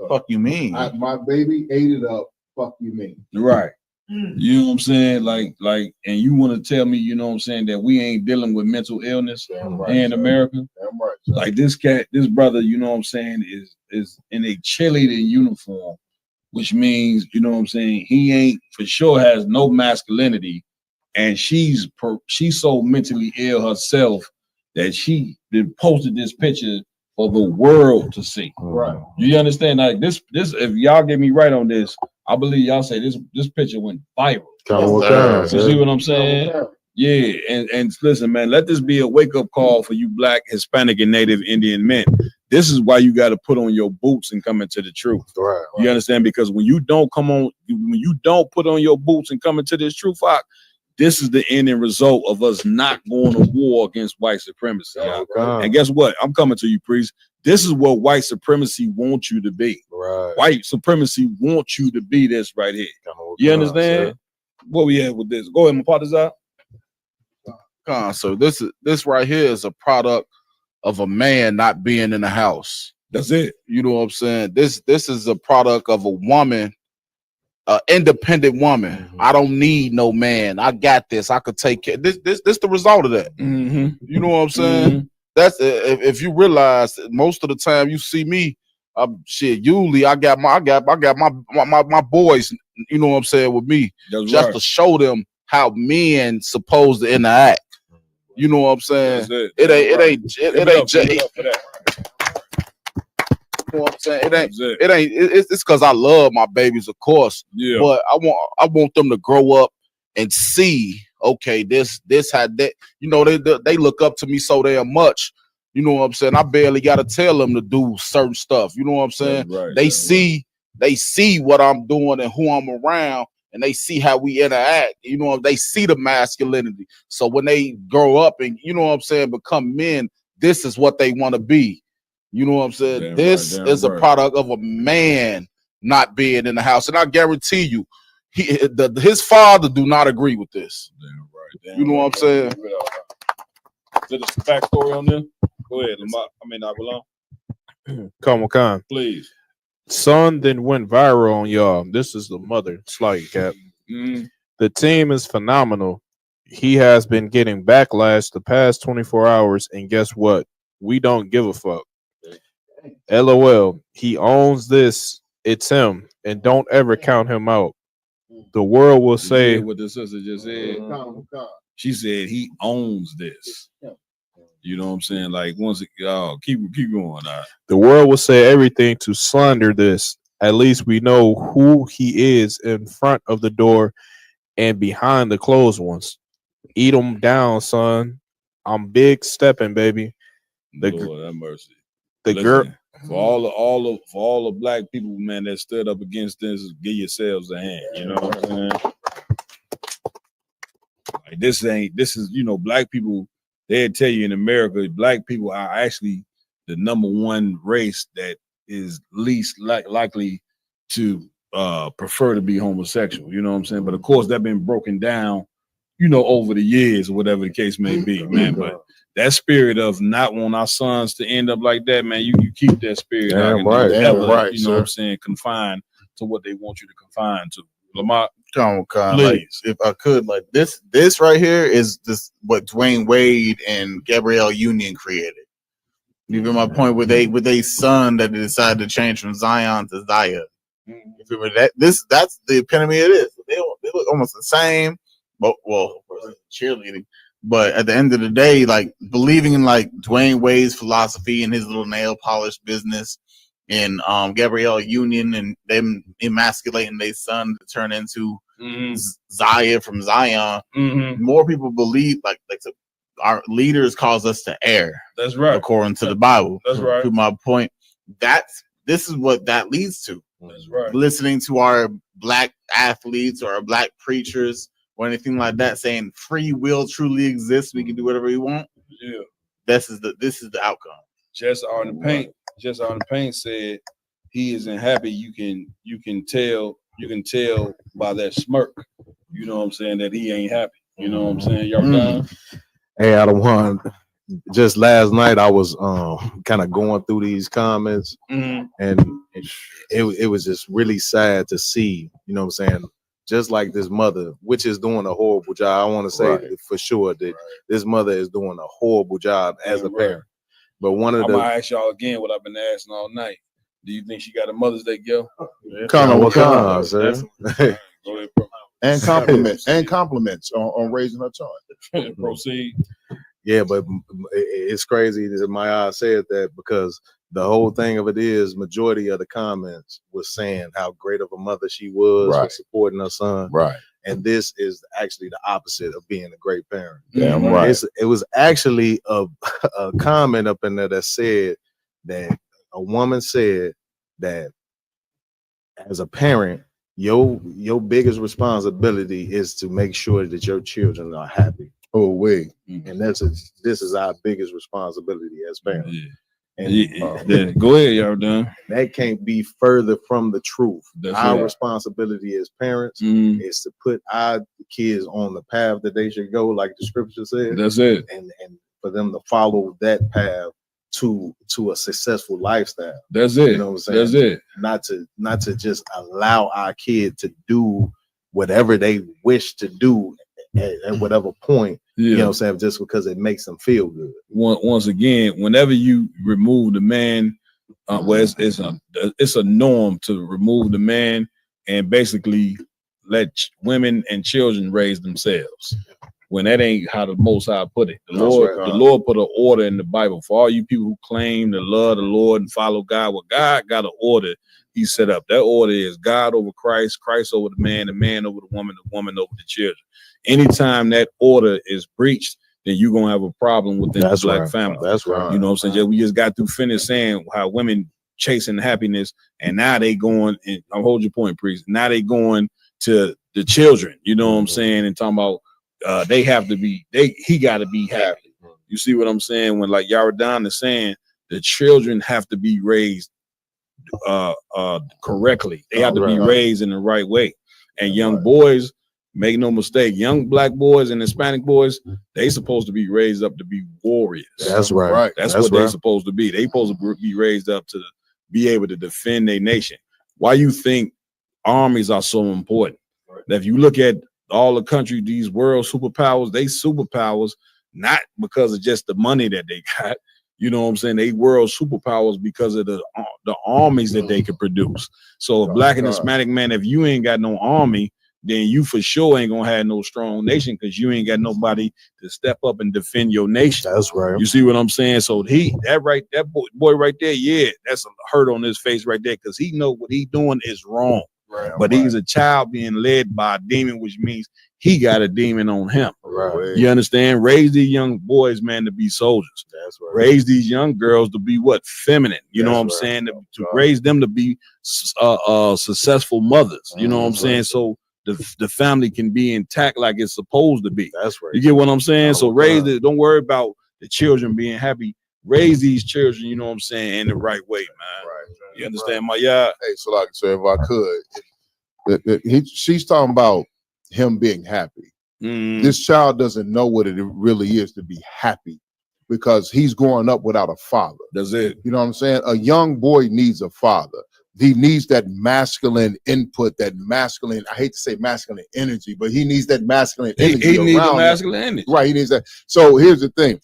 fuck you mean? My baby ate it up. Fuck you mean? Right. You know what I'm saying? Like, and you want to tell me, you know what I'm saying, that we ain't dealing with mental illness in America? Damn right. Like this brother, you know what I'm saying, is in a cheerleader uniform, which means, you know what I'm saying, he ain't for sure has no masculinity, and she's so mentally ill herself that she posted this picture for the world to see. Right. You understand? Like this if y'all get me right on this, I believe y'all say this picture went viral. You see what I'm saying? Yeah, and listen, man, let this be a wake-up call for you Black, Hispanic, and Native Indian men. This is why you got to put on your boots and come into the truth. Right. You understand? Because when you don't put on your boots and come into this truth, this is the ending result of us not going to war against white supremacy. And guess what? I'm coming to you, priest. This is what white supremacy wants you to be. Right. White supremacy wants you to be this right here. You understand? What we have with this? Go ahead, Mapatazar. So this right here is a product of a man not being in the house. That's it. You know what I'm saying? This is a product of a woman, an independent woman. Mm-hmm. I don't need no man. I got this. I could take care. This the result of that. Mm-hmm. You know what I'm saying? Mm-hmm. That's if you realize most of the time you see me, usually I got my boys. You know what I'm saying with me, That's just right. to show them how men supposed to interact. You know what I'm saying? It ain't Jay. You know what I'm saying? It ain't. It's because I love my babies, of course. Yeah. But I want them to grow up and see. Okay, this had that. You know, they look up to me so damn much. You know what I'm saying? I barely got to tell them to do certain stuff. You know what I'm saying? Right, they see what I'm doing and who I'm around, and they see how we interact. You know, they see the masculinity. So when they grow up and, you know what I'm saying, become men, this is what they want to be. You know what I'm saying? Damn this right, is a product of a man not being in the house. And I guarantee you, his father do not agree with this. Damn you know what I'm saying? Is there some backstory on this? Go ahead, Lamar. Aguilar. Come on. Please. Son then went viral on y'all. This is the mother. Slide cap. The team is phenomenal. He has been getting backlash the past 24 hours, and guess what? We don't give a fuck. LOL. He owns this. It's him, and don't ever count him out. The world will say what the sister just said. She said he owns this. You know what I'm saying? Like once keep going. The world will say everything to slander this. At least we know who he is in front of the door and behind the closed ones. Eat him down, son. I'm big stepping, baby. Lord have mercy. The girl for all the Black people, man, that stood up against this, give yourselves a hand. You know what I'm saying? Like this is, you know, Black people, they'll tell you in America, Black people are actually the number one race that is least likely to prefer to be homosexual. You know what I'm saying? But of course, that's been broken down, you know, over the years or whatever the case may be, man. But that spirit of not want our sons to end up like that, man, you keep that spirit out and right, never, right, you know what I'm saying, confined to what they want you to confine to. Lamar, like, if I could, like this right here is this what Dwayne Wade and Gabrielle Union created. You feel my point? With a son that they decided to change from Zion to Zaya. You feel me? That's the epitome of this. They look almost the same, but well, cheerleading. But at the end of the day, like believing in like Dwayne Wade's philosophy and his little nail polish business, and Gabrielle Union and them emasculating their son to turn into Zaya from Zion. More people believe like our leaders cause us to err. That's right. According to the Bible. That's right. To my point, this is what that leads to. That's right. Listening to our black athletes or our black preachers or anything like that saying free will truly exists, we can do whatever we want. Yeah. This is the outcome. Just on the paint said he isn't happy. You can tell by that smirk. You know what I'm saying, that he ain't happy. You know what I'm saying? Y'all done? Hey, Adam Juan, just last night I was kind of going through these comments, and it was just really sad to see, you know what I'm saying, just like this mother, which is doing a horrible job. I want to say for sure that this mother is doing a horrible job as a parent. But one of I'm gonna ask y'all again what I've been asking all night. Do you think she got a Mother's Day gift? Sir. Go ahead, bro. And compliments on raising her child. Proceed. Yeah, but it's crazy that Maya said that, because the whole thing of it is majority of the comments was saying how great of a mother she was for supporting her son. Right. And this is actually the opposite of being a great parent. Damn right. It was actually a comment up in there that said that a woman said that as a parent, your biggest responsibility is to make sure that your children are happy. Oh, wait. And this is our biggest responsibility as parents. Yeah. And go ahead, y'all done. That can't be further from the truth. That's our right. responsibility as parents is to put our kids on the path that they should go, like the scripture says. That's it. And for them to follow that path to a successful lifestyle. That's it. You know what I'm saying? That's it. Not to just allow our kid to do whatever they wish to do at whatever point. You know what I'm saying? Just because it makes them feel good. Once again, whenever you remove the man, it's a norm to remove the man and basically let women and children raise themselves. When that ain't how the Most High put it. The Lord put an order in the Bible for all you people who claim to love the Lord and follow God. Well, God got an order He set up. That order is God over Christ, Christ over the man over the woman over the children. Anytime that order is breached, then you're gonna have a problem within the black family. That's right. You know what I'm saying? We just got through finish saying how women chasing happiness, and now they going, and I'll hold your point, priest. Now they going to the children, you know what I'm saying, and talking about they have to be, he got to be happy. You see what I'm saying? When like Yaradan is saying, the children have to be raised correctly. They have to be raised in the right way. And young boys, make no mistake, young black boys and Hispanic boys, they supposed to be raised up to be warriors. That's right. That's what they're supposed to be. They supposed to be raised up to be able to defend their nation. Why you think armies are so important? That if you look at all the country, these world superpowers, they superpowers not because of just the money that they got. You know what I'm saying? They world superpowers because of the armies that they can produce. So a black and Hispanic man, if you ain't got no army, then you for sure ain't gonna have no strong nation, because you ain't got nobody to step up and defend your nation. That's right. You see what I'm saying? So that boy right there, yeah, that's a hurt on his face right there, because he know what he doing is wrong. Right, but he's a child being led by a demon, which means he got a demon on him. Right. You understand? Raise these young boys, man, to be soldiers. That's right. Raise these young girls to be what? Feminine. You know what I'm saying? To raise them to be successful mothers. You know what I'm saying? So the family can be intact like it's supposed to be. That's right. You get what I'm saying? So raise it. Don't worry about the children being happy. Raise these children, you know what I'm saying, in the right way, man. Right. You understand my yard? Hey, so like I said, if I could, she's talking about him being happy. This child doesn't know what it really is to be happy, because he's growing up without a father. That's it. You know what I'm saying? A young boy needs a father. He needs that masculine input, that masculine, I hate to say masculine energy, but he needs that masculine energy. He needs the masculine energy. Right, he needs that. So here's the thing.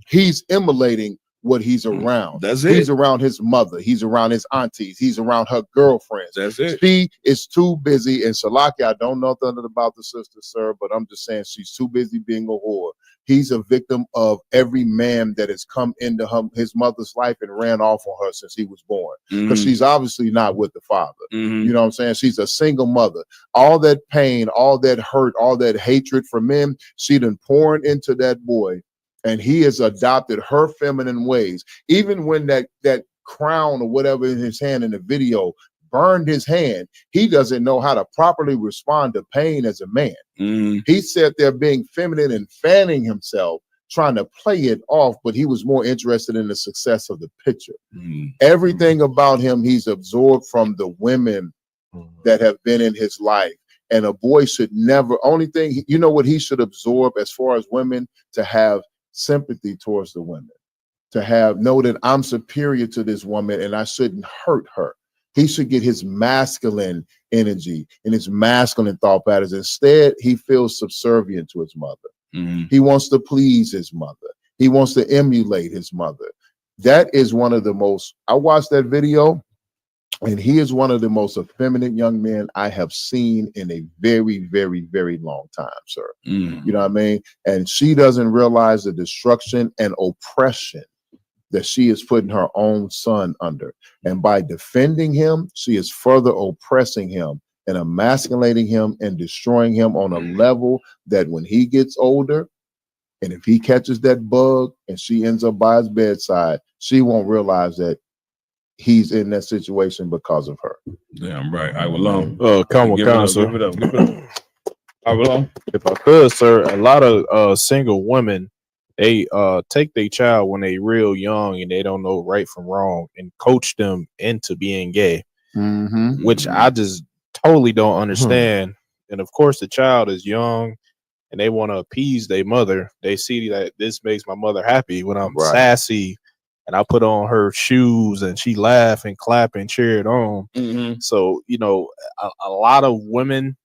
He's emulating what he's around. That's it. He's around his mother. He's around his aunties. He's around her girlfriends. That's it. She is too busy. And Salaki, I don't know nothing about the sister, sir, but I'm just saying she's too busy being a whore. He's a victim of every man that has come into his mother's life and ran off on her since he was born. Because she's obviously not with the father. You know what I'm saying? She's a single mother. All that pain, all that hurt, all that hatred for men, she done poured into that boy. And he has adopted her feminine ways. Even when that crown or whatever in his hand in the video burned his hand, he doesn't know how to properly respond to pain as a man. He sat there being feminine and fanning himself, trying to play it off, but he was more interested in the success of the picture. Everything about him, he's absorbed from the women that have been in his life. And a boy should never, only thing, you know what he should absorb as far as women, to have sympathy towards the women, to know that I'm superior to this woman and I shouldn't hurt her. He should get his masculine energy and his masculine thought patterns. Instead, he feels subservient to his mother. He wants to please his mother. He wants to emulate his mother. That is one of the most, I watched that video, and he is one of the most effeminate young men I have seen in a very, very, very long time, sir. You know what I mean? And she doesn't realize the destruction and oppression that she is putting her own son under. And by defending him, she is further oppressing him and emasculating him and destroying him on a level that when he gets older, and if he catches that bug and she ends up by his bedside, she won't realize that he's in that situation because of her. Damn right. I will long. Come on, sir. Give it up. I will long. If I could, sir, a lot of single women, they take their child when they real young and they don't know right from wrong and coach them into being gay, which I just totally don't understand. And of course, the child is young and they want to appease their mother. They see that this makes my mother happy when I'm sassy and I put on her shoes and she laugh and clap and cheer it on. So, you know, a lot of women,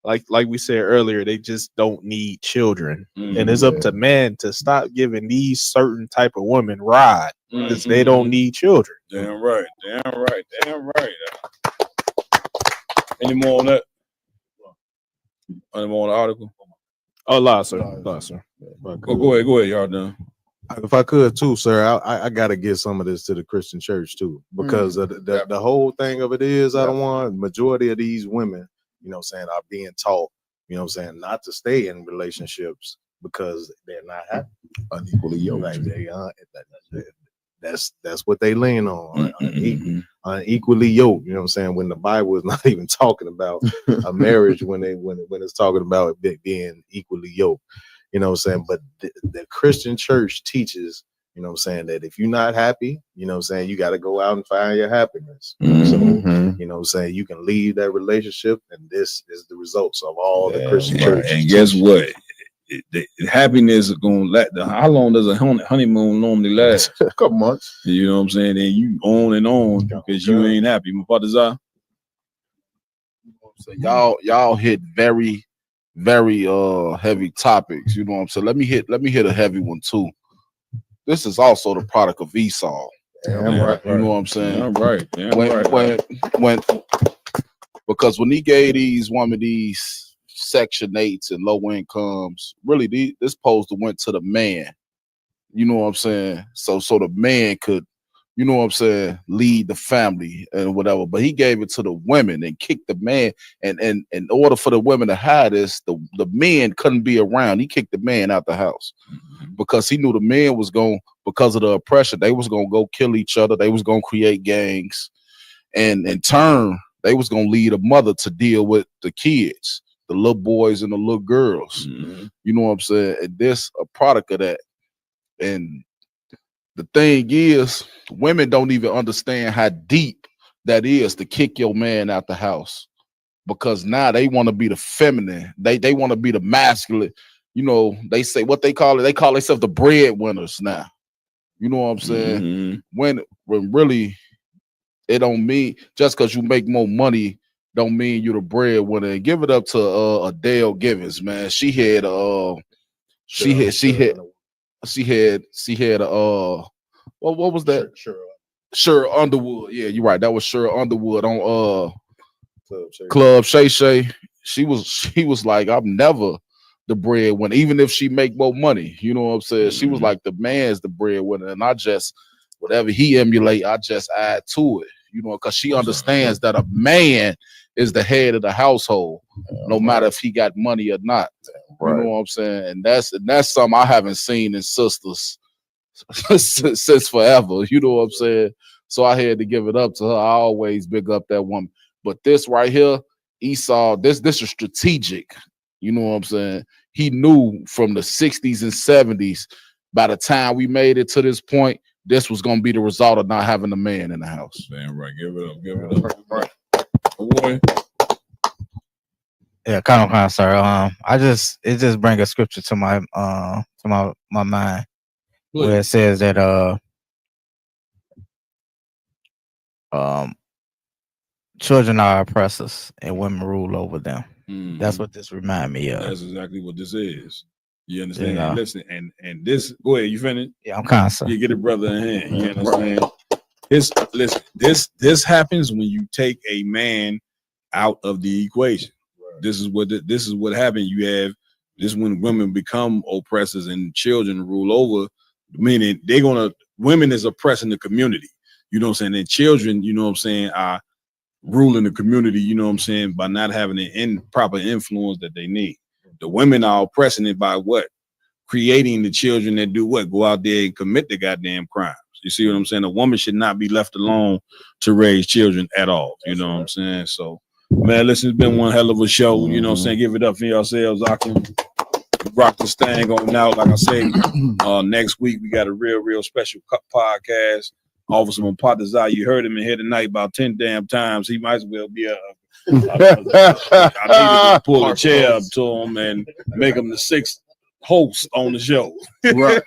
like we said earlier, they just don't need children. And it's up to men to stop giving these certain type of women ride because they don't need children. Damn right. Any more on that? Any more on the article? Oh, lie, sir. Go ahead, y'all done. If I could too, sir, I gotta give some of this to the Christian church too, because the whole thing of it is, I don't want majority of these women, you know what I'm saying, are being taught, you know what I'm saying, not to stay in relationships because they're not happy, unequally yoked. Like that's what they lean on, unequally yoked. You know what I'm saying? When the Bible is not even talking about a marriage, when it's talking about it being equally yoked. You know what I'm saying? But the Christian church teaches, you know what I'm saying, that if you're not happy, you know what I'm saying, you got to go out and find your happiness. So, you know what I'm saying, you can leave that relationship, and this is the results of all the Christian church. And guess what? The happiness is going to last. How long does a honeymoon normally last? A couple months. You know what I'm saying? And you on and on because you ain't happy. So y'all hit very heavy topics, you know what I'm saying? Let me hit a heavy one too. This is also the product of Esau. Right. You know what I'm saying? When because when he gave these Section 8s and low incomes, really this supposed to went to the man. You know what I'm saying? So the man could, you know what I'm saying, lead the family and whatever. But he gave it to the women and kicked the man. And in order for the women to hide this, the men couldn't be around. He kicked the man out the house because he knew the men was going, because of the oppression, they was going to go kill each other. They was going to create gangs. And in turn, they was going to lead a mother to deal with the kids, the little boys and the little girls. You know what I'm saying? And this a product of that. And the thing is, women don't even understand how deep that is to kick your man out the house, because now they want to be the feminine. They want to be the masculine. You know, they say what they call it. They call themselves the breadwinners now. You know what I'm saying? When really it don't mean just because you make more money don't mean you the breadwinner. And give it up to Adele Givens, man. She had what was that? Sure Underwood. Yeah, you're right. That was Sure Underwood on Club Shay Shay. She was like, I'm never the breadwinner, even if she make more money. You know what I'm saying? She was like, the man's the breadwinner, and I just whatever he emulate, I just add to it. You know, because she understands that a man is the head of the household, no matter if he got money or not. You know what I'm saying? And that's something I haven't seen in sisters since forever. You know what I'm saying? So I had to give it up to her. I always big up that woman. But this right here, Esau, this is strategic. You know what I'm saying? He knew from the 60s and 70s, by the time we made it to this point, this was gonna be the result of not having a man in the house. Damn right. Give it up. Right. Boy. Yeah, kind of, sir. It just bring a scripture to my mind where it says that children are oppressors and women rule over them. That's what this remind me of. That's exactly what this is. You understand? Yeah. Listen, and this. Go ahead. You finished? Yeah, I'm constant. You get a brother in hand. You understand? This happens when you take a man out of the equation. This is what happened. You have this when women become oppressors and children rule over. Meaning women is oppressing the community. You know what I'm saying? And children, you know what I'm saying, are ruling the community, you know what I'm saying, by not having the proper influence that they need. The women are oppressing it by what? Creating the children that do what? Go out there and commit the goddamn crimes. You see what I'm saying? A woman should not be left alone to raise children at all. You know what I'm saying? So, man, listen, it's been one hell of a show. You know what I'm saying? Give it up for yourselves. I can rock this thing on out. Like I say, next week we got a real special podcast. Officer Mpatazai, you heard him in here tonight about 10 damn times. He might as well be I need to pull a chair up to him and make him the 6th host on the show. Right.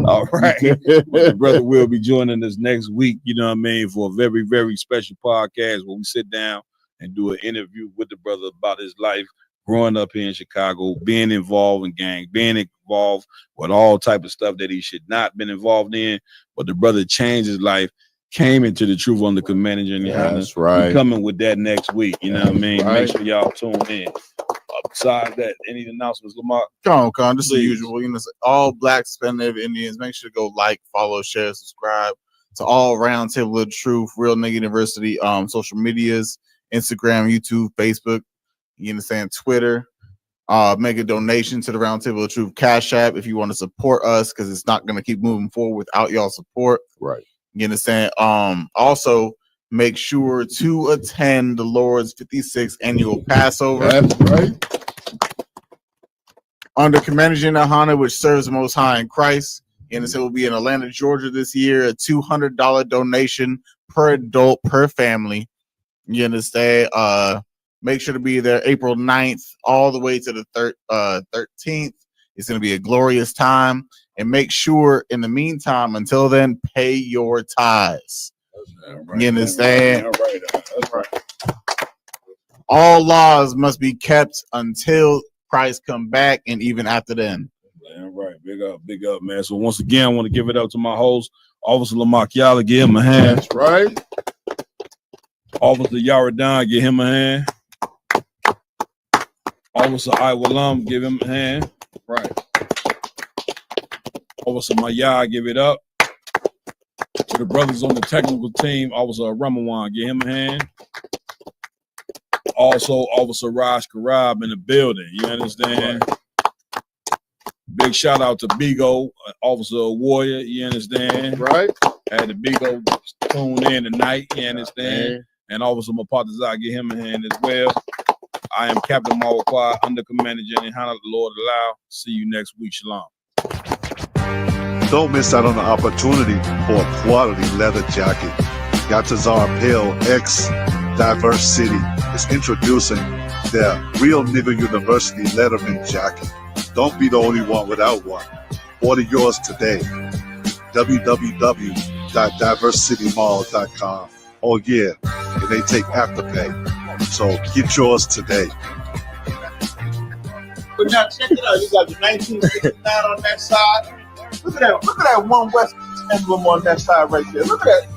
All right. The brother will be joining us next week, you know what I mean, for a very, very special podcast where we sit down and do an interview with the brother about his life growing up here in Chicago, being involved in gang, being involved with all type of stuff that he should not been involved in. But the brother changed his life, came into the truth on the command. That's right. We're coming with that next week. You know what I mean? Right. Make sure y'all tune in. Besides that, any announcements, Lamar? Come on, just the usual. You know, all Black Hispanic Indians. Make sure to go like, follow, share, subscribe to all Roundtable of Truth, Real Nigga University, social medias, Instagram, YouTube, Facebook. You understand? Twitter. Make a donation to the Roundtable of Truth Cash App if you want to support us, because it's not going to keep moving forward without y'all support. Right. You understand? Also, make sure to attend the Lord's 56th annual Passover. That's right. Under Commander General Hanna, which serves the Most High in Christ. And it will be in Atlanta, Georgia this year. A $200 donation per adult, per family. You understand? Make sure to be there April 9th all the way to the 13th. It's going to be a glorious time. And make sure, in the meantime, until then, pay your tithes. Right. You understand? That's right. All laws must be kept until Christ come back, and even after then. Damn right. Big up, man. So once again, I want to give it up to my host, Officer Lamar Kiala. Give him a hand. That's right. Officer Yaradan, give him a hand. Officer Iwalam, give him a hand. Right. Officer Maya, give it up. To the brothers on the technical team, Officer Ramawan, give him a hand. Also, Officer Raj Karab in the building. You understand? Right. Big shout out to Bigo, Officer Warrior. You understand? Right. Had the Bigo tune in tonight. You understand? Right. And Officer Mpatazai, give him a hand as well. I am Captain Mawakwa, under Commander Jenny Hanna, the Lord allow. See you next week. Shalom. Don't miss out on the opportunity for a quality leather jacket. Yatazar Pale X Diverse City is introducing their Real Nigga University Letterman jacket. Don't be the only one without one. Order yours today. www.diversitymall.com. Oh yeah, and they take Afterpay. So get yours today. But now check it out. You got the 1969 on that side. Look at that One West emblem on that side right there. Look at that.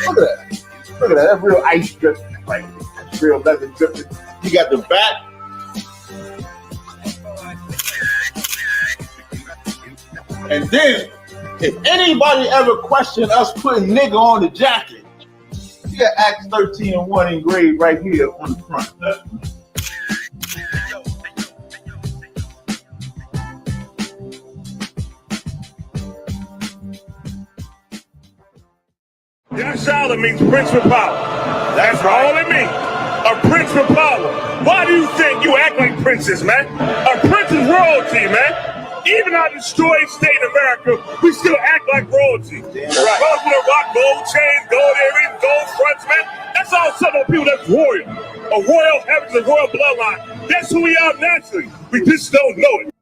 Look at that. Look at that. That's real ice drip. Like real leather dripping. You got the back. And then, if anybody ever questioned us putting nigga on the jacket, you got Acts 13:1 engraved right here on the front. Young Solomon means Prince with power. That's all it means. A prince with power. Why do you think you act like princes, man? A prince is royalty, man. Even our destroyed state in America, we still act like royalty. Right. Brothers with a rock, gold chains, gold earrings, gold fronts, man. That's all Southern people that's royal. A royal heritage, a royal bloodline. That's who we are naturally. We just don't know it.